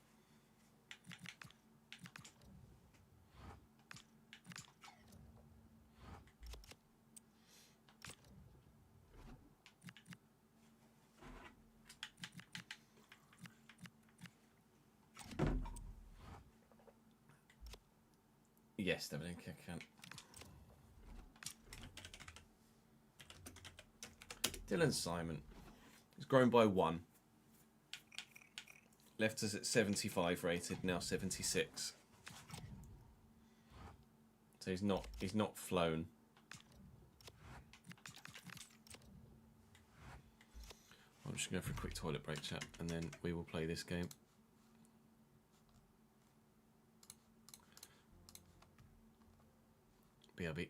Yes, David, I can. Dylan Simon. He's grown by 1. Left us at 75 rated, now 76. So he's not flown. I'm just going to go for a quick toilet break, chat, and then we will play this game. BRB.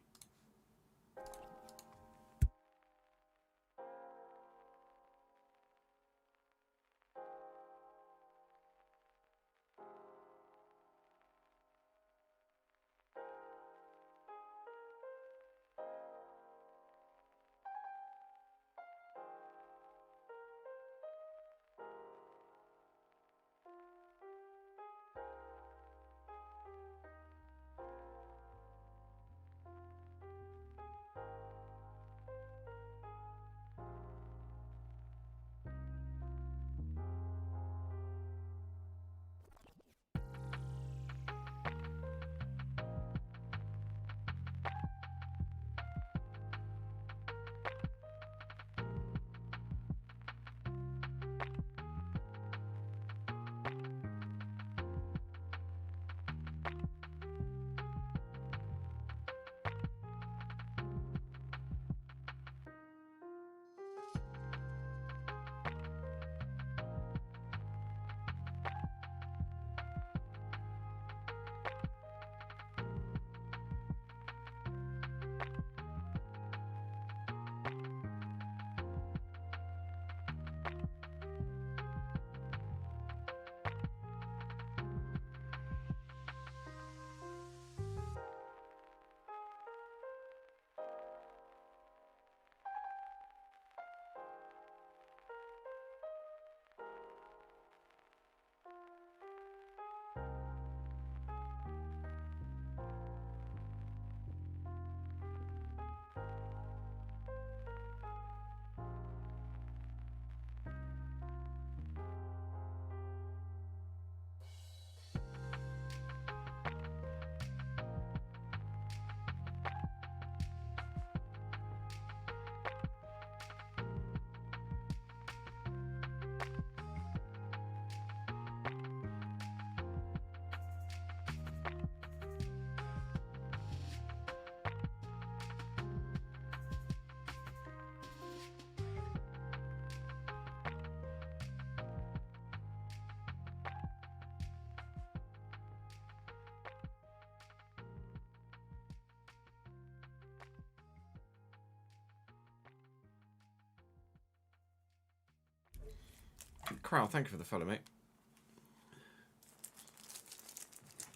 Crow, thank you for the follow, mate.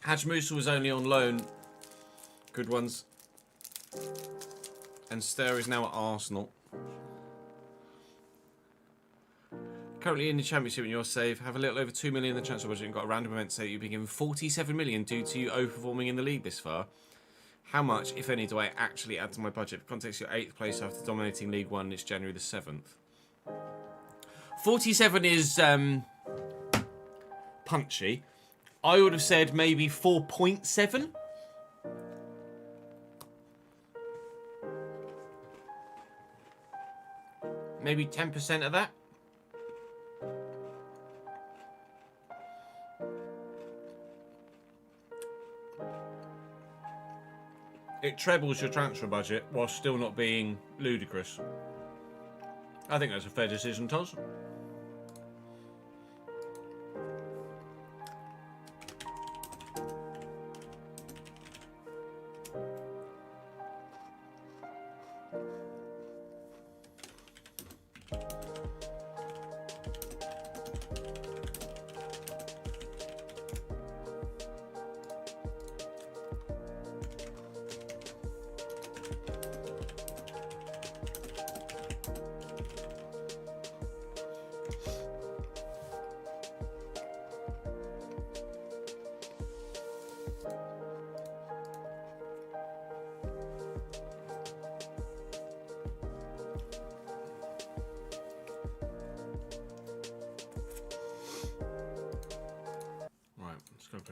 Haj Musa was only on loan. Good ones. And Stir is now at Arsenal. Currently in the Championship in your save, have a little over 2 million in the transfer budget and got a random event to say you've been given 47 million due to you overperforming in the league this far. How much, if any, do I actually add to my budget? For context, you're 8th place after dominating League One. It's January the 7th. 47 is punchy. I would have said maybe 4.7. Maybe 10% of that. It trebles your transfer budget while still not being ludicrous. I think that's a fair decision, Toz.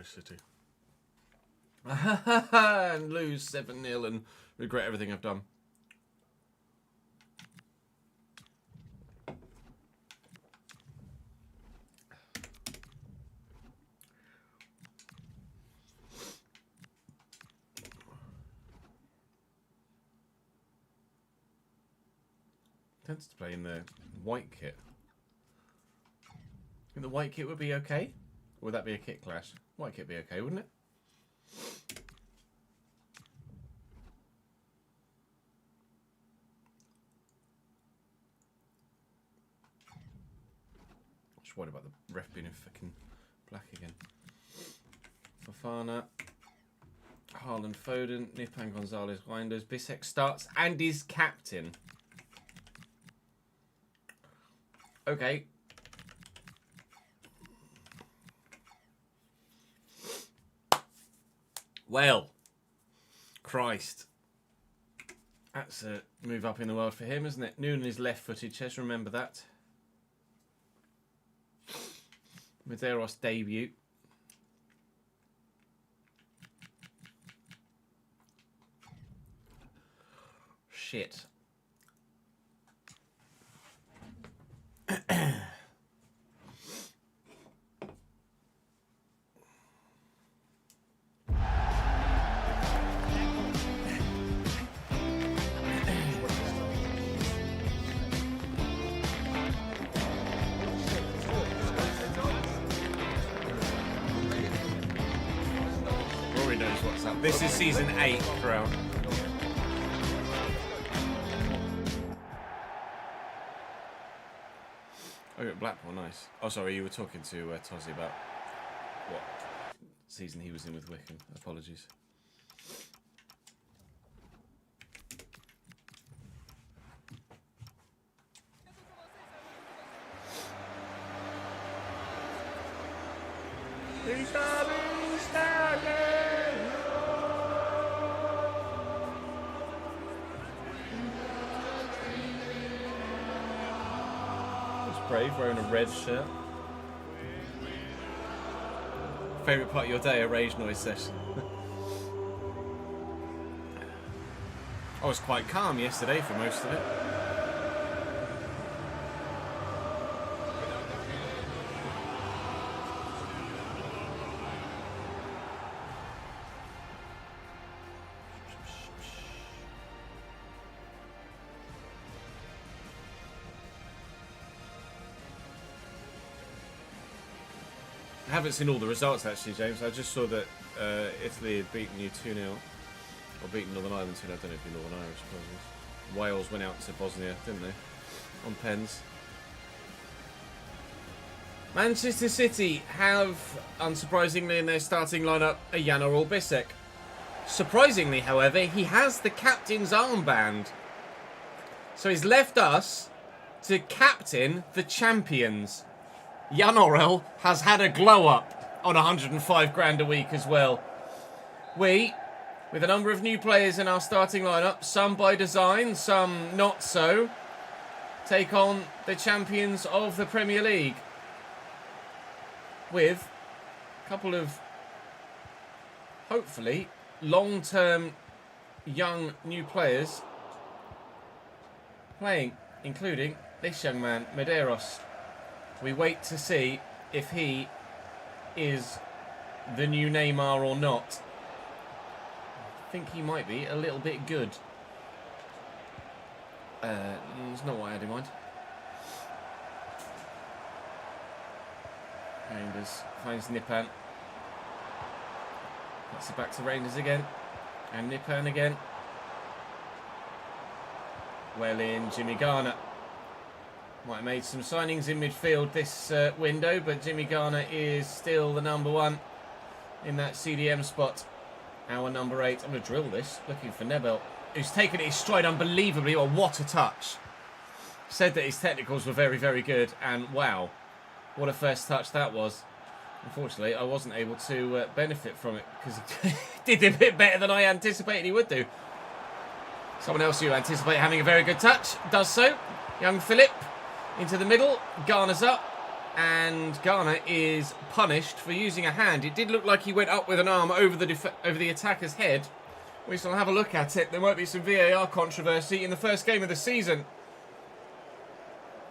City. And lose 7-0 and regret everything I've done. Tends to play in the white kit. Think the white kit would be okay? Or would that be a kit clash? White kit be okay, wouldn't it? Just worried about the ref being in fucking black again. Fofana, Haaland, Foden, Nipan, Gonzalez, Reinders, Bissek starts and is captain. Okay. Well, Christ. That's a move up in the world for him, isn't it? Noonan is left-footed, Ches, remember that. Medeiros debut. Shit. This is season 8, Crown. Oh, you're at Blackpool, nice. Oh, sorry, you were talking to Tozzy about what season he was in with Wickham. Apologies. Brave, wearing a red shirt. Favourite part of your day, a rage noise session. I was quite calm yesterday for most of it. I haven't seen all the results actually, James. I just saw that Italy had beaten you 2-0. Or beaten Northern Ireland 2-0. I don't know if you're Northern Irish, apologies. Wales went out to Bosnia, didn't they? On pens. Manchester City have, unsurprisingly, in their starting lineup, a Jan Bisek. Surprisingly, however, he has the captain's armband. So he's left us to captain the champions. Jan Orel has had a glow up on 105 grand a week as well. We, with a number of new players in our starting lineup, some by design, some not so, take on the champions of the Premier League. With a couple of, hopefully, long-term young new players playing, including this young man, Medeiros. We wait to see if he is the new Neymar or not. I think he might be a little bit good. It's not what I had in mind. Rangers finds Nipan. That's it back to Rangers again. And Nipan again. Well in, Jimmy Garner. Might have made some signings in midfield this window, but Jimmy Garner is still the number one in that CDM spot. Our number 8. I'm going to drill this, looking for Nebel, who's taken it his stride unbelievably. Oh, what a touch. Said that his technicals were very, very good, and wow. What a first touch that was. Unfortunately, I wasn't able to benefit from it because he did a bit better than I anticipated he would do. Someone else who anticipated having a very good touch does so. Young Philip into the middle. Garner's up. And Garner is punished for using a hand. It did look like he went up with an arm over the attacker's head. We shall have a look at it. There might be some VAR controversy in the first game of the season.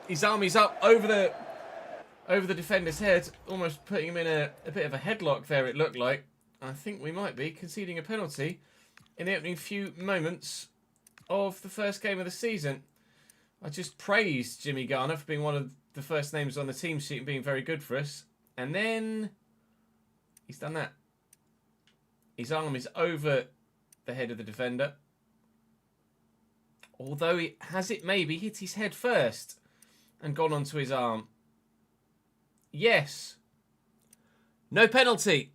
His arm is up over the defender's head, almost putting him in a bit of a headlock there, it looked like. I think we might be conceding a penalty in the opening few moments of the first game of the season. I just praised Jimmy Garner for being one of the first names on the team sheet and being very good for us. And then he's done that. His arm is over the head of the defender. Although he has it maybe hit his head first and gone onto his arm. Yes. No penalty.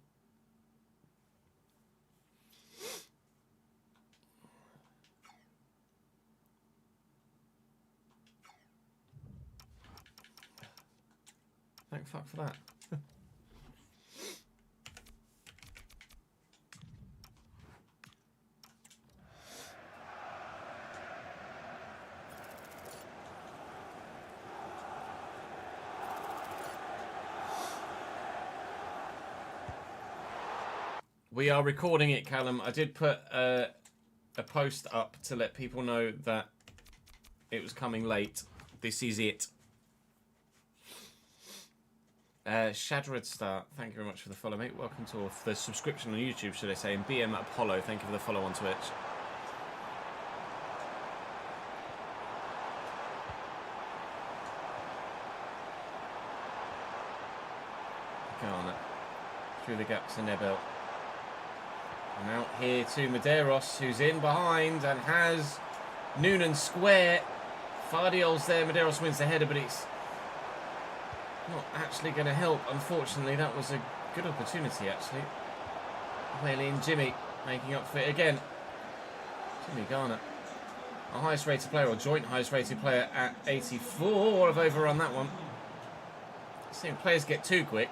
Thank fuck for that. We are recording it, Callum. I did put a post up to let people know that it was coming late. This is it. Shadrad Star, thank you very much for the follow, mate. Welcome to the subscription on YouTube, should I say. And BM Apollo, thank you for the follow on Twitch. Garner through the gap to Nebel. And out here to Medeiros, who's in behind and has Noonan square. Fardiol's there. Medeiros wins the header, but it's not actually going to help. Unfortunately, that was a good opportunity, actually. Well in, Jimmy making up for it again. Jimmy Garner, our highest rated player, or joint highest rated player at 84. I've overrun that one. Seeing players get too quick.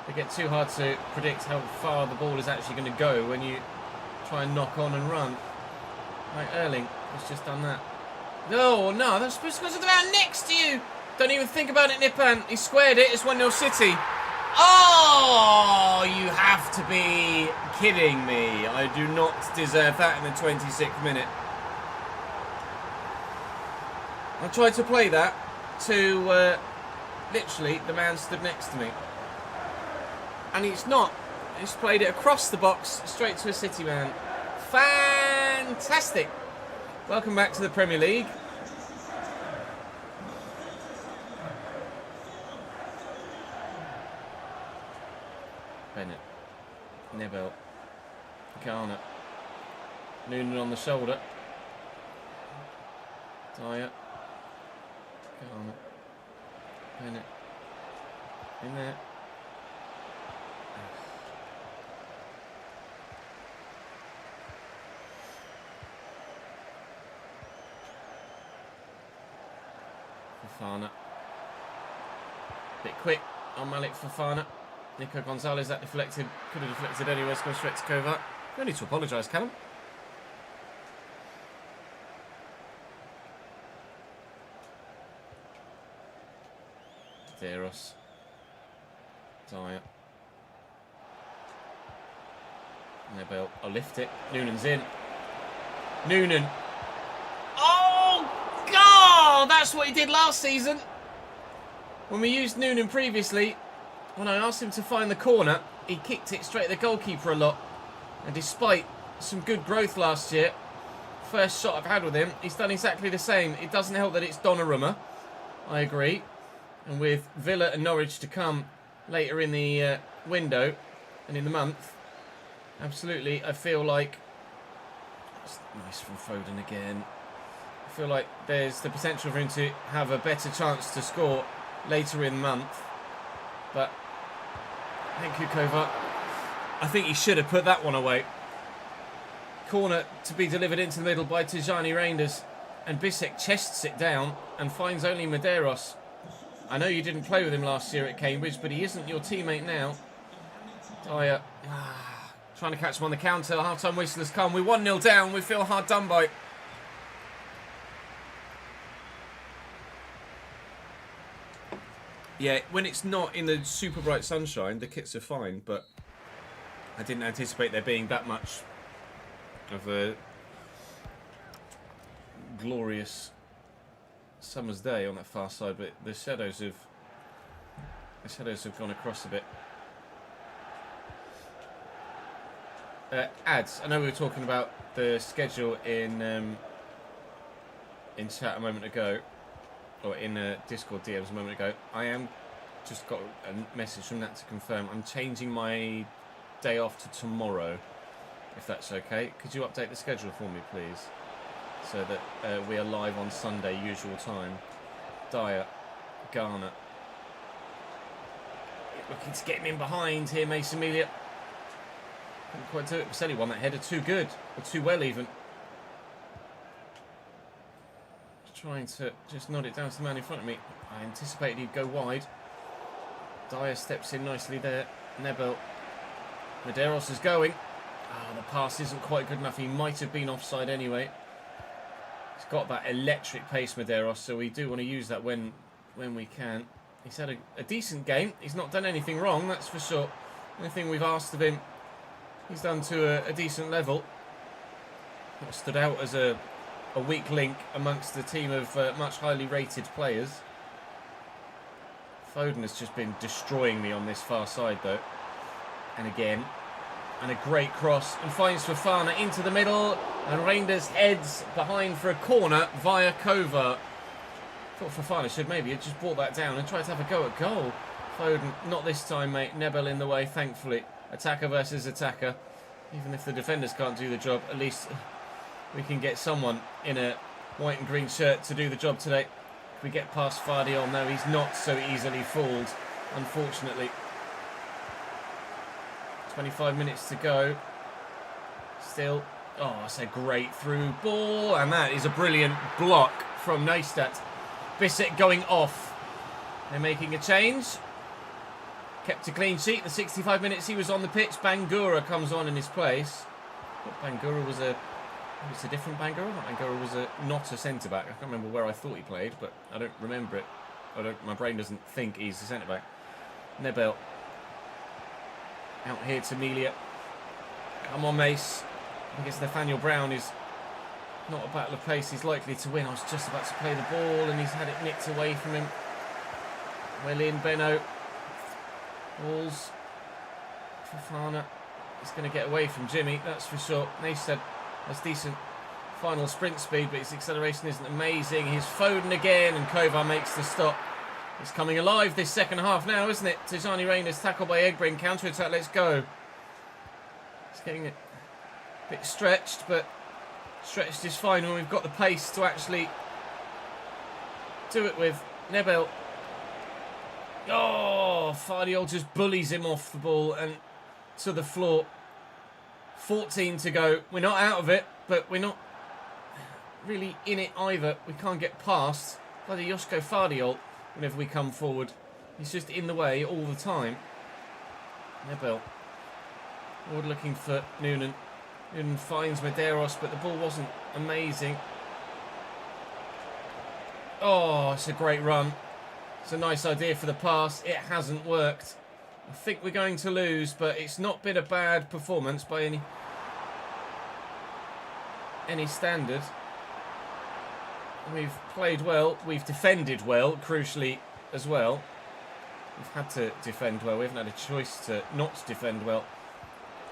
They get too hard to predict how far the ball is actually going to go when you try and knock on and run. Like Erling has just done that. No, that's supposed to go to the man next to you. Don't even think about it, Nipan. He squared it. It's 1-0 City. Oh, you have to be kidding me. I do not deserve that in the 26th minute. I tried to play that to literally the man stood next to me. And it's not. He's played it across the box, straight to a City man. Fantastic. Welcome back to the Premier League. Bennett. Nebel. Garner. Noonan on the shoulder. Dier. Garner. Bennett. In there. Fofana. Bit quick on Malik Fofana. Nico Gonzalez, that deflected. Could have deflected anyway. It's gone straight to Kovac. No need to apologise, Callum. Deros. Dier. Nebel. I'll lift it. Noonan's in. Noonan. Oh, God! That's what he did last season. When we used Noonan previously, when I asked him to find the corner, he kicked it straight at the goalkeeper a lot. And despite some good growth last year, first shot I've had with him, he's done exactly the same. It doesn't help that it's Donnarumma. I agree. And with Villa and Norwich to come later in the window and in the month, absolutely, I feel like... It's nice from Foden again. I feel like there's the potential for him to have a better chance to score later in the month. But, thank you, Kovac. I think he should have put that one away. Corner to be delivered into the middle by Tijani Reinders. And Bissek chests it down and finds only Medeiros. I know you didn't play with him last year at Cambridge, but he isn't your teammate now. Dier, trying to catch him on the counter. Half-time whistle has come. We're 1-0 down. We feel hard done by. Yeah, when it's not in the super bright sunshine, the kits are fine, but I didn't anticipate there being that much of a glorious summer's day on that far side, but the shadows have gone across a bit. Ads. I know we were talking about the schedule in chat a moment ago, or in Discord DMs a moment ago. I am just got a message from that to confirm. I'm changing my day off to tomorrow, if that's okay. Could you update the schedule for me, please? So that we are live on Sunday, usual time. Dier, Garner. Looking to get him in behind here, Mason Melia. Couldn't quite do it. Baselli won that header too good, or too well even. Trying to just nod it down to the man in front of me. I anticipated he'd go wide. Dier steps in nicely there. Nebel. Medeiros is going. The pass isn't quite good enough. He might have been offside anyway. He's got that electric pace, Medeiros, so we do want to use that when we can. He's had a decent game. He's not done anything wrong, that's for sure. Anything we've asked of him, he's done to a decent level. Not stood out as a weak link amongst the team of much highly rated players. Foden has just been destroying me on this far side, though. And again. And a great cross. And finds Fofana into the middle. And Reinders heads behind for a corner via Kovac. Thought Fofana should maybe have just brought that down and tried to have a go at goal. Foden, not this time, mate. Nebel in the way, thankfully. Attacker versus attacker. Even if the defenders can't do the job, at least we can get someone in a white and green shirt to do the job today. If we get past Fardiol, no, he's not so easily fooled, unfortunately. 25 minutes to go. Still, it's a great through ball, and that is a brilliant block from Neistat. Bissek going off. They're making a change. Kept a clean sheet. The 65 minutes he was on the pitch. Bangura comes on in his place. But Bangura was a different Bangura. Bangura was not a centre back. I can't remember where I thought he played, but I don't remember it. My brain doesn't think he's a centre back. Nebel. Out here to Melia. Come on, Mace. I guess Nathaniel Brown is not a battle of pace. He's likely to win. I was just about to play the ball and he's had it nicked away from him. Well in, Benno. Balls. Fofana. He's going to get away from Jimmy, that's for sure. Neistat has decent final sprint speed, but his acceleration isn't amazing. Here's Foden again, and Kovac makes the stop. It's coming alive this second half now, isn't it? Tijani Reinders tackled by Egbrin. Counter-attack, let's go. It's getting a bit stretched, but stretched is fine when we've got the pace to actually do it with. Nebel. Oh, Fardiol just bullies him off the ball and to the floor. 14 to go. We're not out of it, but we're not really in it either. We can't get past bloody Josko Fardiol whenever we come forward. He's just in the way all the time. Nebel. Forward looking for Noonan. Noonan finds Medeiros, but the ball wasn't amazing. Oh, it's a great run. It's a nice idea for the pass. It hasn't worked. I think we're going to lose, but it's not been a bad performance by any standard. We've played well. We've defended well, crucially as well. We've had to defend well. We haven't had a choice to not defend well.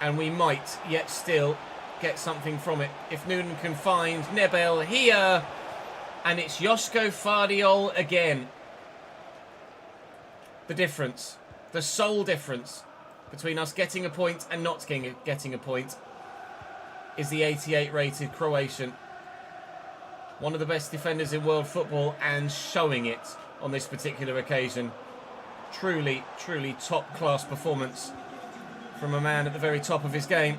And we might yet still get something from it. If Noonan can find Nebel here. And it's Josko Fardiol again. The difference. The sole difference between us getting a point and not getting a point is the 88 rated Croatian. One of the best defenders in world football and showing it on this particular occasion. Truly, truly top class performance from a man at the very top of his game.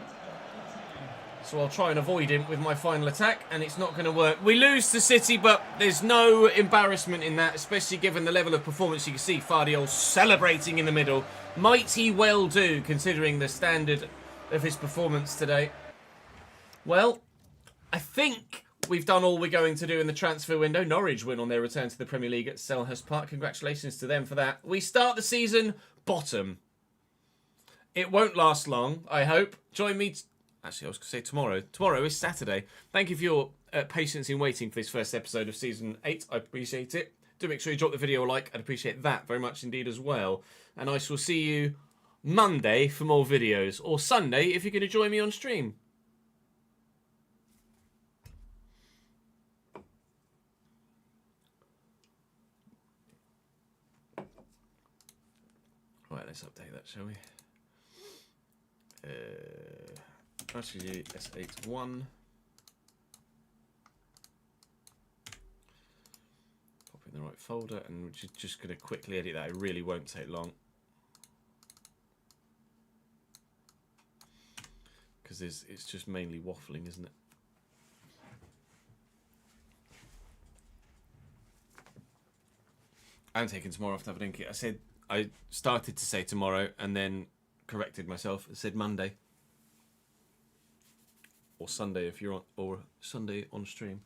So I'll try and avoid him with my final attack, and it's not going to work. We lose to City, but there's no embarrassment in that, especially given the level of performance. You can see Fardiol celebrating in the middle. Might he well do, considering the standard of his performance today. Well, I think we've done all we're going to do in the transfer window. Norwich win on their return to the Premier League at Selhurst Park. Congratulations to them for that. We start the season bottom. It won't last long, I hope. Join me... Actually, I was going to say tomorrow. Tomorrow is Saturday. Thank you for your patience in waiting for this first episode of Season 8. I appreciate it. Do make sure you drop the video a like. I'd appreciate that very much indeed as well. And I shall see you Monday for more videos. Or Sunday if you're going to join me on stream. Right, let's update that, shall we? Actually, S81. Pop in the right folder, and we're just going to quickly edit that. It really won't take long. Because it's just mainly waffling, isn't it? I'm taking tomorrow off to have a drink. I started to say tomorrow, and then corrected myself and said Monday. Or Sunday if you're on, or Sunday on stream.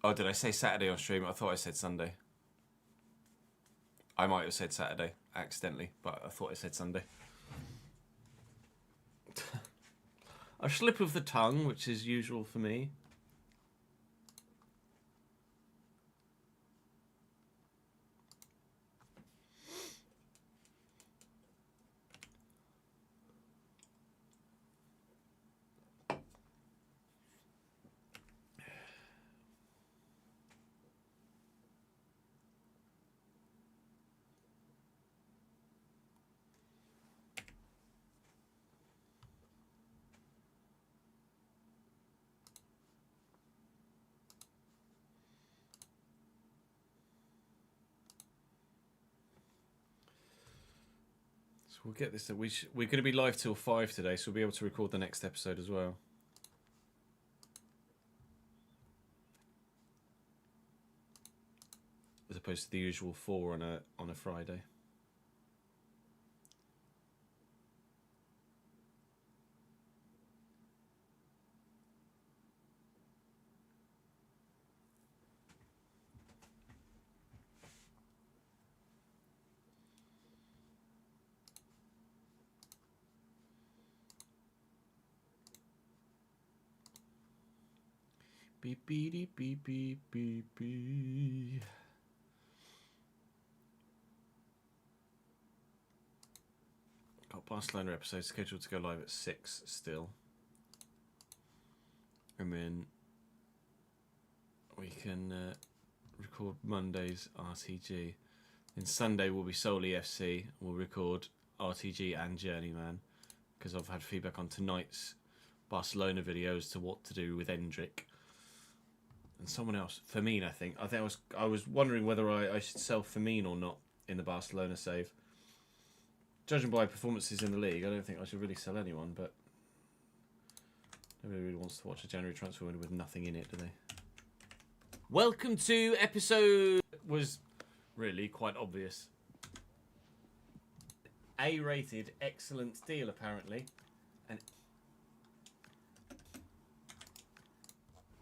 Oh, did I say Saturday on stream? I thought I said Sunday. I might have said Saturday accidentally, but I thought I said Sunday. A slip of the tongue, which is usual for me. We'll get this. We're going to be live till 5 today, so we'll be able to record the next episode as well. As opposed to the usual 4 on a Friday. Beep beep beep beep beep beep. got Barcelona episode scheduled to go live at 6 still. And then we can record Monday's RTG. Then Sunday will be solely FC. We'll record RTG and Journeyman because I've had feedback on tonight's Barcelona video as to what to do with Endrick. And someone else, Firmino, I think. I was wondering whether I should sell Firmino or not in the Barcelona save. Judging by performances in the league, I don't think I should really sell anyone, but nobody really wants to watch a January transfer window with nothing in it, do they? Welcome to episode... was really quite obvious. A-rated, excellent deal, apparently. And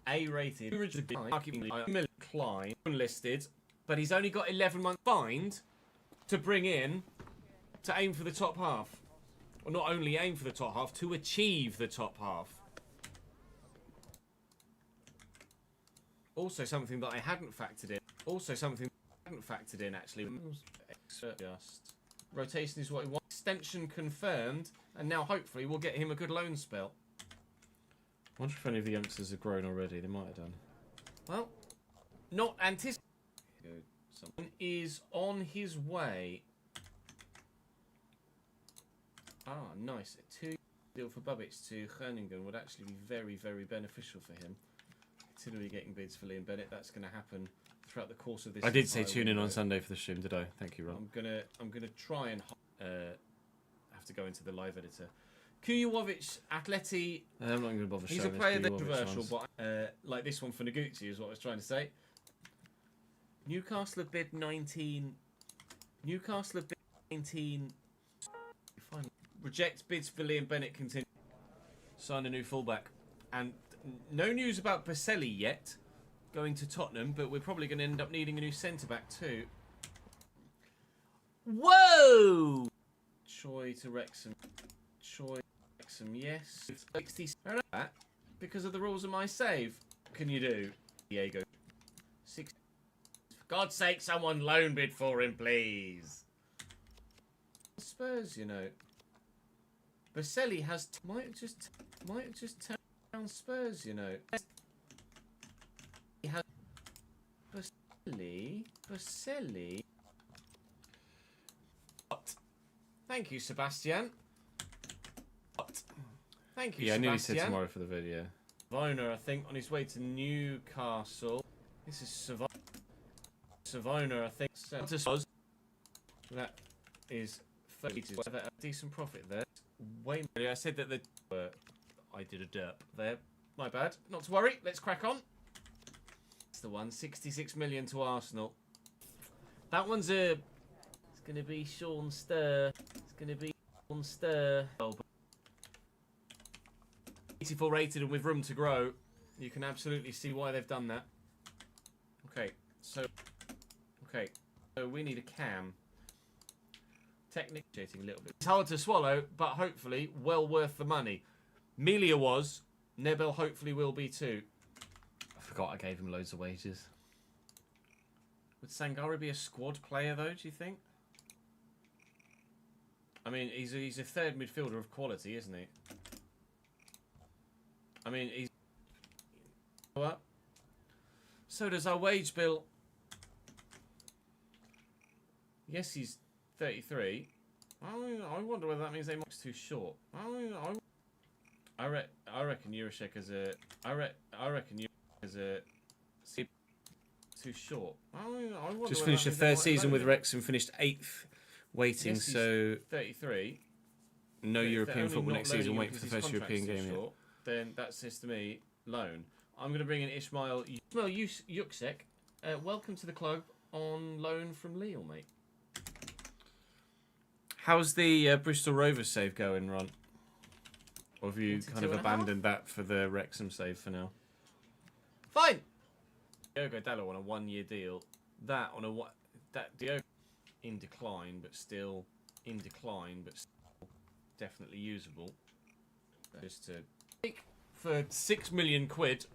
A-rated, Klein, unlisted, but he's only got 11 months fined to bring in to aim for the top half. Or not only aim for the top half, to achieve the top half. Also something that I hadn't factored in. Actually. Just rotation is what he wants. Extension confirmed, and now hopefully we'll get him a good loan spell. I wonder if any of the youngsters have grown already. They might have done. Well, not anticipated. Someone is on his way. Ah, nice. A 2 deal for Bubbits to Groningen would actually be very, very beneficial for him. Considering getting bids for Liam Bennett, that's going to happen throughout the course of this. I did say tune in on Sunday for the stream, did I? Thank you, Rob. I'm gonna try and have to go into the live editor. Kujovic, Atleti. I'm not going to bother showing. He's a player that's controversial, but like this one for Noguchi is what I was trying to say. Newcastle have bid 19. Newcastle have bid 19. Reject bids for Liam Bennett. Continue. Sign a new fullback, and no news about Baselli yet. Going to Tottenham, but we're probably going to end up needing a new centre back too. Whoa! Choi to Wrexham. Choi. Yes, 60 because of the rules of my save. What can you do, Diego? 60. For God's sake, someone loan bid for him, please. Spurs, you know. Baselli has might have just turned down Spurs, you know. He has Baselli. Thank you, Sebastian. Thank you, Sebastian. I nearly said tomorrow for the video. Savona, I think, on his way to Newcastle. This is Savona, I think. That is 30. A decent profit there. Way more. I said that I did a derp there. My bad. Not to worry. Let's crack on. That's the one. 66 million to Arsenal. That one's it's going to be Sean Stir. It's going to be Sean Stir. 84 rated and with room to grow. You can absolutely see why they've done that. Okay, so we need a cam. Technically a little bit. It's hard to swallow, but hopefully well worth the money. Melia was. Nebel hopefully will be too. I forgot I gave him loads of wages. Would Sangare be a squad player though, do you think? I mean, he's a third midfielder of quality, isn't he? I mean, he's... What? So does our wage bill. Yes, he's 33. I wonder whether that means they mark's too short. I reckon Jurasek as a... I reckon Jurasek as a... Too short. Just finished the third season with Wrexham, finished 8th, waiting, yes, so... 33. No European football next season, waiting for the first European game yet. Then that says to me, loan. I'm going to bring in Ismail Yuksek. Welcome to the club on loan from Lille, mate. How's the Bristol Rovers save going, Ron? Or have you kind of abandoned that for the Wrexham save for now? Fine. Diogo Dallo on a 1-year deal. That on a Diogo in decline, but still definitely usable. Just to for 6 million quid,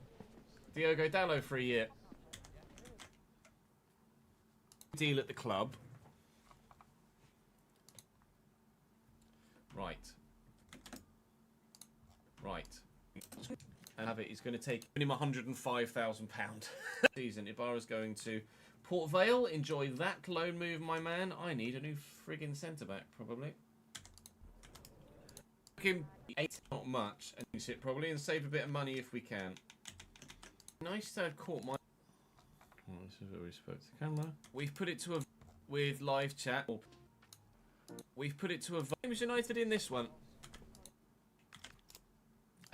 Diogo Dallo for a year. Deal at the club. Right. Right. And have it. He's going to take him £105,000 season. Ibarra's going to Port Vale. Enjoy that loan move, my man. I need a new friggin' centre back, probably. Him 8, not much, and use it probably, and save a bit of money if we can. Nice to have caught my. Oh, this is where we spoke to the camera. We've put it to a with live chat. We've put it to a James United in this one.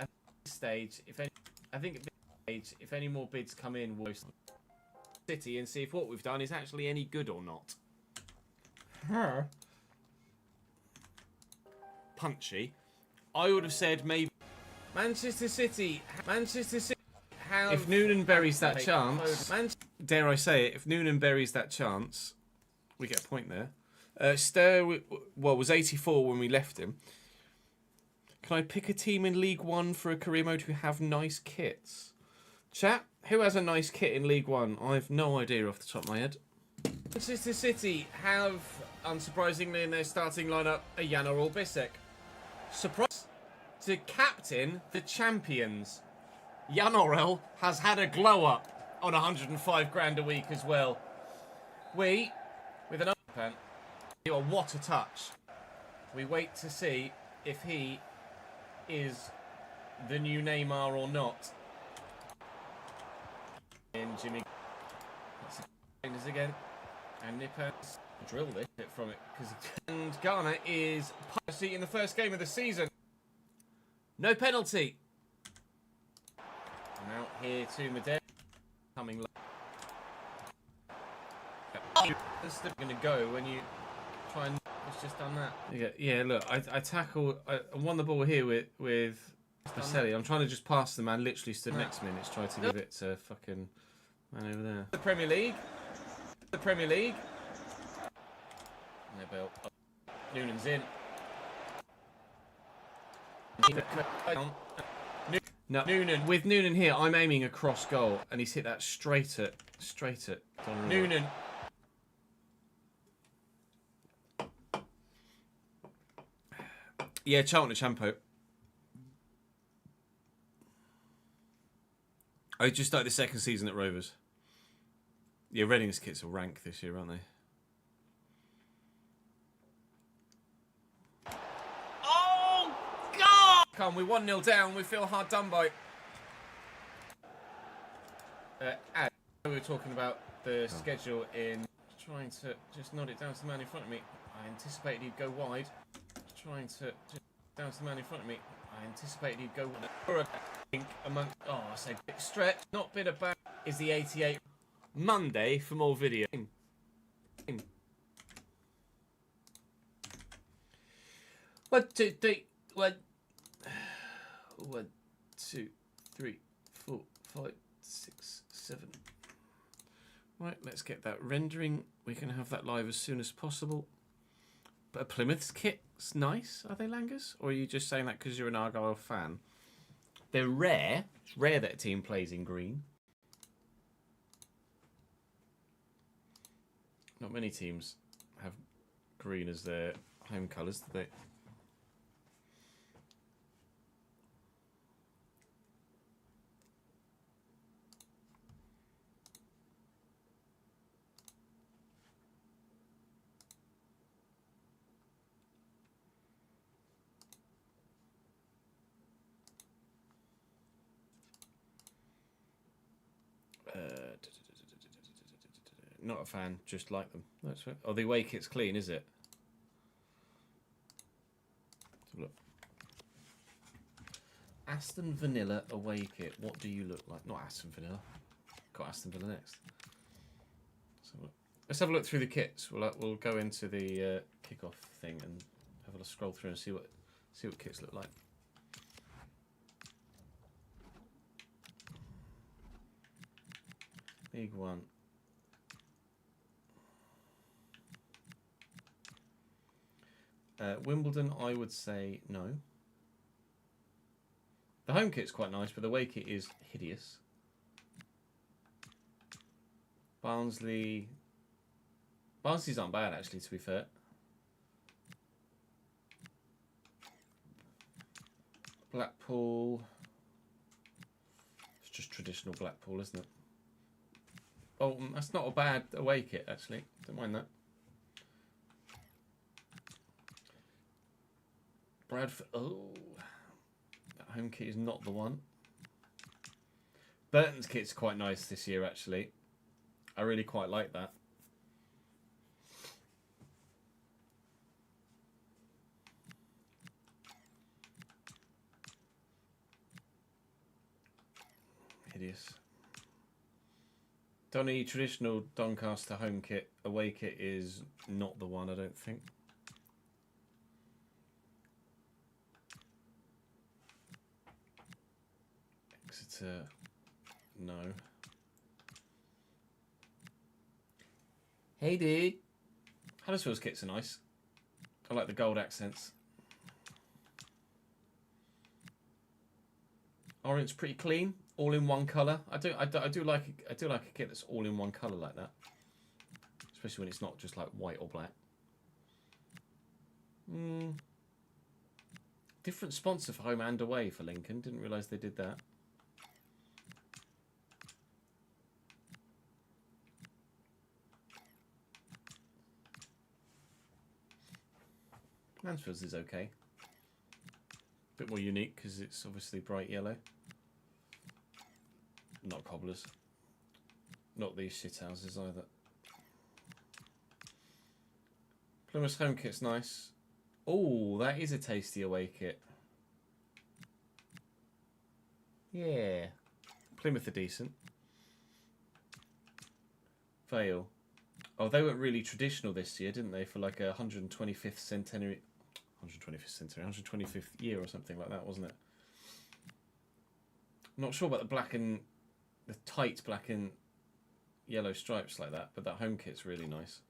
At this stage, I think at this stage, if any more bids come in, we'll City and see if what we've done is actually any good or not. Punchy. I would have said maybe Manchester City. Have if Noonan buries that chance, dare I say it, if Noonan buries that chance, we get a point there. Was 84 when we left him. Can I pick a team in League One for a career mode who have nice kits? Chat, who has a nice kit in League One? I have no idea off the top of my head. Manchester City have, unsurprisingly in their starting lineup, a Jan Bisek. Surprise to captain the champions. Jan Orel has had a glow up on 105 grand a week as well. We, with an open, what a touch. We wait to see if he is the new Neymar or not. And Jimmy that's again, and Nippers drilled it from it because and Ghana is seat in the first game of the season. No penalty. And out here to Madrid. Coming late. That's going to go when you try and. It's just done that. Yeah. Look, I tackled. I won the ball here with Baselli. I'm trying to just pass the man. Literally stood next to me and it's tried to give it to fucking man over there. The Premier League. No bell. Noonan's in. No, Noonan. With Noonan here, I'm aiming a cross goal, and he's hit that straight at Noonan. Yeah, Charlton Champo. I just started the second season at Rovers. Yeah, Reading's kits are rank this year, aren't they? Oh, God! Come, we're 1-0 down. We feel hard done by. We were talking about the schedule in trying to just nod it down to the man in front of me. I anticipated he'd go wide. Trying to just down to the man in front of me. I anticipated he'd go wide. Among I say big stretch. Not been a bad. Is the 88 Monday for more video. 1, 2, 3. 1, 2, 3, 4, 5, 6, 7. Right, let's get that rendering. We can have that live as soon as possible. But Plymouth's kit's nice, are they, Langers? Or are you just saying that because you're an Argyle fan? They're rare. It's rare that a team plays in green. Not many teams have green as their home colours, do they? Not a fan, just like them. That's right. Oh, the away kit's clean, is it? Let's have a look. Aston Vanilla away kit. What do you look like? Not Aston Vanilla. Got Aston Villa next. Let's have a look through the kits. We'll go into the kickoff thing and have a scroll through and see what kits look like. League One. Wimbledon, I would say no. The home kit's quite nice, but the away kit is hideous. Barnsley's aren't bad, actually, to be fair. Blackpool. It's just traditional Blackpool, isn't it? Oh, that's not a bad away kit, actually. Don't mind that. Bradford. Oh, that home kit is not the one. Burton's kit's quite nice this year, actually. I really quite like that. Hideous. Donny traditional Doncaster home kit, away kit is not the one, I don't think. Exeter, no. Hey dude. Huddersfield's kits are nice. I like the gold accents. Orange pretty clean, all in one colour. I do like a kit that's all in one colour like that. Especially when it's not just like white or black. Different sponsor for home and away for Lincoln. Didn't realise they did that. Mansfield's is okay. Bit more unique because it's obviously bright yellow. Not Cobblers. Not these shithouses either. Plymouth's home kit's nice. Oh, that is a tasty away kit. Yeah. Plymouth are decent. Vale. Oh, they weren't really traditional this year, didn't they? For like a 125th centenary... 125th year or something like that, wasn't it? I'm not sure about the tight black and yellow stripes like that, but that home kit's really nice.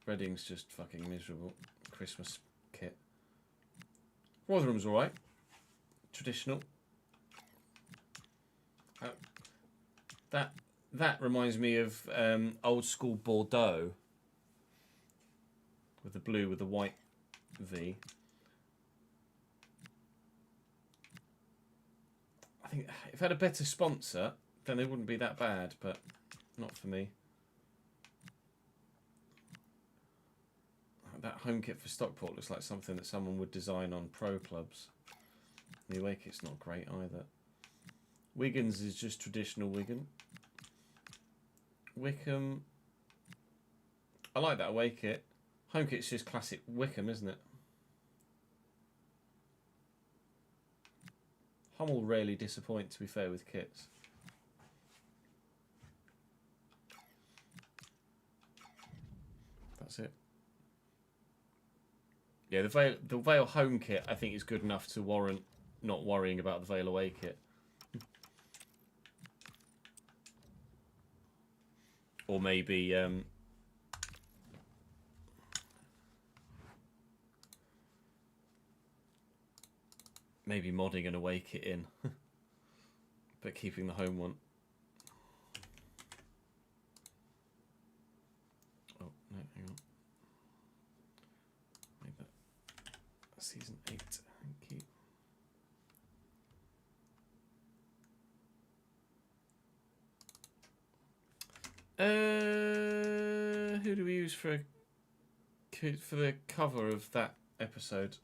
Reading's just fucking miserable. Christmas kit. Rotherham's alright. Traditional. That reminds me of old school Bordeaux. With the blue with the white V. I think if it had a better sponsor, then they wouldn't be that bad, but not for me. That home kit for Stockport looks like something that someone would design on pro clubs. The away kit's not great either. Wigan's is just traditional Wigan. Wickham. I like that away kit. Home kit's just classic Wickham, isn't it? Hummel rarely disappoint, to be fair, with kits. That's it. Yeah, the Vale home kit, I think, is good enough to warrant not worrying about the Vale away kit. Or maybe... maybe modding an away kit in, but keeping the home one. Oh, no, hang on. Made that season 8, thank you. Who do we use for the cover of that episode?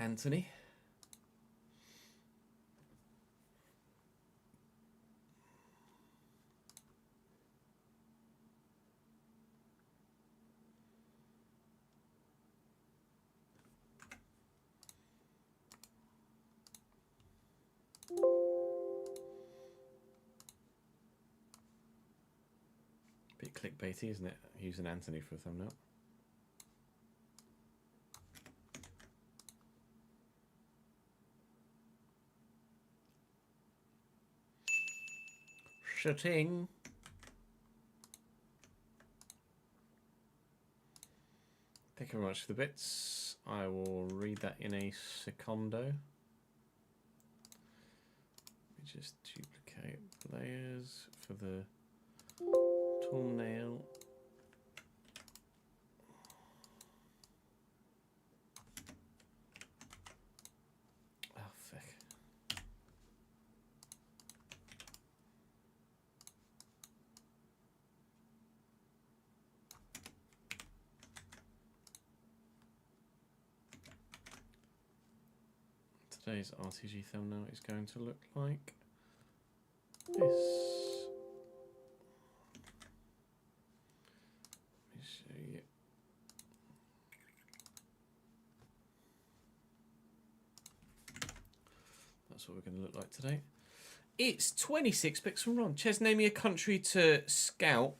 Anthony. Bit clickbaity, isn't it? Using Anthony for a thumbnail. Shooting. Thank you very much for the bits. I will read that in a secondo. Let me just duplicate layers for the thumbnail. feck. Today's RTG thumbnail is going to look like this. Let me show you. That's what we're going to look like today. It's 26 picks from Ron. Ches, name me a country to scout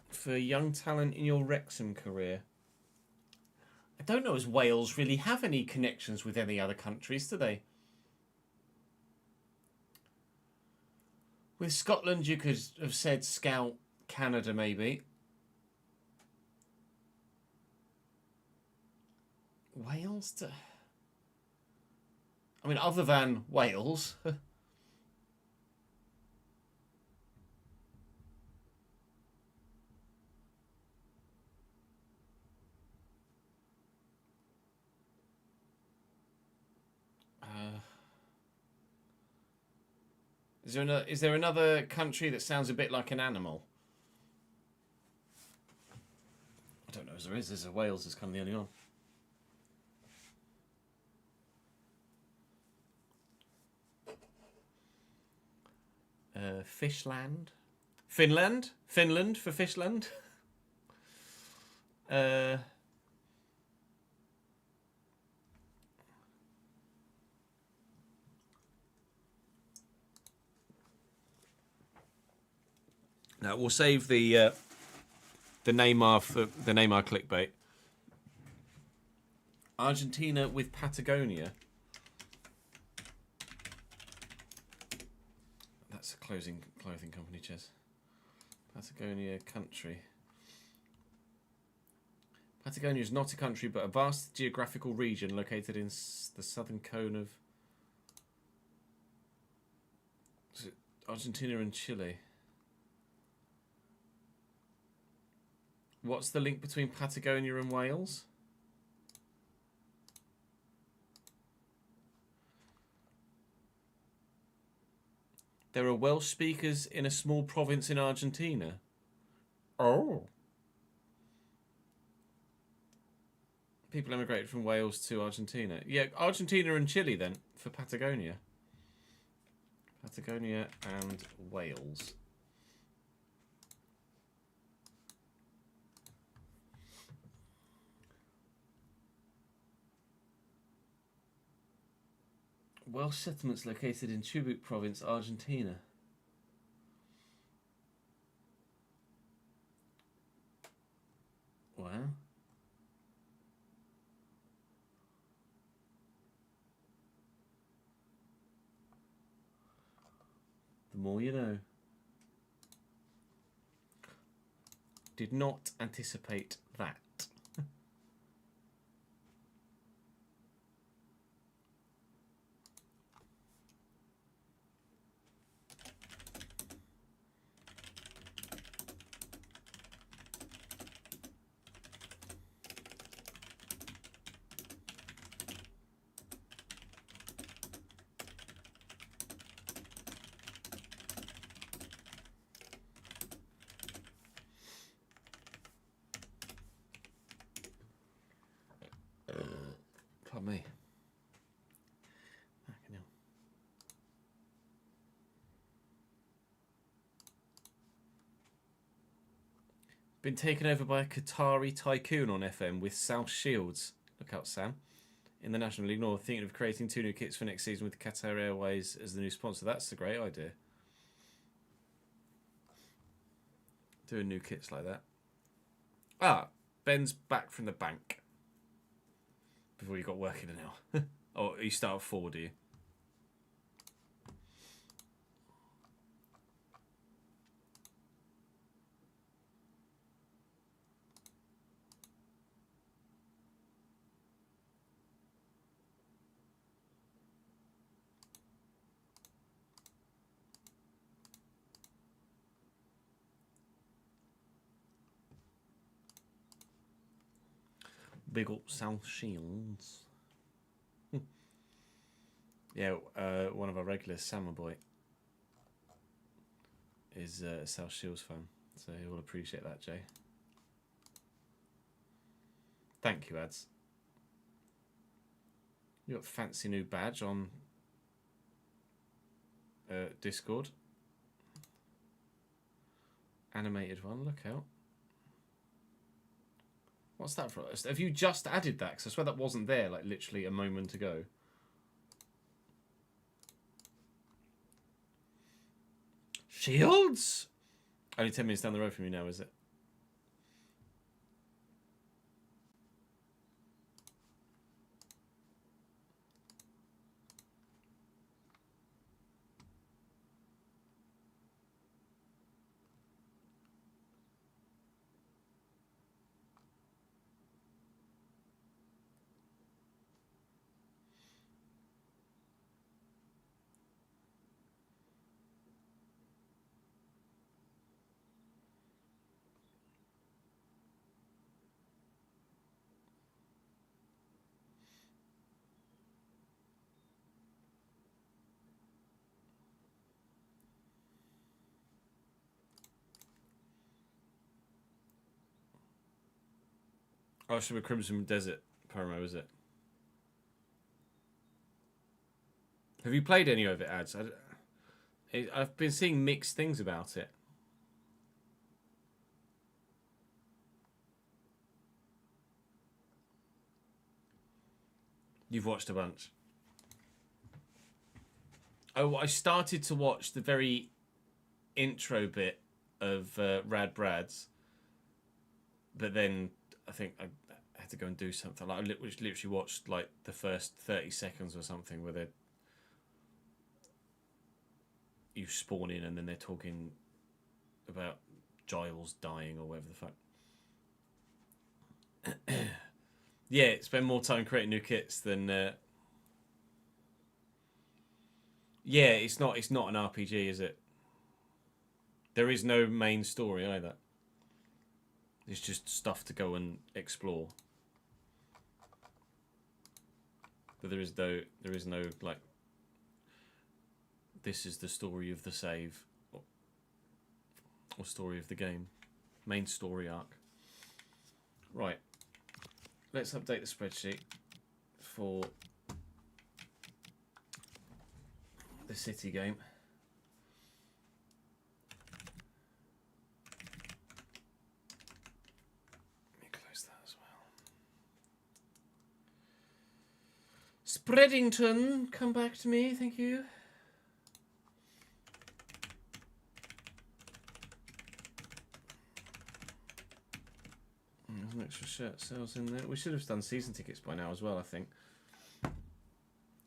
for young talent in your Wrexham career. I don't know, as Wales really have any connections with any other countries, do they? With Scotland, you could have said scout Canada, maybe. Wales? I mean, other than Wales. Is there another country that sounds a bit like an animal? I don't know if there is. There's a Wales is kind of the only one. Fishland. Finland? Finland for Fishland? Now we'll save the Neymar for the Neymar clickbait. Argentina with Patagonia. That's a clothing company, Ches. Patagonia country. Patagonia is not a country, but a vast geographical region located in the southern cone of Argentina and Chile. What's the link between Patagonia and Wales? There are Welsh speakers in a small province in Argentina. Oh. People emigrated from Wales to Argentina. Yeah, Argentina and Chile then, for Patagonia. Patagonia and Wales. Welsh settlements located in Chubut province, Argentina. Wow. The more you know. Did not anticipate that. Pardon me. Fucking hell. Been taken over by a Qatari tycoon on FM with South Shields. Look out, Sam. In the National League North, thinking of creating 2 new kits for next season with Qatar Airways as the new sponsor. That's a great idea. Doing new kits like that. Ah, Ben's back from the bank. Before you got working an hour. Oh, you start at 4, do you? Big up South Shields. Yeah, one of our regulars, Summer Boy, is a South Shields fan, so he will appreciate that, Jay. Thank you, Ads. You got a fancy new badge on Discord. Animated one, look out. What's that for? Have you just added that? Because I swear that wasn't there like literally a moment ago. Shields? Only 10 minutes down the road from you now, is it? Oh, it should be Crimson Desert promo, is it? Have you played any of it, Ads? I've been seeing mixed things about it. You've watched a bunch. Oh, I started to watch the very intro bit of Rad Brads, but then I think I had to go and do something. Like I literally watched like the first 30 seconds or something where you spawn in and then they're talking about Giles dying or whatever the fuck. Yeah, spend more time creating new kits than. Yeah, it's not an RPG, is it? There is no main story either. It's just stuff to go and explore. But there is no like. This is the story of the save, or story of the game, main story arc. Right. Let's update the spreadsheet for the City game. Let me close that as well. Spreadington, come back to me, thank you. There's an extra shirt sales in there. We should have done season tickets by now as well, I think.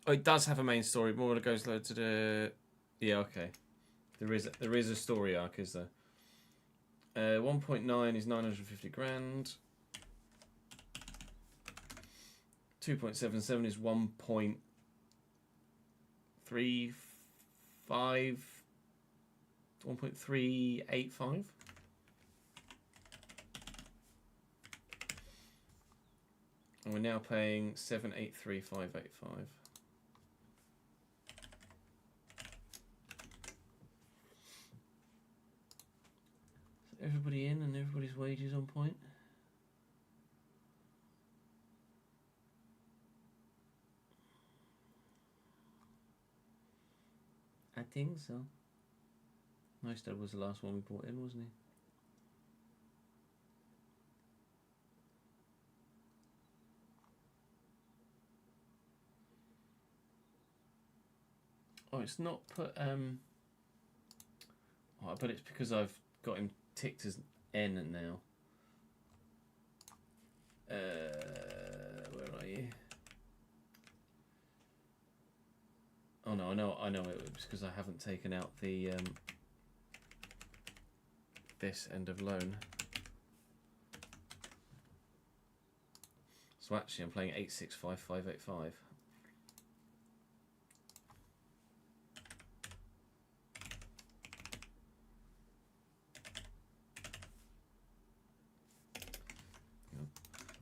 Oh, it does have a main story. More that goes to the. Yeah, okay. There is a story arc, is there? 1.9 is 950 grand. 2.77 is 1.35. 1.385. And we're now paying 783,585. Is everybody in and everybody's wages on point? I think so. Neistat was the last one we brought in, wasn't he? Oh, it's not put. Oh, but it's because I've got him ticked as N now. Where are you? Oh no, I know it was because I haven't taken out the this end of loan. So actually, I'm playing 865,585.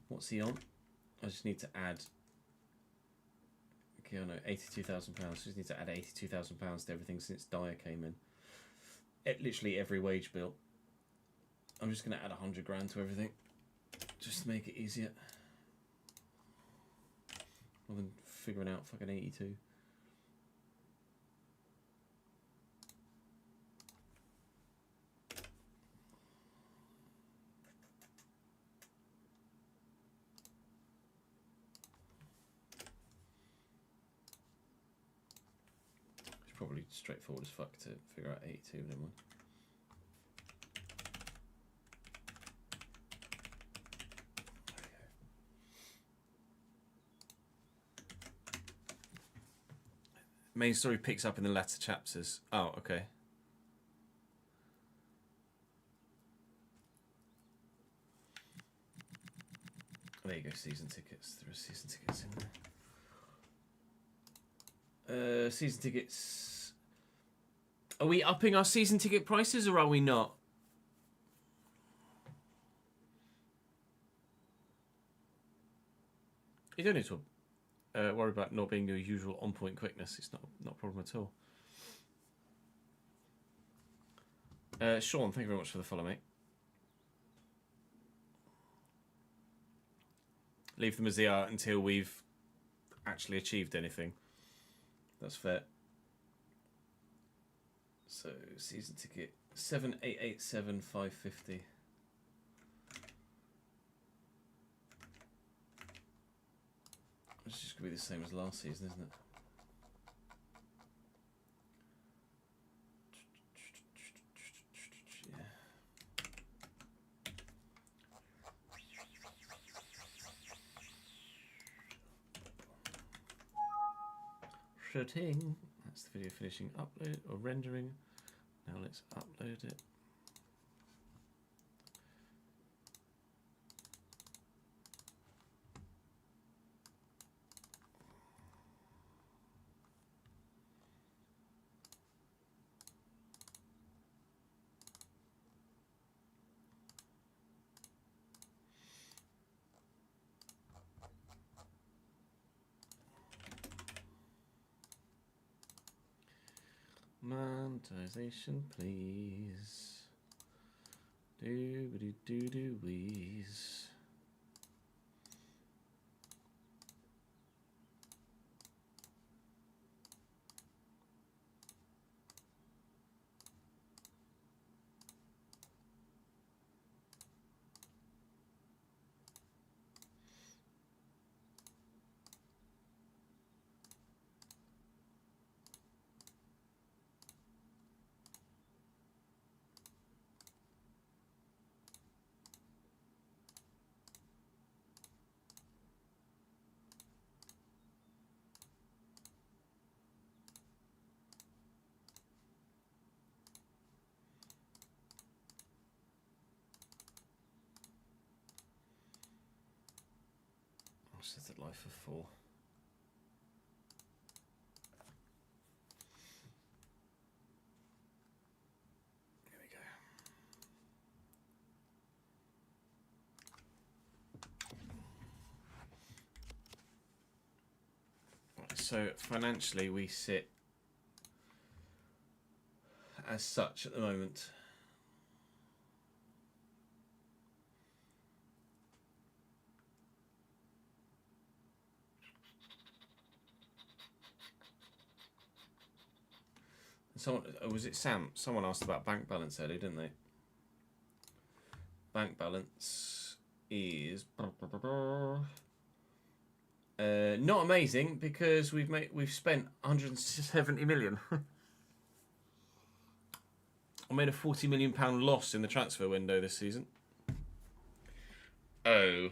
What's he on? I just need to add Okay, I know, £82,000. Just need to add £82,000 to everything since Dier came in. Literally every wage bill. I'm just going to add 100 grand to everything, just to make it easier. Rather than figuring out fucking 82. It's probably straightforward as fuck to figure out 82, never mind. Main story picks up in the latter chapters. Oh, okay. There you go, season tickets. There are season tickets in there. Season tickets. Are we upping our season ticket prices or are we not? You don't need to worry about not being your usual on-point quickness. It's not a problem at all. Sean, thank you very much for the follow, mate. Leave them as they are until we've actually achieved anything. That's fair. So, season ticket 7,887,550. It's just going to be the same as last season, isn't it? Yeah. Shooting. That's the video finishing upload or rendering. Now let's upload it. Monetization, please. Do-ba-do-do-do-wees. Set it live for 4. There we go. Right, so financially we sit as such at the moment. Someone, was it Sam? Someone asked about bank balance earlier, didn't they? Bank balance is not amazing because we've spent 170 million. I made a £40 million loss in the transfer window this season. Oh.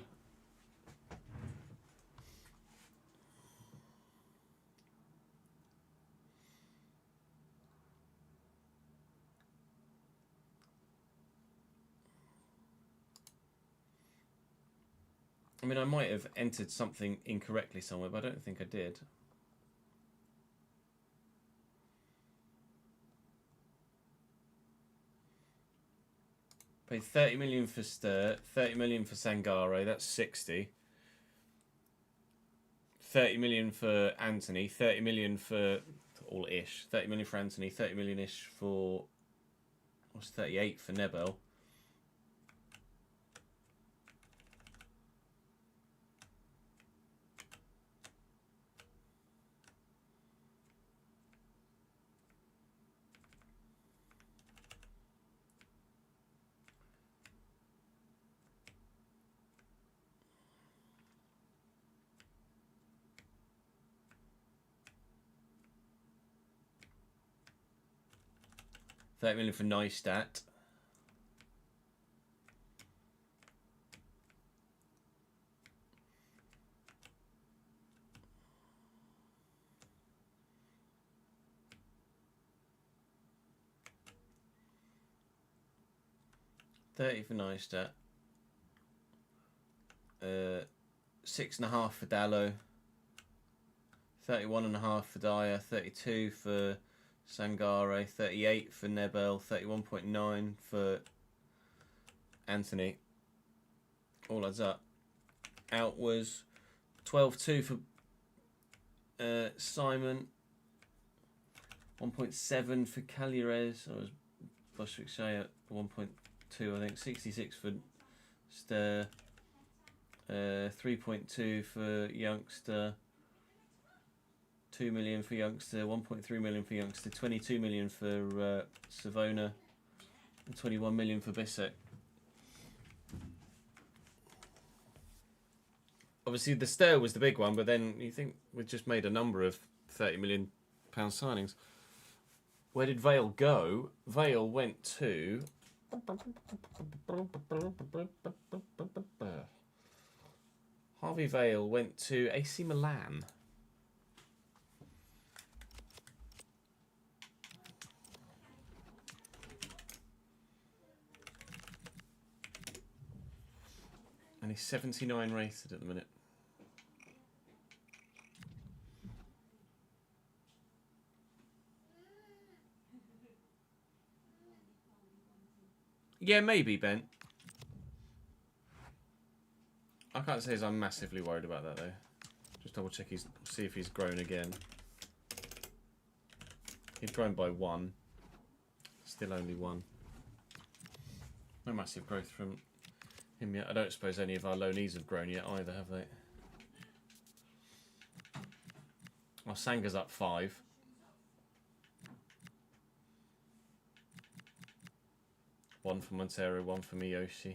I mean, I might have entered something incorrectly somewhere, but I don't think I did. Paid 30 million for Dier, 30 million for Sangare, that's 60. 30 million for Anthony, 30 million for all-ish, 30 million for Anthony, 30 million-ish for, what's 38 for Nebel. $30 million for Neistat. $30 for Neistat. 6.5 for Dallo. 31.5 for Dier. 32 for Sangare. 38 for Nebel. 31.9 for Anthony. All adds up. Out was 12.2 for Simon. 1.7 for Calires. I was Bushwick Shea at 1.2, I think. 66 for Ster. 3.2 for Youngster. 2 million for Youngster. 1.3 million for Youngster. 22 million for Savona. And 21 million for Bissett. Obviously, the Ster was the big one, but then you think we've just made a number of £30 million signings. Where did Vale go? Vale went to... Harvey Vale went to AC Milan. And he's 79 rated at the minute. Yeah, maybe, Ben. I can't say as I'm massively worried about that, though. Just double check, see if he's grown again. He's grown by 1. Still only 1. No massive growth from him yet. I don't suppose any of our loanees have grown yet either, have they? Well, Sanga's up 5. One for Montero, 1 for Miyoshi.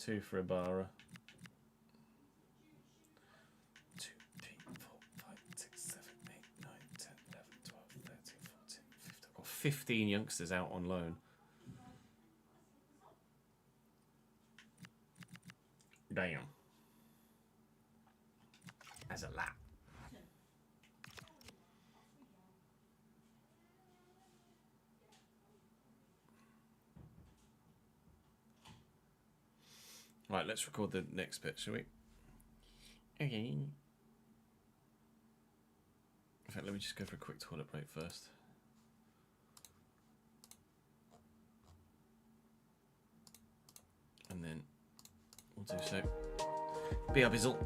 2 for Ibarra. 2, 3, 4, 5, 6, 7, 8, 9, 10, 11, 12, 13, 14, 15. I've got 15 youngsters out on loan. Damn. That's a lot. Right, let's record the next bit, shall we? Okay. In fact, let me just go for a quick toilet break first. And then we'll do so. Be up, Bizzle.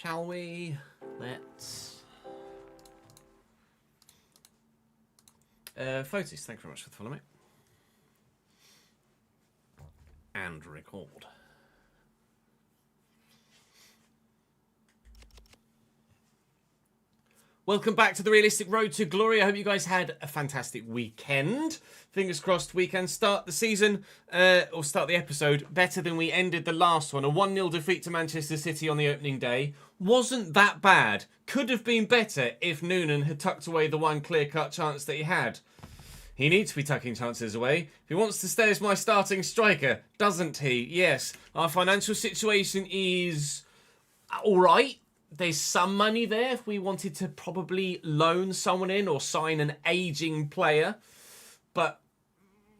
shall we? Let's... Photis, thank you very much for the follow, mate. And record. Welcome back to the Realistic Road to Glory. I hope you guys had a fantastic weekend. Fingers crossed we can start the season, or start the episode, better than we ended the last one. A 1-0 defeat to Manchester City on the opening day. Wasn't that bad. Could have been better if Noonan had tucked away the one clear-cut chance that he had. He needs to be tucking chances away. He wants to stay as my starting striker, doesn't he? Yes. Our financial situation is alright. There's some money there if we wanted to probably loan someone in or sign an aging player. But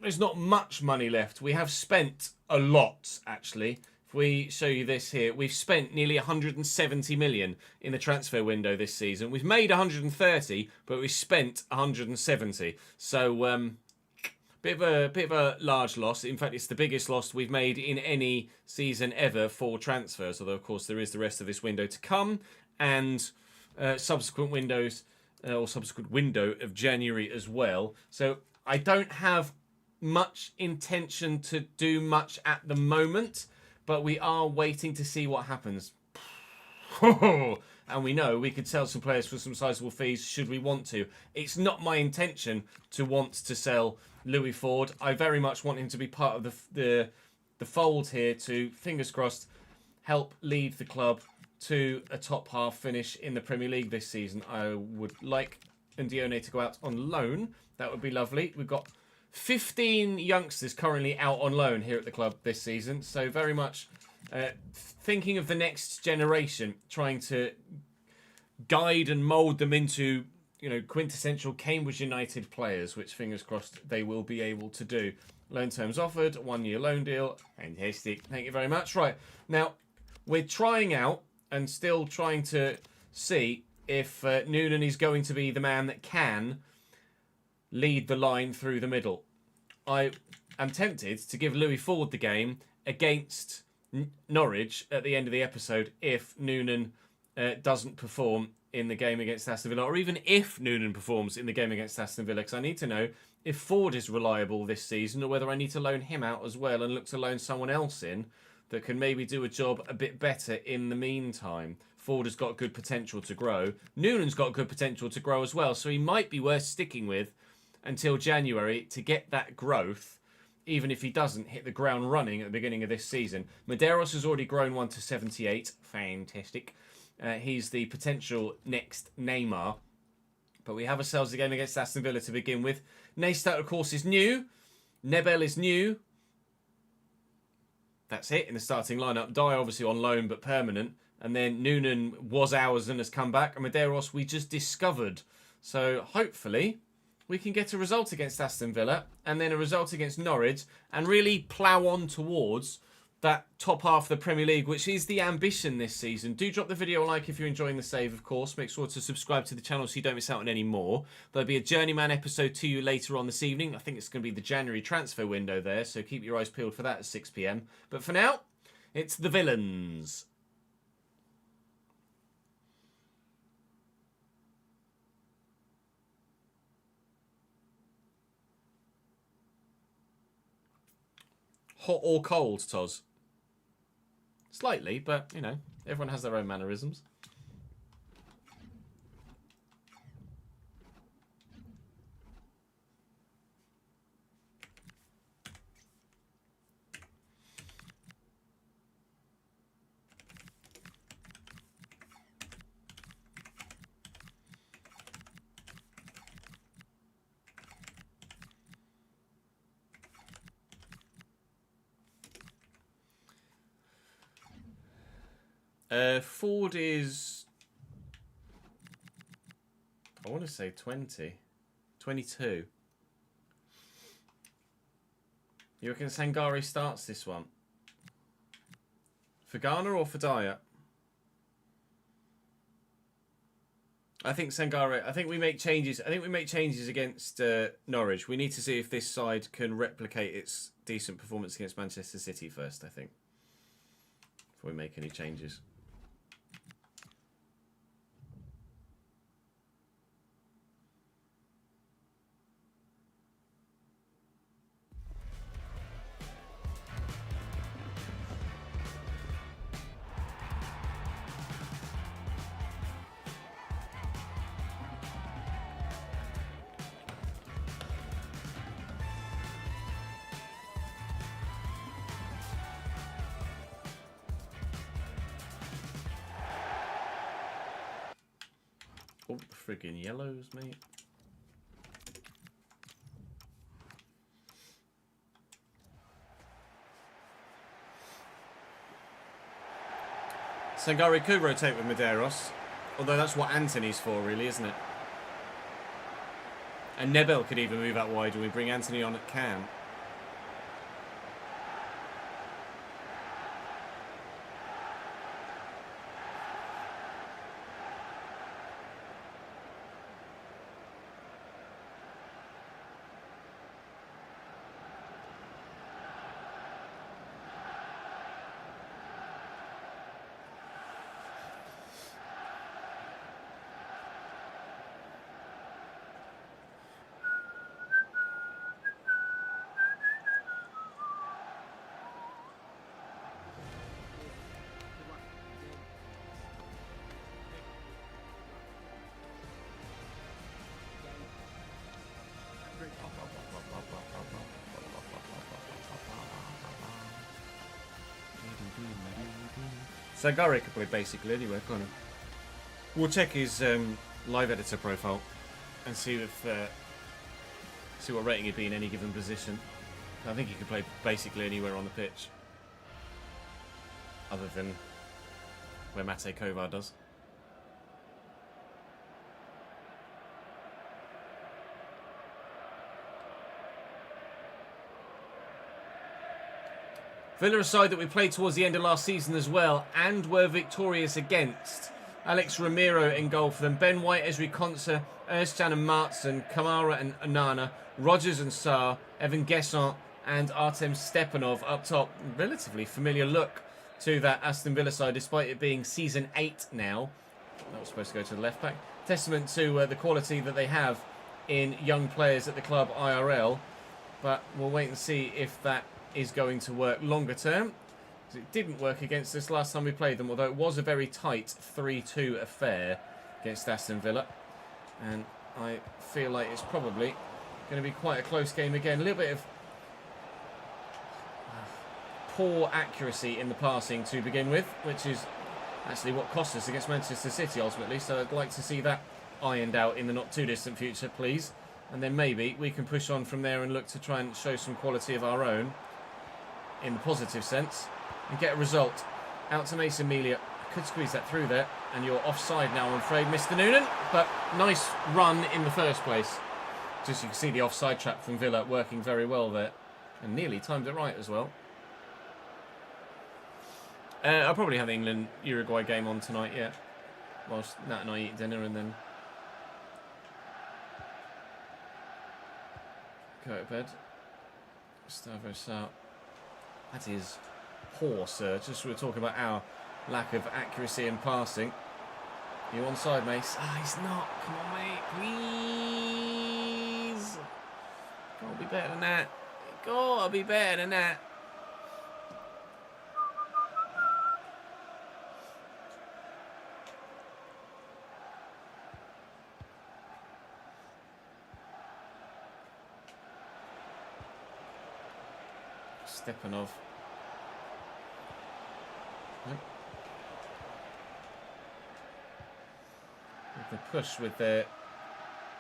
there's not much money left. We have spent a lot, actually. If we show you this here, we've spent nearly 170 million in the transfer window this season. We've made 130, but we've spent 170. So, bit of a large loss. In fact, it's the biggest loss we've made in any season ever for transfers. Although, of course, there is the rest of this window to come and subsequent windows or subsequent window of January as well. So I don't have much intention to do much at the moment, but we are waiting to see what happens. And we know we could sell some players for some sizable fees should we want to. It's not my intention to want to sell Louis Ford. I very much want him to be part of the fold here to, fingers crossed, help lead the club to a top half finish in the Premier League this season. I would like Dier to go out on loan. That would be lovely. We've got 15 youngsters currently out on loan here at the club this season. So very much thinking of the next generation, trying to guide and mould them into, you know, quintessential Cambridge United players, which fingers crossed they will be able to do. Loan terms offered, 1-year loan deal. Fantastic. Thank you very much. Right. Now, we're trying out and still trying to see if Noonan is going to be the man that can lead the line through the middle. I am tempted to give Louis Ford the game against Norwich at the end of the episode if Noonan doesn't perform in the game against Aston Villa, or even if Noonan performs in the game against Aston Villa, because I need to know if Ford is reliable this season or whether I need to loan him out as well and look to loan someone else in that can maybe do a job a bit better in the meantime. Ford has got good potential to grow. Noonan's got good potential to grow as well, so he might be worth sticking with until January to get that growth, even if he doesn't hit the ground running at the beginning of this season. Medeiros has already grown one to 78. Fantastic. He's the potential next Neymar. But we have ourselves the game against Aston Villa to begin with. Neistat, of course, is new. Nebel is new. That's it in the starting lineup. Dier obviously on loan but permanent. And then Noonan was ours and has come back. And Medeiros we just discovered. So hopefully we can get a result against Aston Villa and then a result against Norwich and really plough on towards that top half of the Premier League, which is the ambition this season. Do drop the video a like if you're enjoying the save, of course. Make sure to subscribe to the channel so you don't miss out on any more. There'll be a Journeyman episode to you later on this evening. I think it's going to be the January transfer window there, so keep your eyes peeled for that at 6 p.m. But for now, it's the villains. Hot or cold, Toz? Slightly, but, you know, everyone has their own mannerisms. Ford is, I want to say 20. 22. You reckon Sangare starts this one? For Ghana or for Dier? I think Sangare, I think we make changes. I think we make changes against Norwich. We need to see if this side can replicate its decent performance against Manchester City first, I think. Before we make any changes. Oh, friggin' yellows, mate. Sangari could rotate with Medeiros, although that's what Anthony's for, really, isn't it? And Nebel could even move out wide when we bring Anthony on at cam. Sangari could play basically anywhere, can't he? We'll check his live editor profile and see if see what rating he'd be in any given position. I think he could play basically anywhere on the pitch, other than where Mate Kovar does. Villa, a side that we played towards the end of last season as well, and were victorious against. Alex Ramiro in goal for them. Ben White, Esri Konsa, Özcan and Martson, Kamara and Onana, Rogers and Sarr, Evan Gesson and Artem Stepanov up top. Relatively familiar look to that Aston Villa side, despite it being season 8 now. That was supposed to go to the left back. Testament to the quality that they have in young players at the club IRL. But we'll wait and see if that is going to work longer term. It didn't work against us last time we played them, although it was a very tight 3-2 affair against Aston Villa. And I feel like it's probably going to be quite a close game again. A little bit of poor accuracy in the passing to begin with, which is actually what cost us against Manchester City ultimately. So I'd like to see that ironed out in the not too distant future, please. And then maybe we can push on from there and look to try and show some quality of our own in the positive sense and get a result. Out to Mason Melia. Could squeeze that through there, and you're offside now, I'm afraid, Mr. Noonan. But nice run in the first place. Just you can see the offside trap from Villa working very well there, and nearly timed it right as well. I'll probably have the England-Uruguay game on tonight, yeah. Whilst Nat and I eat dinner and then go to bed. Gustavo Sarr. That is poor, sir. Just we were talking about our lack of accuracy in passing. You onside, Mace? Ah, he's not. Come on, mate. Please. Gotta be better than that. Gotta be better than that. Stepanov. Nope. The push with their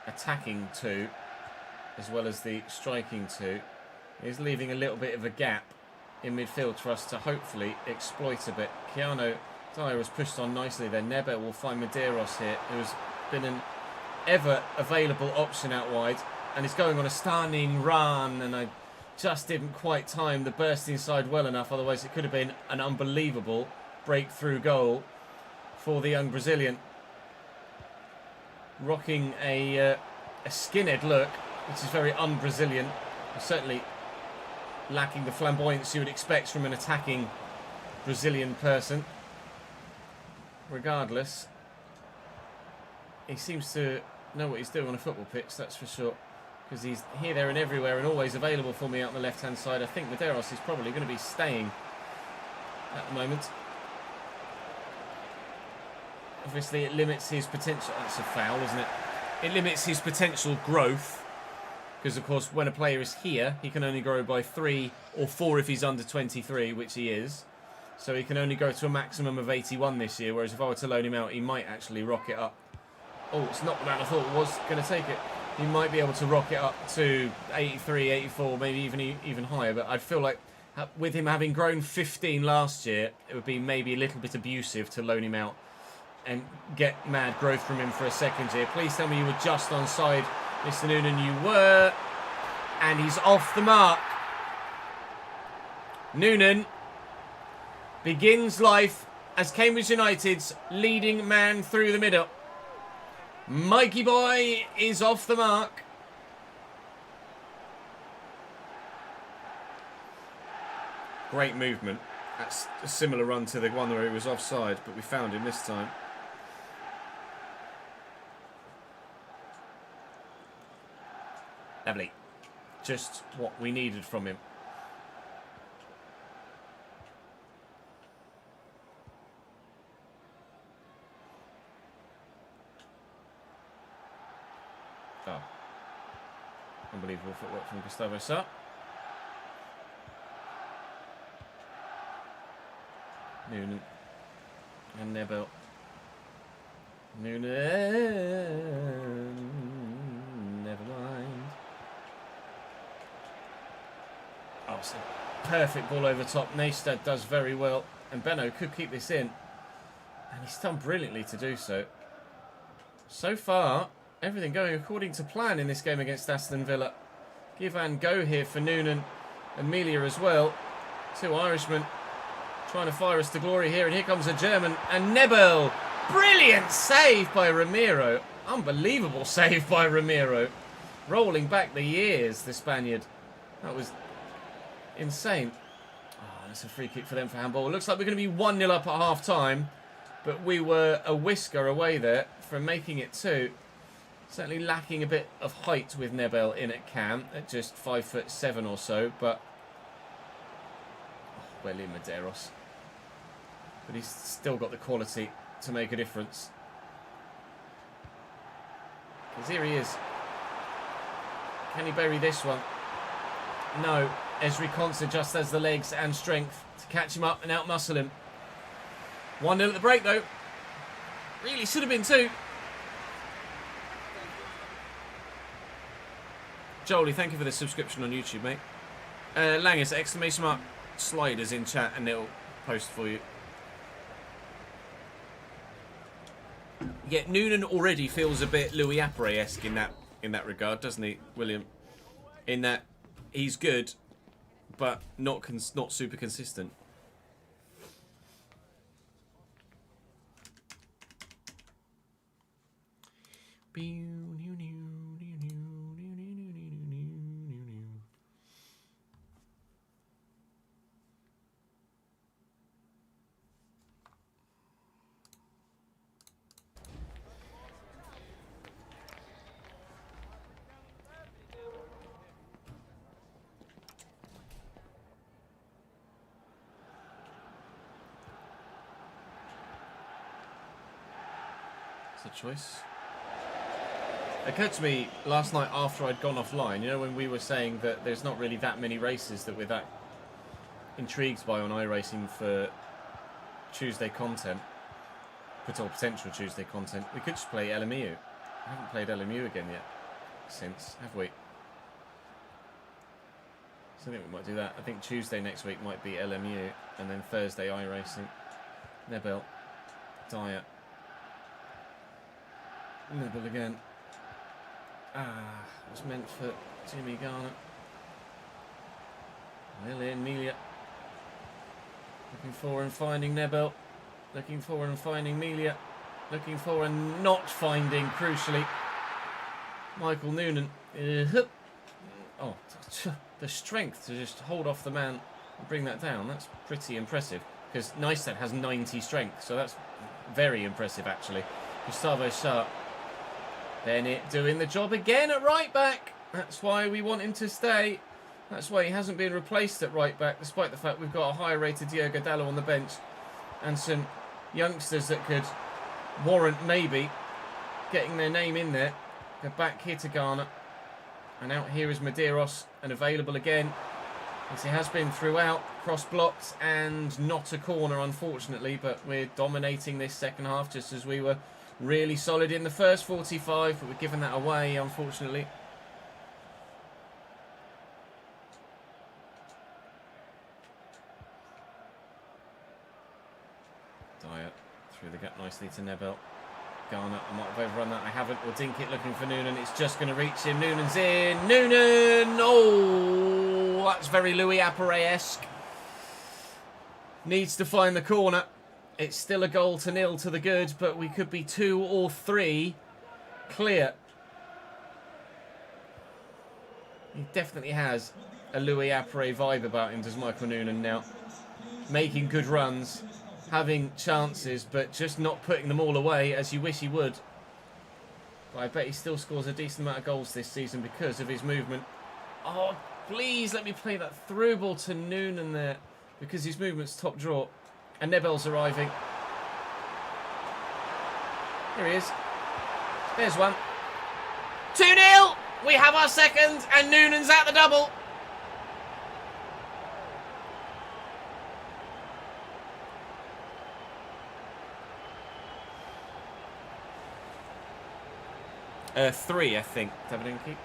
attacking two as well as the striking two is leaving a little bit of a gap in midfield for us to hopefully exploit a bit. Keanu Dier was pushed on nicely there. Nebe will find Medeiros here, who's been an ever available option out wide and is going on a stunning run, and I just didn't quite time the burst inside well enough, otherwise it could have been an unbelievable breakthrough goal for the young Brazilian. Rocking a skinhead look, which is very un-Brazilian. Certainly lacking the flamboyance you would expect from an attacking Brazilian person. Regardless, he seems to know what he's doing on a football pitch, that's for sure. Because he's here, there and everywhere and always available for me out on the left-hand side. I think Medeiros is probably going to be staying at the moment. Obviously, it limits his potential. That's a foul, isn't it? It limits his potential growth. Because, of course, when a player is here, he can only grow by 3 or 4 if he's under 23, which he is. So he can only go to a maximum of 81 this year, whereas if I were to loan him out, he might actually rocket up Oh, it's not the man I thought was going to take it. He might be able to rock it up to 83, 84, maybe even higher. But I'd feel like with him having grown 15 last year, it would be maybe a little bit abusive to loan him out and get mad growth from him for a second year. Please tell me you were just onside, Mr. Noonan. You were. And he's off the mark. Noonan begins life as Cambridge United's leading man through the middle. Mikey boy is off the mark. Great movement. That's a similar run to the one where he was offside, but we found him this time. Lovely. Just what we needed from him. Oh. Unbelievable footwork from Gustavo Sa. Noonan. And Nebel. Noonan. Never mind. Oh, it's a perfect ball over top. Neistad does very well. And Benno could keep this in. And he's done brilliantly to do so. So far, everything going according to plan in this game against Aston Villa. Give and go here for Noonan and Melia as well. Two Irishmen trying to fire us to glory here. And here comes a German. And Nebel. Brilliant save by Ramiro. Unbelievable save by Ramiro. Rolling back the years, the Spaniard. That was insane. Oh, that's a free kick for them for handball. It looks like we're going to be 1-0 up at half-time. But we were a whisker away there from making it 2. Certainly lacking a bit of height with Nebel in at cam, at just 5'7" or so, but well in Medeiros. But he's still got the quality to make a difference. Because here he is. Can he bury this one? No. Esri Konsa just has the legs and strength to catch him up and outmuscle him. 1-0 at the break though. Really should have been 2. Jolie, thank you for the subscription on YouTube, mate. Langus, exclamation mark, sliders in chat and it'll post for you. Yeah, Noonan already feels a bit Louis Apre-esque in that regard, doesn't he, William? In that he's good, but not super consistent. It's a choice. It occurred to me last night after I'd gone offline, you know, when we were saying that there's not really that many races that we're that intrigued by on iRacing for Tuesday content, or potential Tuesday content. We could just play LMU. I haven't played LMU again yet since, have we? So I think we might do that. I think Tuesday next week might be LMU, and then Thursday iRacing. Nebel, Dier, Nebel again. It was meant for Jimmy Garner. Lillian Melia. Looking for and finding Nebel. Looking for and finding Melia. Looking for and not finding, crucially, Michael Noonan. Oh, the strength to just hold off the man and bring that down. That's pretty impressive. Because Neistat has 90 strength, so that's very impressive, actually. Gustavo Sa. Bennett doing the job again at right back. That's why we want him to stay. That's why he hasn't been replaced at right back, despite the fact we've got a higher rated Diogo Dallo on the bench and some youngsters that could warrant maybe getting their name in there. They're back here to Ghana. And out here is Medeiros, and available again, as he has been throughout. Cross blocked and not a corner, unfortunately, but we're dominating this second half just as we were Really solid in the first 45, but we're giving that away, unfortunately. Dier through the gap nicely to Nebel. Garner, I might have overrun that. I haven't. Or Dinkit looking for Noonan. It's just going to reach him. Noonan's in. Noonan! Oh, that's very Louis Appere-esque. Needs to find the corner. It's still a goal to nil to the good, but we could be 2 or 3 clear. He definitely has a Louis Appere vibe about him, does Michael Noonan now. Making good runs, having chances, but just not putting them all away as you wish he would. But I bet he still scores a decent amount of goals this season because of his movement. Oh, please let me play that through ball to Noonan there, because his movement's top draw. And Nebel's arriving. Here he is. There's one. 2-0! We have our second, and Noonan's at the double. Three, I think. Tabadinki.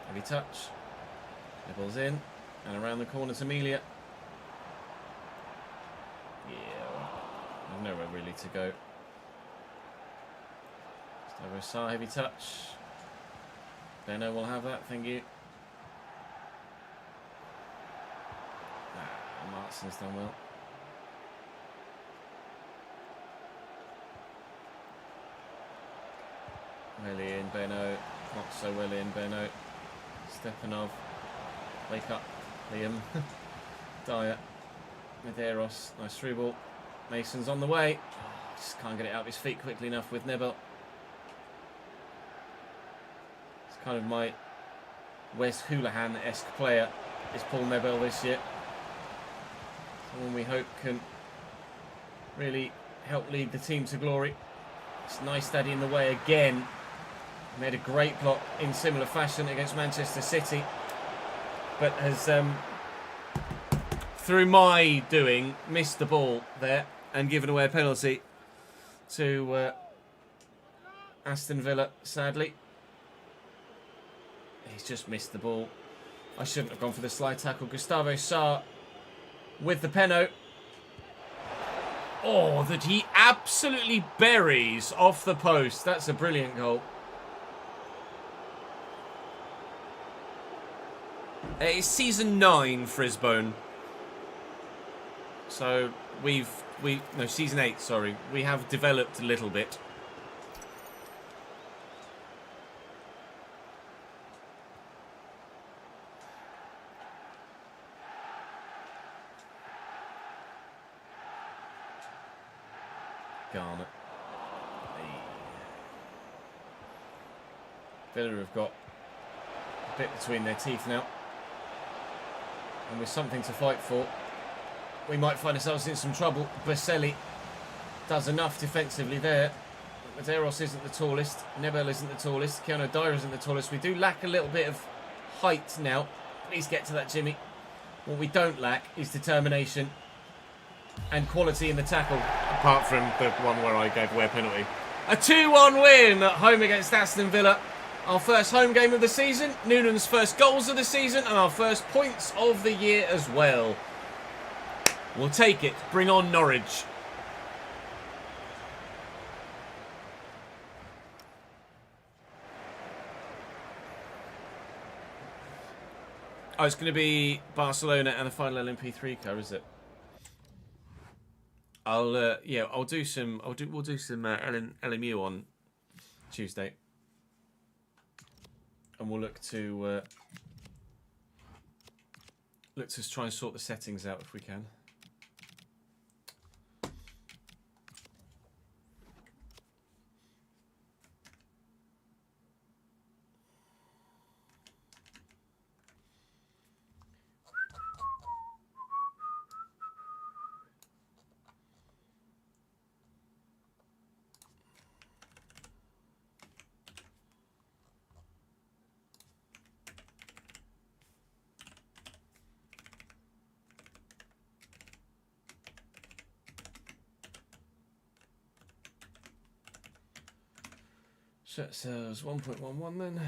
Heavy touch. Nibbles in. And around the corner to Melia. Yeah. There's nowhere really to go. Stavro heavy touch. Beno will have that, thank you. Martin's done well. Well in, Beno. Not so well in, Beno. Stepanov. Wake up, Liam. Dier. Medeiros. Nice through ball. Mason's on the way. Just can't get it out of his feet quickly enough with Nebel. It's kind of my Wes Hoolahan-esque player is Paul Nebel this year. Someone we hope can really help lead the team to glory. It's nice steady in the way again. Made a great block in similar fashion against Manchester City, but has, through my doing, missed the ball there and given away a penalty to Aston Villa, sadly. He's just missed the ball. I shouldn't have gone for the slide tackle. Gustavo Sarr with the penno. Oh, that he absolutely buries off the post. That's a brilliant goal. It's season 9, Frisbone. So no, season 8, sorry. We have developed a little bit. Garner. Villa have got a bit between their teeth now. And with something to fight for, we might find ourselves in some trouble. Baselli does enough defensively there. Medeiros isn't the tallest. Nebel isn't the tallest. Keanu Dier isn't the tallest. We do lack a little bit of height now. Please get to that, Jimmy. What we don't lack is determination and quality in the tackle. Apart from the one where I gave away a penalty. A 2-1 win at home against Aston Villa. Our first home game of the season, Noonan's first goals of the season, and our first points of the year as well. We'll take it. Bring on Norwich. Oh, it's going to be Barcelona and the final LMP3 car, is it? We'll do some LMU on Tuesday. And we'll look to try and sort the settings out if we can. Shirt sales 1.11 then.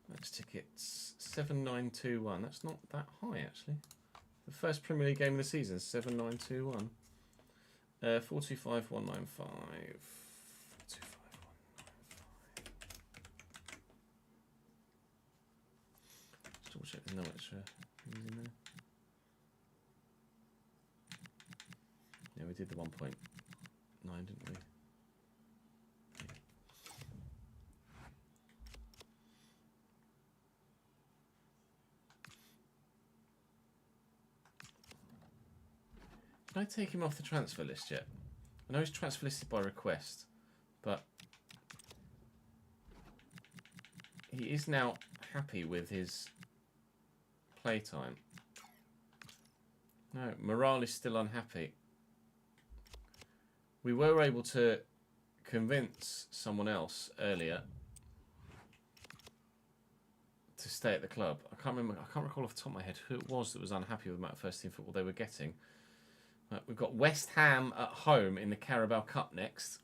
Match tickets 7921. That's not that high actually. The first Premier League game of the season, 7921. 425195. 425195. Just double check the Norwich who's in there. Yeah, we did the 1.9, didn't we? Can I take him off the transfer list yet? I know he's transfer listed by request, but he is now happy with his playtime. No, morale is still unhappy. We were able to convince someone else earlier to stay at the club. I can't recall off the top of my head who it was that was unhappy with the amount of first team football they were getting. We've got West Ham at home in the Carabao Cup next.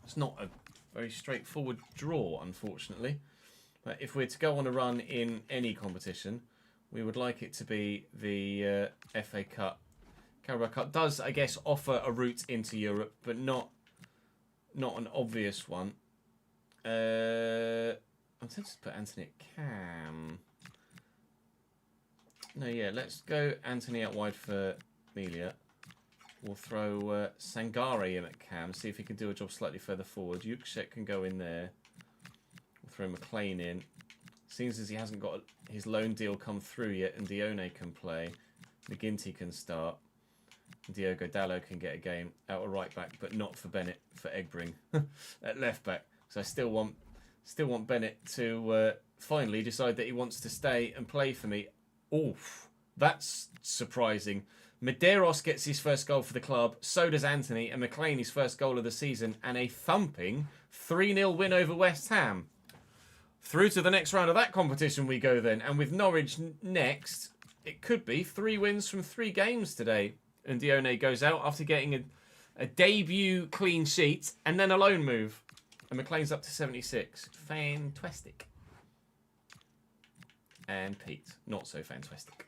It's not a very straightforward draw, unfortunately. But if we're to go on a run in any competition, we would like it to be the FA Cup. Carabao Cup does, I guess, offer a route into Europe, but not an obvious one. I'm tempted to put Anthony at cam. No, yeah, let's go Anthony out wide for Melia. We'll throw Sangare in at cam, see if he can do a job slightly further forward. Yukshek can go in there. We'll throw McLean in. Seems as he hasn't got his loan deal come through yet, and Dione can play. McGinty can start. Diogo Dallo can get a game out of right back, but not for Bennett, for Egbring at left back. So I still want Bennett to finally decide that he wants to stay and play for me. Oof, that's surprising. Medeiros gets his first goal for the club, so does Anthony, and McLean his first goal of the season, and a thumping 3-0 win over West Ham. Through to the next round of that competition we go then, and with Norwich next, it could be 3 wins from 3 games today. And Dione goes out after getting a debut clean sheet and then a loan move. And McLean's up to 76. Fantastic. And Pete, not so fantastic.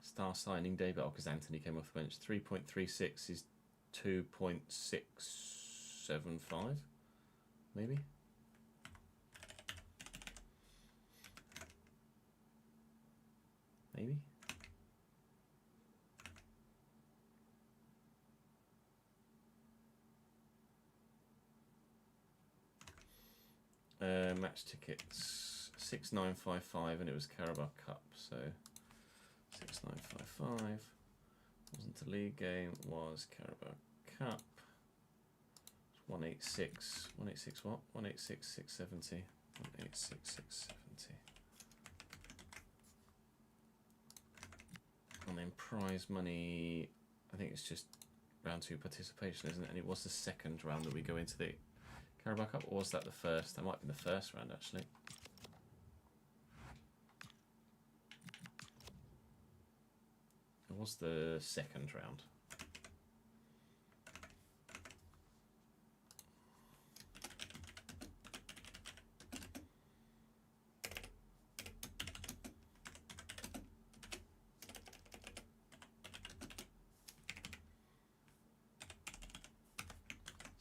Star signing day, but because Anthony came off the bench, 3.36 is 2.675, maybe. Maybe. Match tickets 6955, and it was Carabao Cup, so 6955 wasn't a league game, was Carabao Cup. 186 what? 186,670. 186,670. And then prize money, I think it's just round 2 participation, isn't it? And it was the second round that we go into the Carabao Cup, or was that the first? That might have been the first round actually. It was the second round.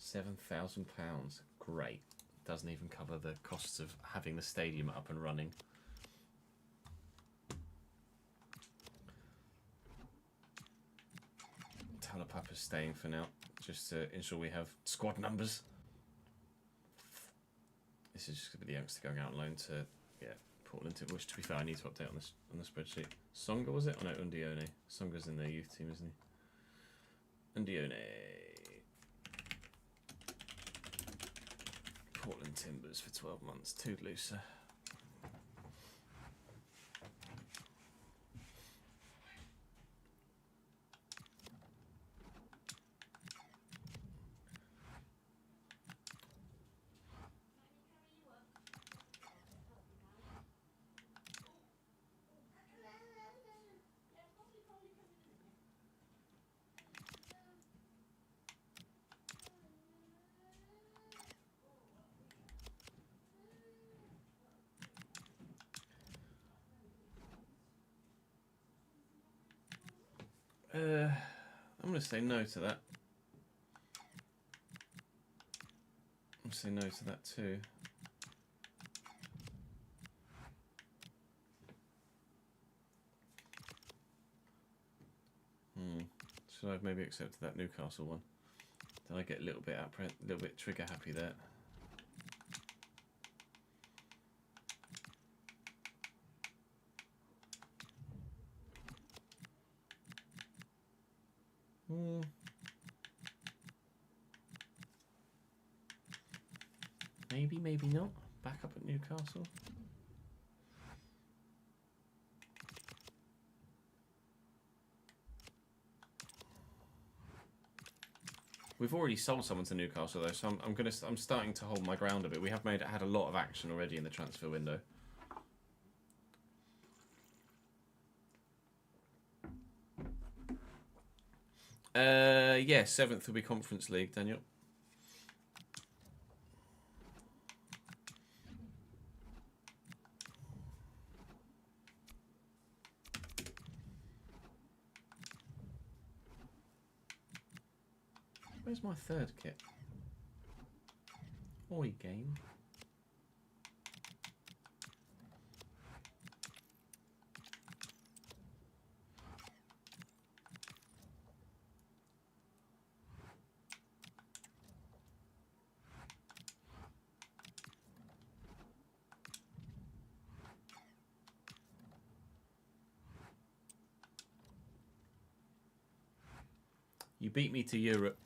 £7,000. Great. Doesn't even cover the costs of having the stadium up and running. Talapapa's staying for now, just to ensure we have squad numbers. This is just going to be the youngster going out on loan to Portland, which to be fair I need to update on the spreadsheet. Songa, was it? Oh no, Undione. Songa's in the youth team, isn't and Dione. Portland Timbers for 12 months. Toodaloo, sir. I'm going to say no to that. I'm going to say no to that too. Should I have maybe accepted that Newcastle one? Did I get a little bit trigger happy there? Maybe, maybe not. Back up at Newcastle. We've already sold someone to Newcastle though, so I'm starting to hold my ground a bit. We have had a lot of action already in the transfer window. Yeah, 7th will be Conference League, Daniel. Where's my third kit? Oi, game. You beat me to Europe.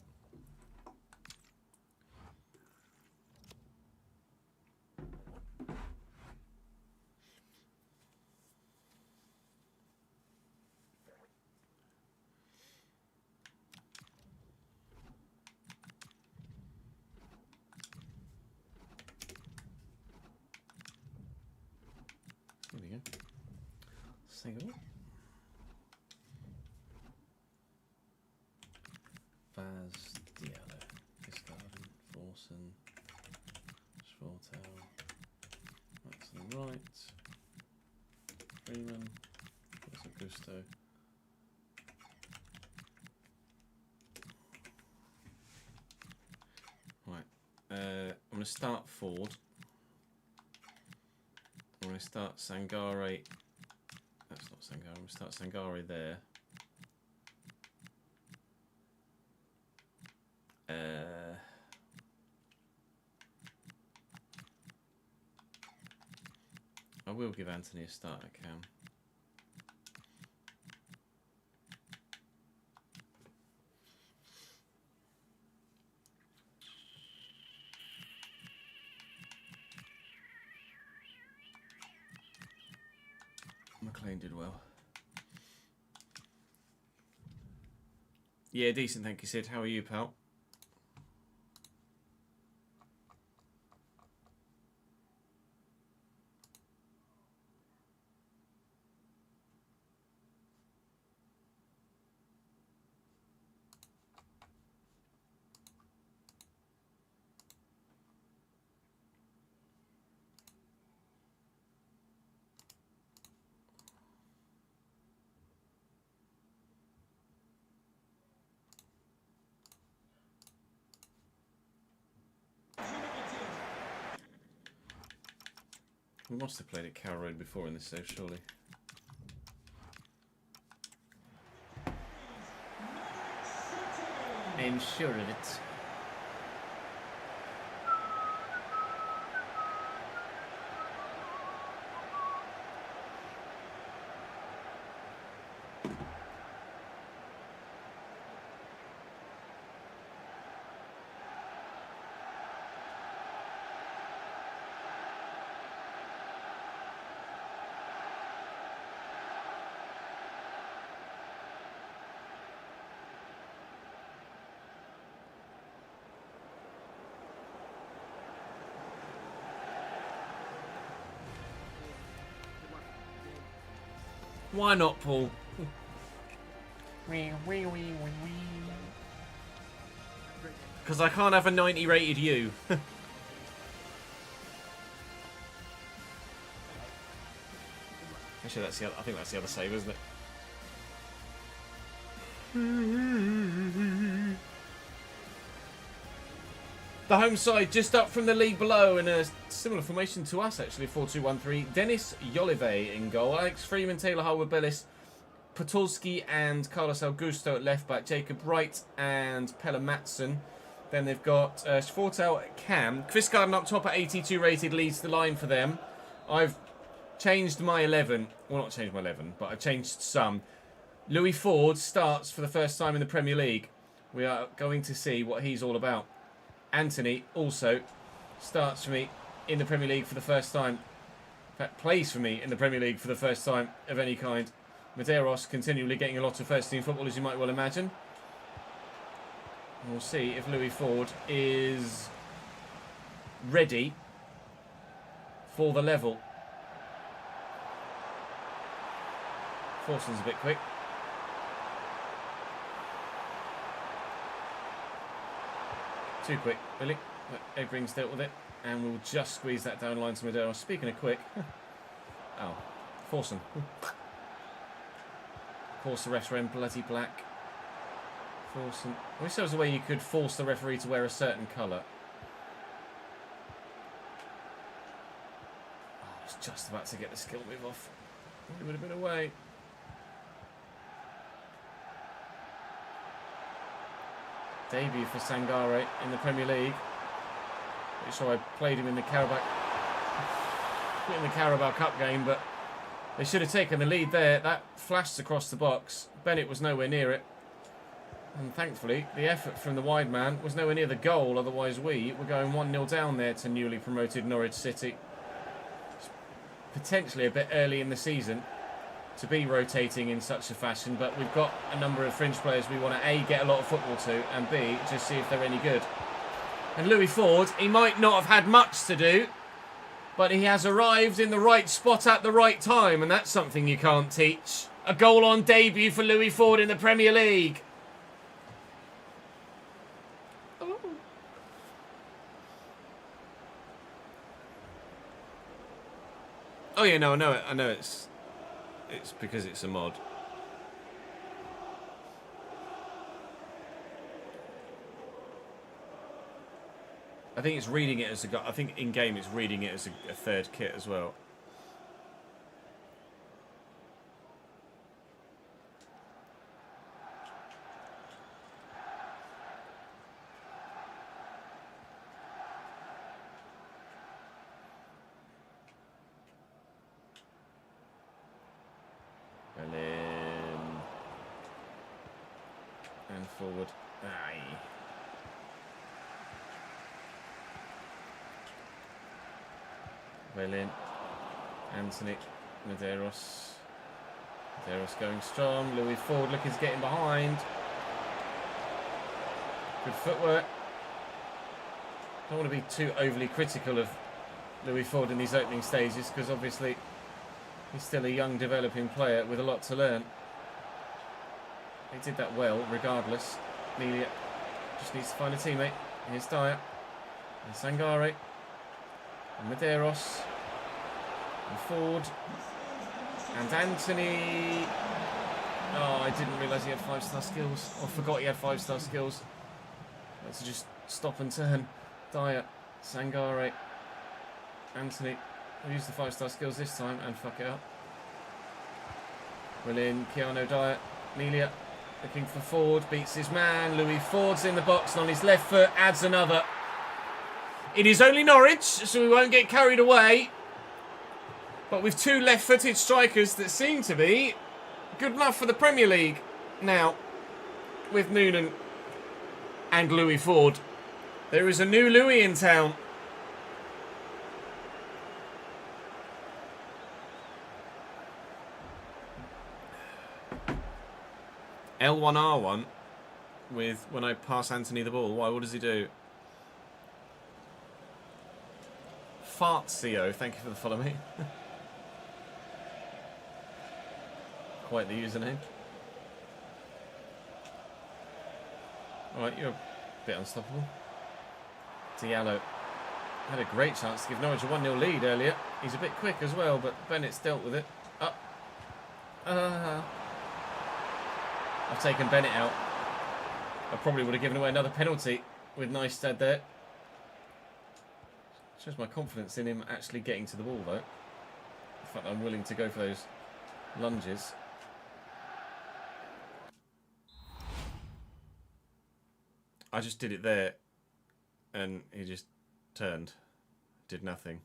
There we go. Single. Vaz, Diallo, Discarding, Forsen, Schwartel, that's to the right, Freeman, that's Augusto. Right, I'm going to start Ford. I'm going to start Sangare. That's not Sangare, I'm going to start Sangare there. I will give Anthony a start, I can. McLean did well. Yeah, decent, thank you, Sid. How are you, pal? We must have played at Cow Road before in this save, surely. I'm sure of it. Why not, Paul? Because I can't have a 90 rated you. Actually, that's the other, I think that's the other save, isn't it? The home side just up from the league below in a similar formation to us, actually, 4-2-1-3. Dennis Jolive in goal. Alex Freeman, Taylor Harwood-Bellis, Potulski and Carlos Augusto at left back. Jacob Wright and Pelle Matson. Then they've got Schwartel at Cam. Chris Garden up top at 82 rated leads the line for them. I've changed my 11. Well, not changed my 11, but I've changed some. Louis Ford starts for the first time in the Premier League. We are going to see what he's all about. Anthony also starts for me in the Premier League for the first time. In fact, plays for me in the Premier League for the first time of any kind. Medeiros continually getting a lot of first-team football, as you might well imagine. We'll see if Louis Ford is ready for the level. Forson's a bit quick. Too quick, really. But Egring's dealt with it. And we'll just squeeze that down line to Medeiros. Speaking of quick. Oh, Forson. Of course, the refs are in bloody black. Forson. I wish there was a way you could force the referee to wear a certain colour. Oh, I was just about to get the skill move off. It would have been away. Debut for Sangare in the Premier League. Pretty sure I played him in the Carabao Cup game, but they should have taken the lead there. That flashed across the box. Bennett was nowhere near it. And thankfully, the effort from the wide man was nowhere near the goal. Otherwise, we were going 1-0 down there to newly promoted Norwich City. It's potentially a bit early in the season to be rotating in such a fashion, but we've got a number of fringe players we want to A, get a lot of football to, and B, just see if they're any good. And Louis Ford, he might not have had much to do, but he has arrived in the right spot at the right time, and that's something you can't teach. A goal on debut for Louis Ford in the Premier League. Oh yeah, no, I know it's because it's a mod. I think it's reading it as I think in game it's reading it as a third kit as well. And forward. Aye. Well in. Anthony. Medeiros. Medeiros going strong. Louis Ford looking to get in behind. Good footwork. Don't want to be too overly critical of Louis Ford in these opening stages because obviously he's still a young developing player with a lot to learn. He did that well, regardless. Melia just needs to find a teammate. Here's Dier. And Sangare. And Medeiros. And Ford. And Anthony. Oh, I didn't realise he had 5-star skills. Or forgot he had 5-star skills. Let's just stop and turn. Dier. Sangare. Anthony. I'll use the 5-star skills this time and fuck it up. Willian, Keanu Dier. Melia. Looking for Ford, beats his man. Louis Ford's in the box and on his left foot adds another. It is only Norwich, so we won't get carried away. But with two left-footed strikers that seem to be good enough for the Premier League now, with Noonan and Louis Ford. There is a new Louis in town. L1R1 with when I pass Anthony the ball. Why? What does he do? Fartzio, thank you for the follow me. quite the username. Alright, you're a bit unstoppable. Diallo had a great chance to give Norwich a 1-0 lead earlier. He's a bit quick as well, but Bennett's dealt with it. Up. I've taken Bennett out. I probably would have given away another penalty with Neistad there. Shows my confidence in him actually getting to the ball, though. The fact that I'm willing to go for those lunges. I just did it there, and he just turned. Did nothing.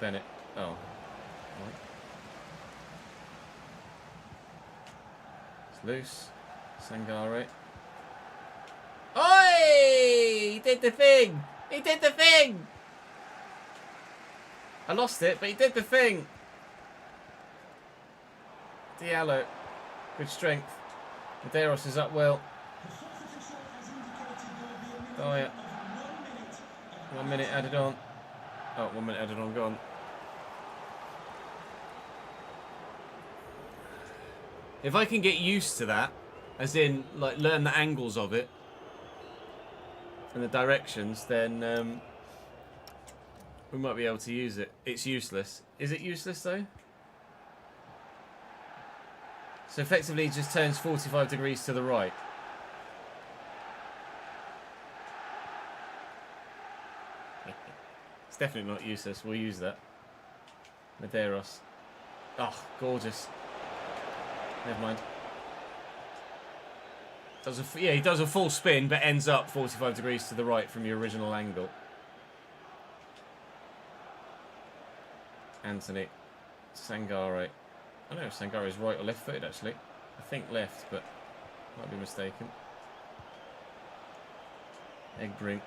Bennett. Oh. Right. It's loose. Sangare. Oi! He did the thing! He did the thing! I lost it, but he did the thing! Diallo. Good strength. Medeiros is up well. Dier. 1 minute added on. Oh, 1 minute added on, gone. If I can get used to that, as in, like, learn the angles of it and the directions, then we might be able to use it. It's useless. Is it useless, though? So effectively it just turns 45 degrees to the right. It's definitely not useless. We'll use that. Medeiros. Oh, gorgeous. Never mind. Yeah, he does a full spin, but ends up 45 degrees to the right from your original angle. Anthony. Sangare. I don't know if Sangare is right or left-footed, actually. I think left, but might be mistaken. Egbrink.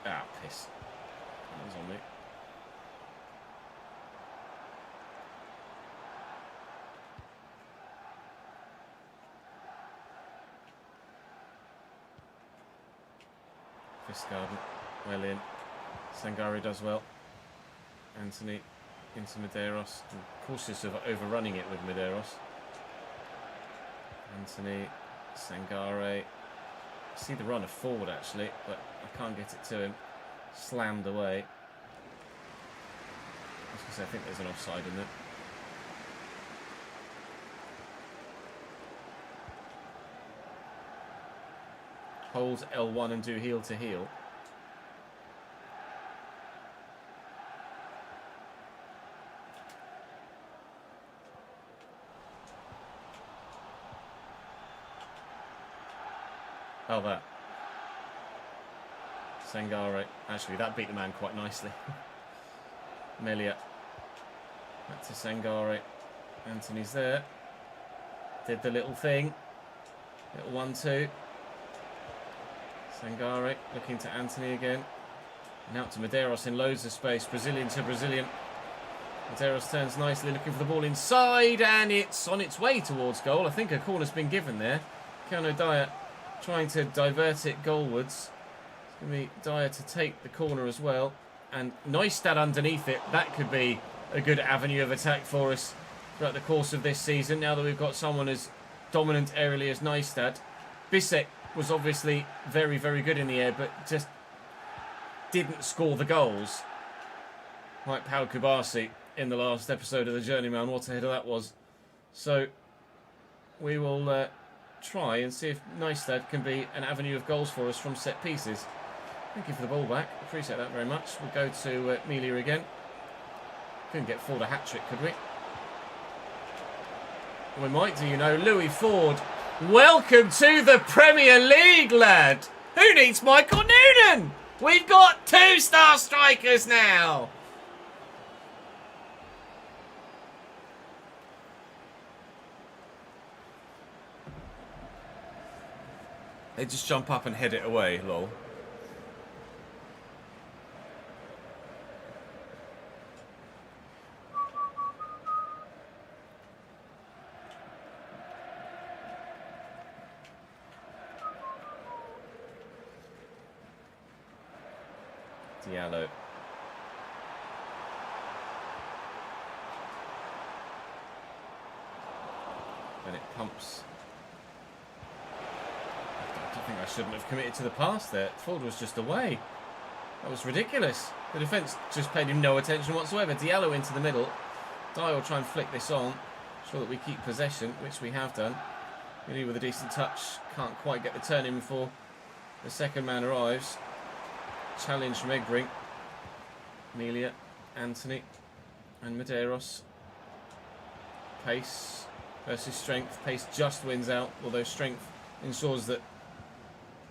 Ah, piss. That was on me. Fiskgarden, well in. Sangare does well. Anthony into Medeiros. I'm cautious of overrunning it with Medeiros. Anthony, Sangare. I see the runner forward actually, but I can't get it to him. Slammed away. I was going to say, I think there's an offside in there. Hold L1 and do heel to heel. Oh, that. Sangare. Actually, that beat the man quite nicely. Melia. Back to Sangare. Anthony's there. Did the little thing. Little 1-2. Sangare looking to Anthony again. And out to Medeiros in loads of space. Brazilian to Brazilian. Medeiros turns nicely, looking for the ball inside. And it's on its way towards goal. I think a corner's been given there. Keanu Dier trying to divert it goalwards. It's going to be Dier to take the corner as well. And Neistad underneath it. That could be a good avenue of attack for us throughout the course of this season. Now that we've got someone as dominant aerially as Neistad. Bissek was obviously very, very good in the air, but just didn't score the goals. Like Pau Kubasi in the last episode of the Journeyman. What a header that was. So we will try and see if Neistad can be an avenue of goals for us from set pieces. Thank you for the ball back. Appreciate that very much. We'll go to Melia again. Couldn't get Ford a hat-trick, could we? We might do, you know. Louis Ford, welcome to the Premier League, lad. Who needs Michael Noonan? We've got 2-star strikers now. They just jump up and head it away, lol. Diallo. And it pumps. I think I shouldn't have committed to the pass there. Ford was just away. That was ridiculous. The defence just paid him no attention whatsoever. Diallo into the middle. Dier will try and flick this on. Sure that we keep possession, which we have done. Really with a decent touch. Can't quite get the turn in before the second man arrives. Challenge from Egbrink. Melia, Anthony, and Medeiros. Pace versus strength. Pace just wins out, although strength ensures that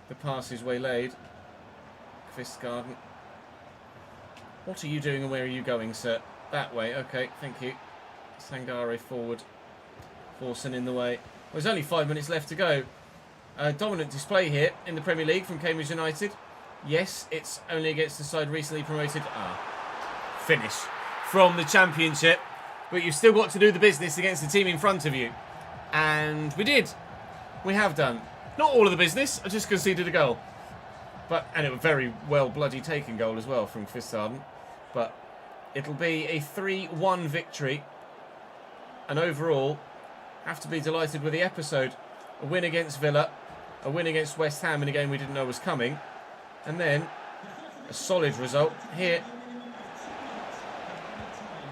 the pass is waylaid. Kvistgarden. What are you doing and where are you going, sir? That way. Okay, thank you. Sangare forward. Forsen in the way. Well, there's only 5 minutes left to go. Dominant display here in the Premier League from Cambridge United. Yes, it's only against the side recently promoted. Finish from the Championship. But you've still got to do the business against the team in front of you. And we did. We have done. Not all of the business. I just conceded a goal. And it was a very well bloody taken goal as well from Kvistgarden. But it'll be a 3-1 victory. And overall, have to be delighted with the episode. A win against Villa. A win against West Ham in a game we didn't know was coming. And then a solid result here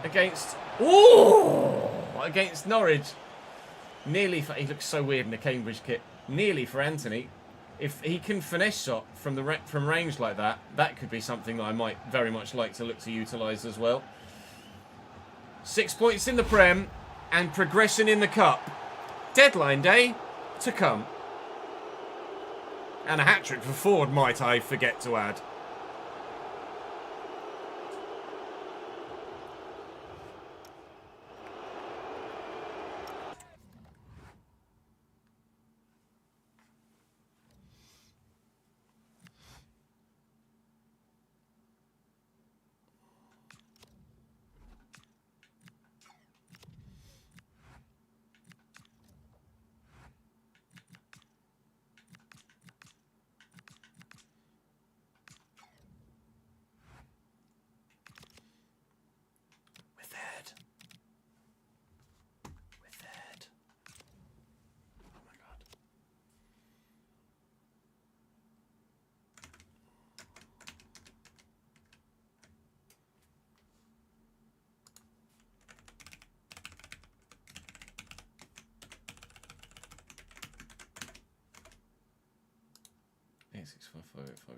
against Norwich. Nearly for, he looks so weird in the Cambridge kit. Nearly for Anthony. If he can finesse shot from range like that, that could be something that I might very much like to look to utilise as well. 6 points in the Prem and progression in the Cup. Deadline day to come. And a hat-trick for Ford, might I forget to add.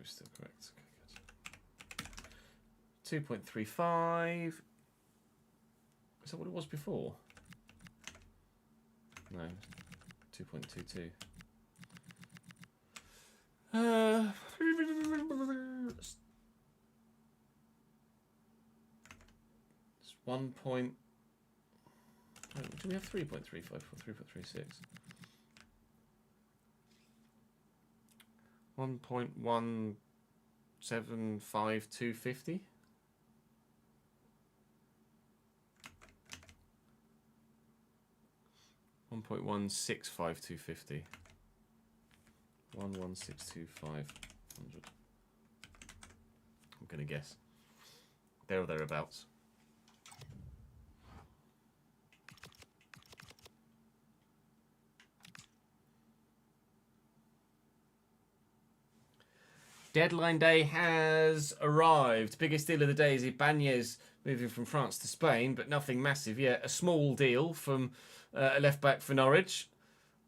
Is still correct. Okay, good. 2.35. Is that what it was before? No. 2.22. It's 1 point. Oh, do we have 3.35 or 3.36? 1.175250. $1.165250. 1162500. I'm gonna guess. There or thereabouts. Deadline day has arrived. Biggest deal of the day is Ibanez moving from France to Spain, but nothing massive yet. A small deal from a left back for Norwich.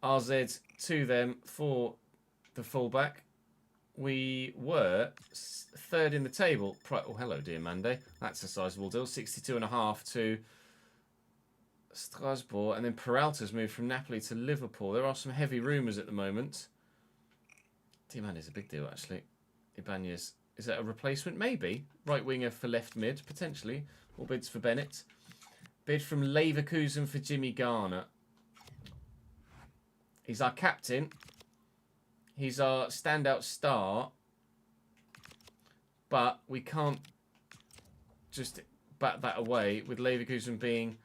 RZ to them for the fullback. We were third in the table. Oh, hello, dear Monday. That's a sizable deal. 62.5 to Strasbourg. And then Peralta's moved from Napoli to Liverpool. There are some heavy rumours at the moment. Dear Monday is a big deal, actually. Ibanez. Is that a replacement? Maybe. Right winger for left mid, potentially. All bids for Bennett. Bid from Leverkusen for Jimmy Garner. He's our captain. He's our standout star. But we can't just bat that away with Leverkusen being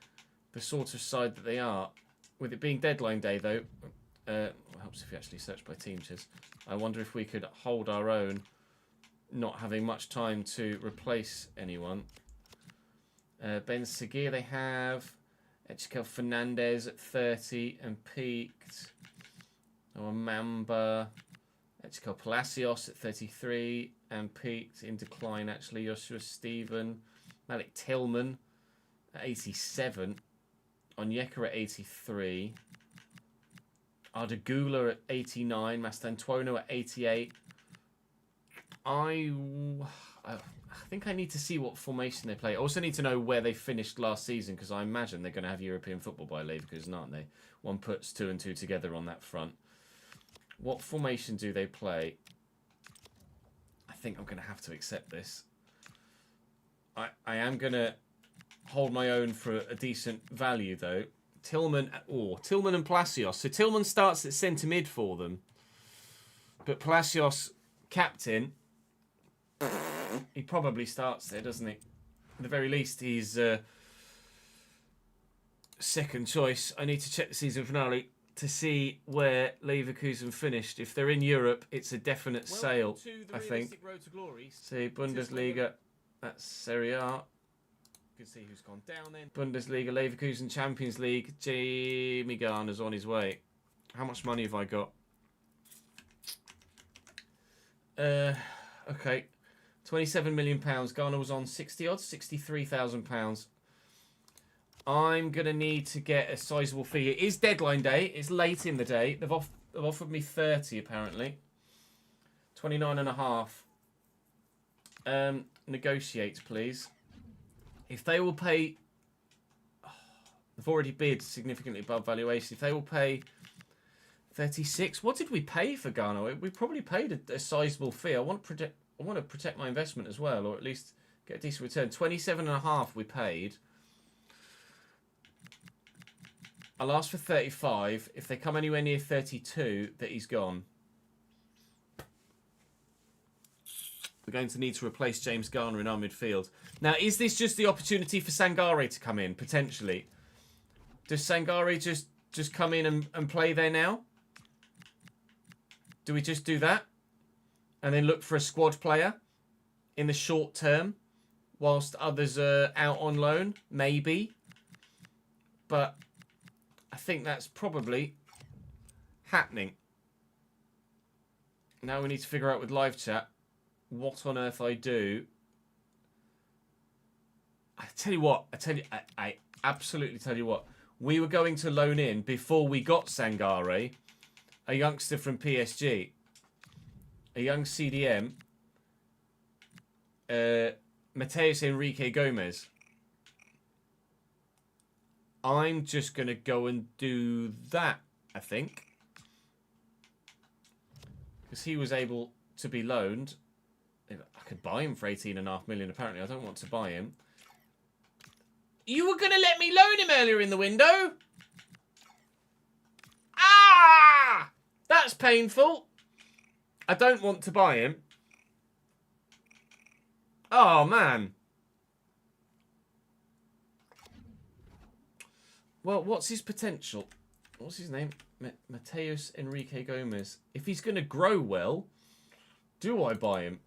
the sort of side that they are. With it being deadline day, though, it helps if you actually search by team, Chiz. I wonder if we could hold our own not having much time to replace anyone. Ben Seguir they have. Echikel Fernandez at 30 and peaked. Mamba. Echikel Palacios at 33 and peaked, in decline actually. Joshua Stephen. Malik Tillman at 87. Onyeka at 83. Ardagula at 89. Mastantuono at 88. I think I need to see what formation they play. I also need to know where they finished last season, because I imagine they're going to have European football by Leverkusen, aren't they? One puts 2 and 2 together on that front. What formation do they play? I think I'm going to have to accept this. I am going to hold my own for a decent value, though. Tillman and Palacios. So Tillman starts at centre mid for them. But Palacios, captain, he probably starts there, doesn't he? At the very least, he's second choice. I need to check the season finale to see where Leverkusen finished. If they're in Europe, it's a definite sale, I think. See, Bundesliga, that's Serie A. You can see who's gone down then. Bundesliga, Leverkusen, Champions League. Jamie Garner's on his way. How much money have I got? Okay. £27 million. Garner was on 60 odds, £63,000. I'm going to need to get a sizable fee. It is deadline day. It's late in the day. They've offered me 30 apparently. 29.5. Negotiate, please. If they will pay... they've already bid significantly above valuation. If they will pay 36... What did we pay for Garner? We probably paid a sizable fee. I want to protect my investment as well, or at least get a decent return. 27.5 we paid. I'll ask for 35. If they come anywhere near 32, that he's gone. We're going to need to replace James Garner in our midfield. Now, is this just the opportunity for Sangare to come in, potentially? Does Sangare just come in and play there now? Do we just do that? And then look for a squad player in the short term whilst others are out on loan? Maybe. But I think that's probably happening. Now we need to figure out with live chat what on earth I do. I absolutely tell you what. We were going to loan in, before we got Sangare, a youngster from PSG. A young CDM. Mateus Enrique Gomez. I'm just going to go and do that, I think. Because he was able to be loaned. I could buy him for 18.5 million, apparently. I don't want to buy him. You were going to let me loan him earlier in the window? Ah! That's painful. I don't want to buy him. Oh, man. Well, what's his potential? What's his name? Mateus Enrique Gomez. If he's going to grow well, do I buy him?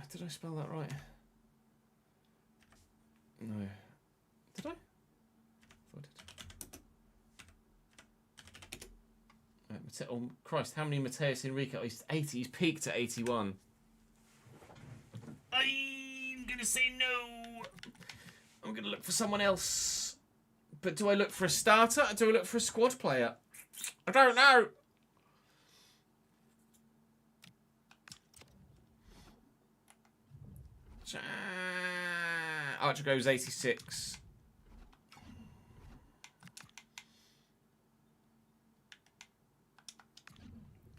Did I spell that right? No. Did I? I did. Oh, Christ, how many Mateus Enrique? Oh, he's 80. He's peaked at 81. I'm going to say no. I'm going to look for someone else. But do I look for a starter or do I look for a squad player? I don't know. Archer goes 86.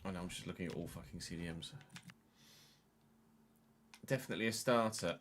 Oh no, I'm just looking at all fucking CDMs. Definitely a starter.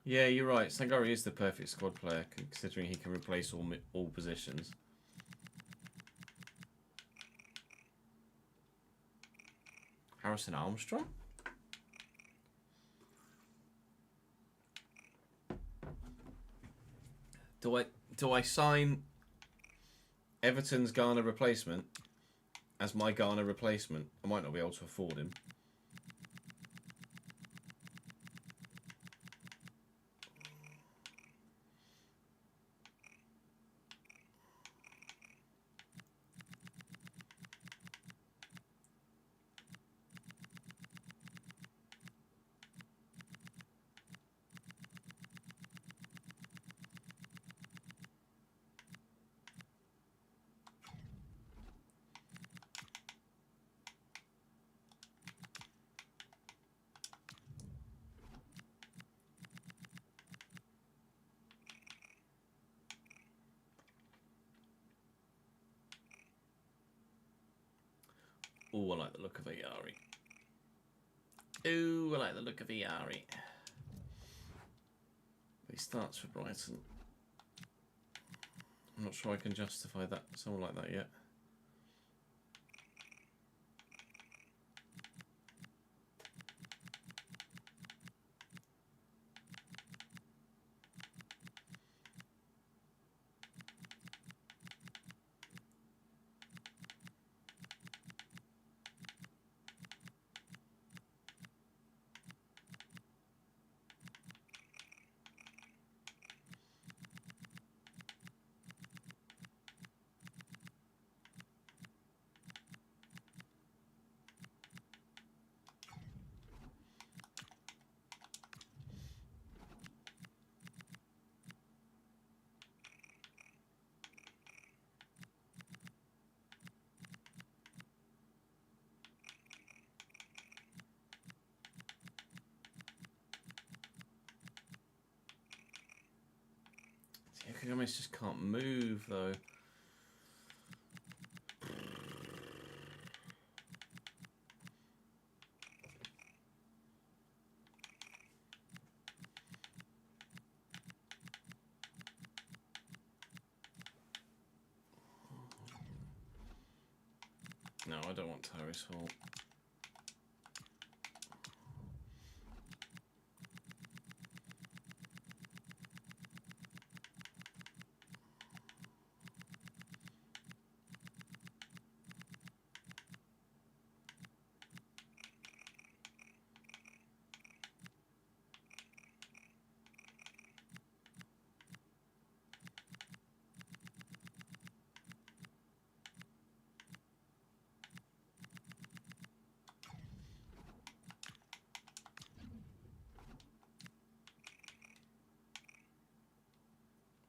Yeah, you're right. Sangari is the perfect squad player, considering he can replace all positions. Harrison Armstrong? Do I sign Everton's Garner replacement as my Garner replacement? I might not be able to afford him. Oh, I like the look of Ayari. Ooh, I like the look of Ayari. But he starts for Brighton. I'm not sure I can justify that, someone like that yet. Gomez just can't move though. No, I don't want Tyrese Hall.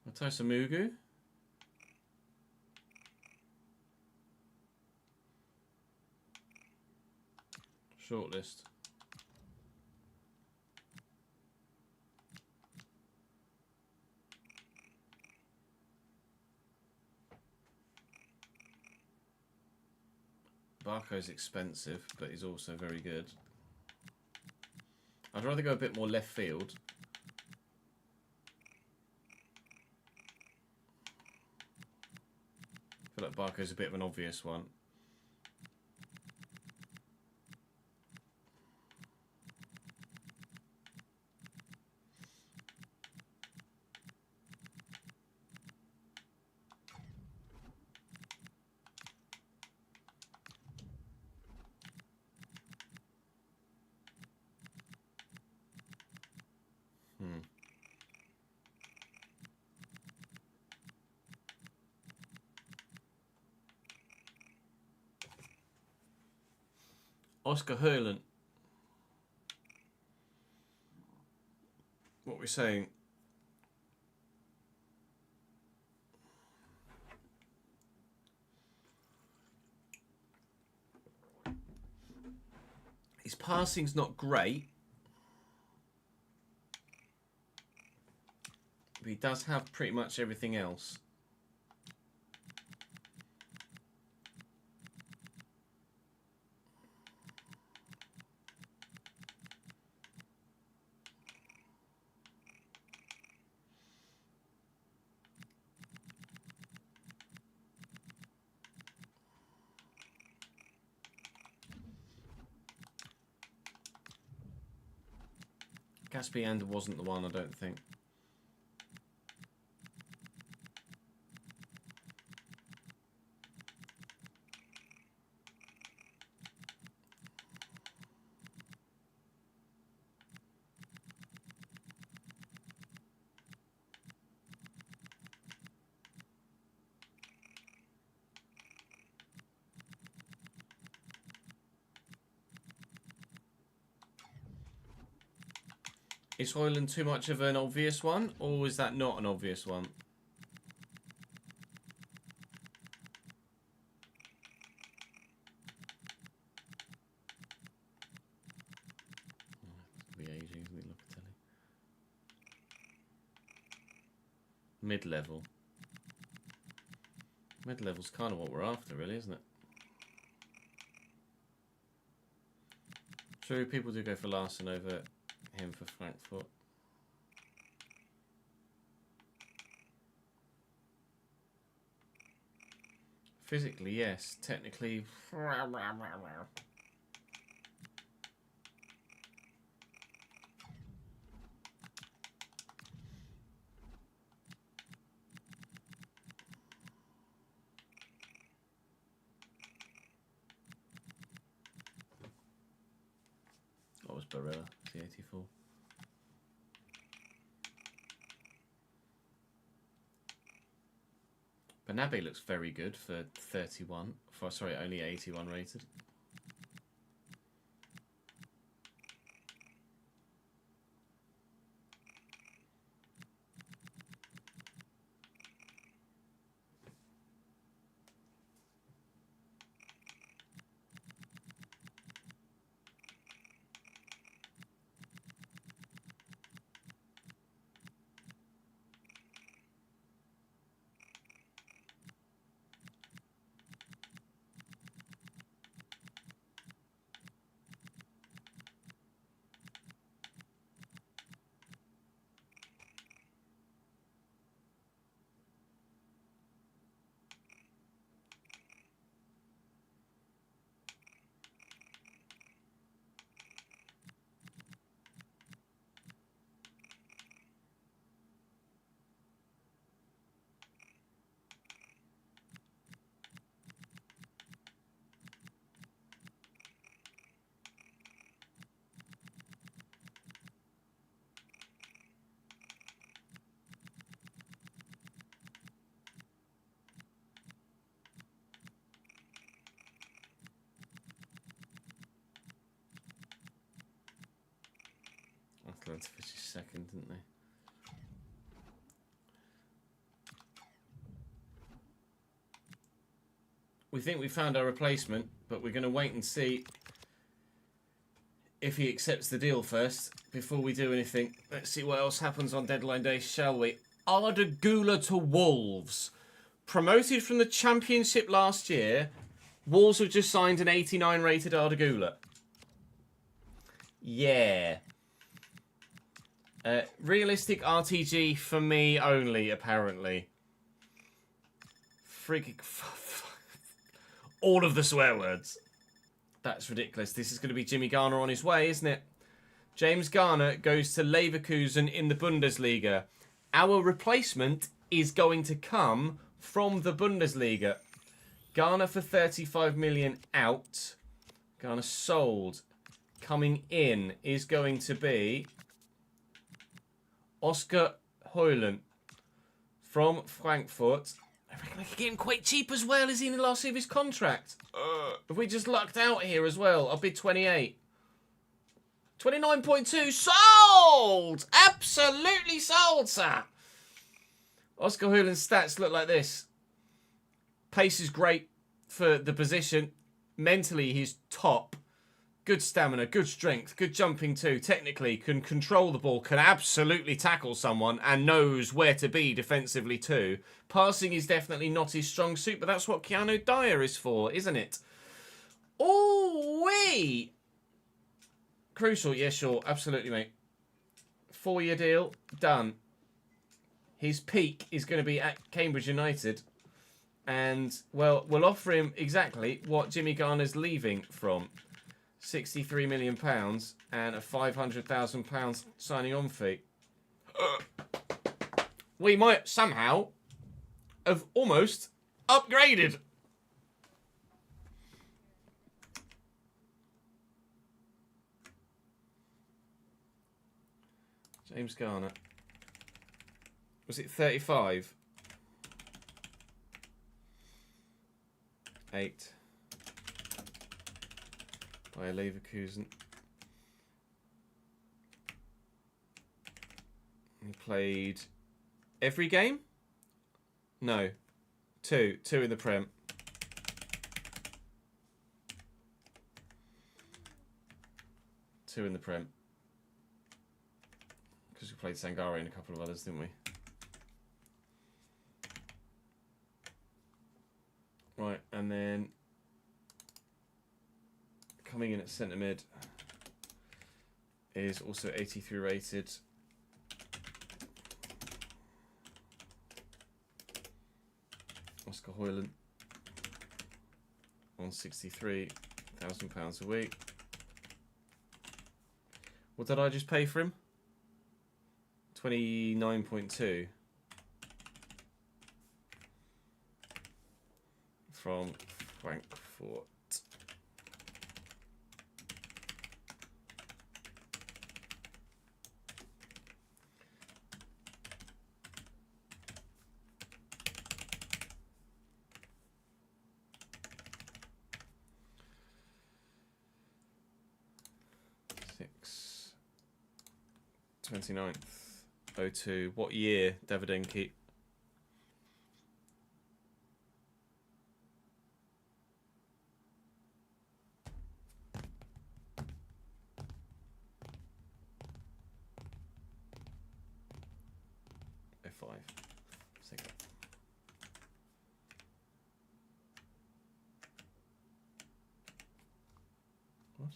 Matisa Mugu. Shortlist. Barco's expensive, but he's also very good. I'd rather go a bit more left field. I feel like Barco's a bit of an obvious one. Oscar Hurland. What we're saying? His passing's not great, but he does have pretty much everything else. Gatsby and wasn't the one, I don't think. Is Hoyland too much of an obvious one, or is that not an obvious one? It's gonna be aging, isn't it? Locatelli. Mid-level. Mid-level's kind of what we're after, really, isn't it? True, people do go for Larson over him for Frankfurt. Physically, yes. Technically, what was Barella? T84. Banabe looks very good for 31. Sorry, only 81 rated. Atlanta finished second, didn't they? We think we found our replacement, but we're going to wait and see if he accepts the deal first before we do anything. Let's see what else happens on deadline day, shall we? Arda Güler to Wolves. Promoted from the Championship last year, Wolves have just signed an 89 rated Arda Güler. Yeah. Realistic RTG for me only, apparently. Freaking... all of the swear words. That's ridiculous. This is going to be Jimmy Garner on his way, isn't it? James Garner goes to Leverkusen in the Bundesliga. Our replacement is going to come from the Bundesliga. Garner for 35 million out. Garner sold. Coming in is going to be Oscar Højlund from Frankfurt. I reckon I could get him quite cheap as well. Is he in the last year of his contract? Have we just lucked out here as well? I'll bid 28. 29.2. Sold! Absolutely sold, sir. Oscar Højlund's stats look like this. Pace is great for the position. Mentally, he's top. Good stamina, good strength, good jumping too. Technically, can control the ball, can absolutely tackle someone, and knows where to be defensively too. Passing is definitely not his strong suit, but that's what Keanu Dier is for, isn't it? Oh-wee! Crucial, yeah, sure. Absolutely, mate. 4-year deal, done. His peak is going to be at Cambridge United. And, well, we'll offer him exactly what Jimmy Garner's leaving from. £63 million and a £500,000 signing on fee. We might somehow have almost upgraded. James Garner. Was it 35? 8. By Leverkusen. He played every game? No. 2 in the Prem. Two in the Prem. Because we played Sangare and a couple of others, didn't we? Right, and then coming in at centre mid is also 83 rated. Oscar Hoyland on £63,000 a week. What did I just pay for him? 29.2 from Frankfurt. Six. 29th. 02. What year, Davidenki? F5. Second. What?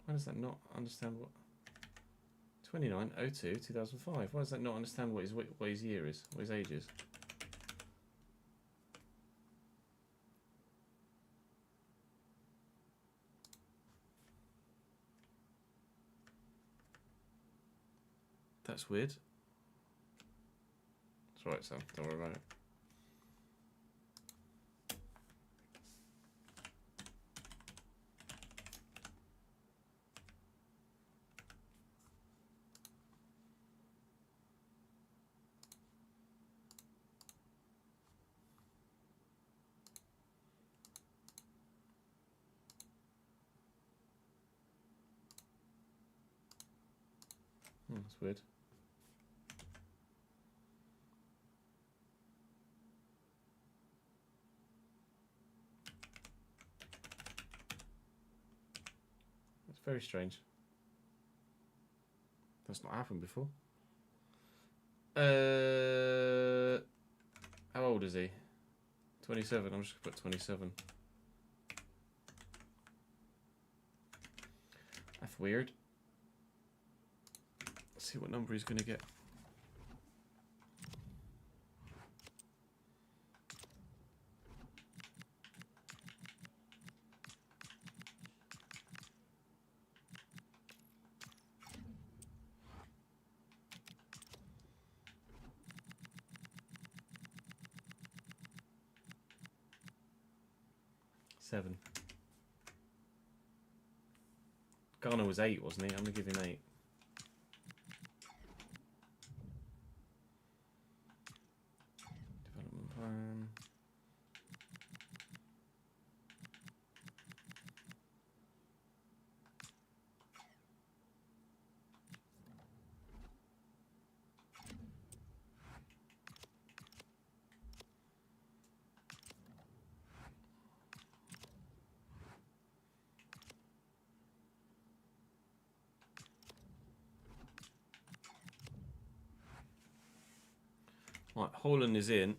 Why does that not understand what? 29/02 2005. Why does that not understand what his year is? What his age is? That's weird. It's alright, Sam. Don't worry about it. That's weird. That's very strange. That's not happened before. How old is he? 27. I'm just gonna put 27. That's weird. See what number he's going to get. Seven. Garner was 8, wasn't he? I'm going to give him 8. Right, Holland is in.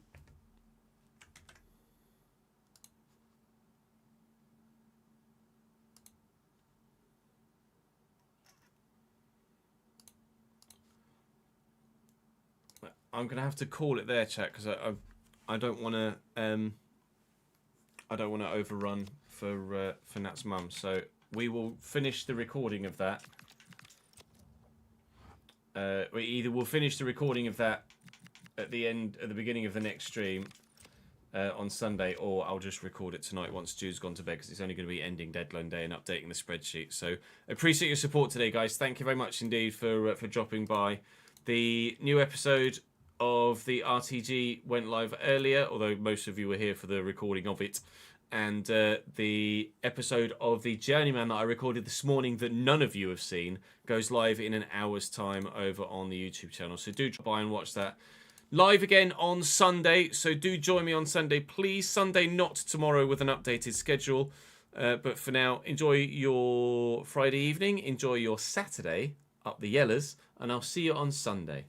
I'm gonna have to call it there, chat, because I don't want to I don't want to overrun for Nat's mum. So we will finish the recording of that. We'll finish the recording of that at the beginning of the next stream on Sunday, or I'll just record it tonight once Jude's gone to bed, because it's only going to be ending deadline day and updating the spreadsheet. So appreciate your support today, guys. Thank you very much indeed for dropping by. The new episode of the RTG went live earlier, although most of you were here for the recording of it. And the episode of the Journeyman that I recorded this morning that none of you have seen goes live in an hour's time over on the YouTube channel. So do drop by and watch that. Live again on Sunday, so do join me on Sunday, please. Sunday, not tomorrow, with an updated schedule. But for now, enjoy your Friday evening, enjoy your Saturday up the Yellers, and I'll see you on Sunday.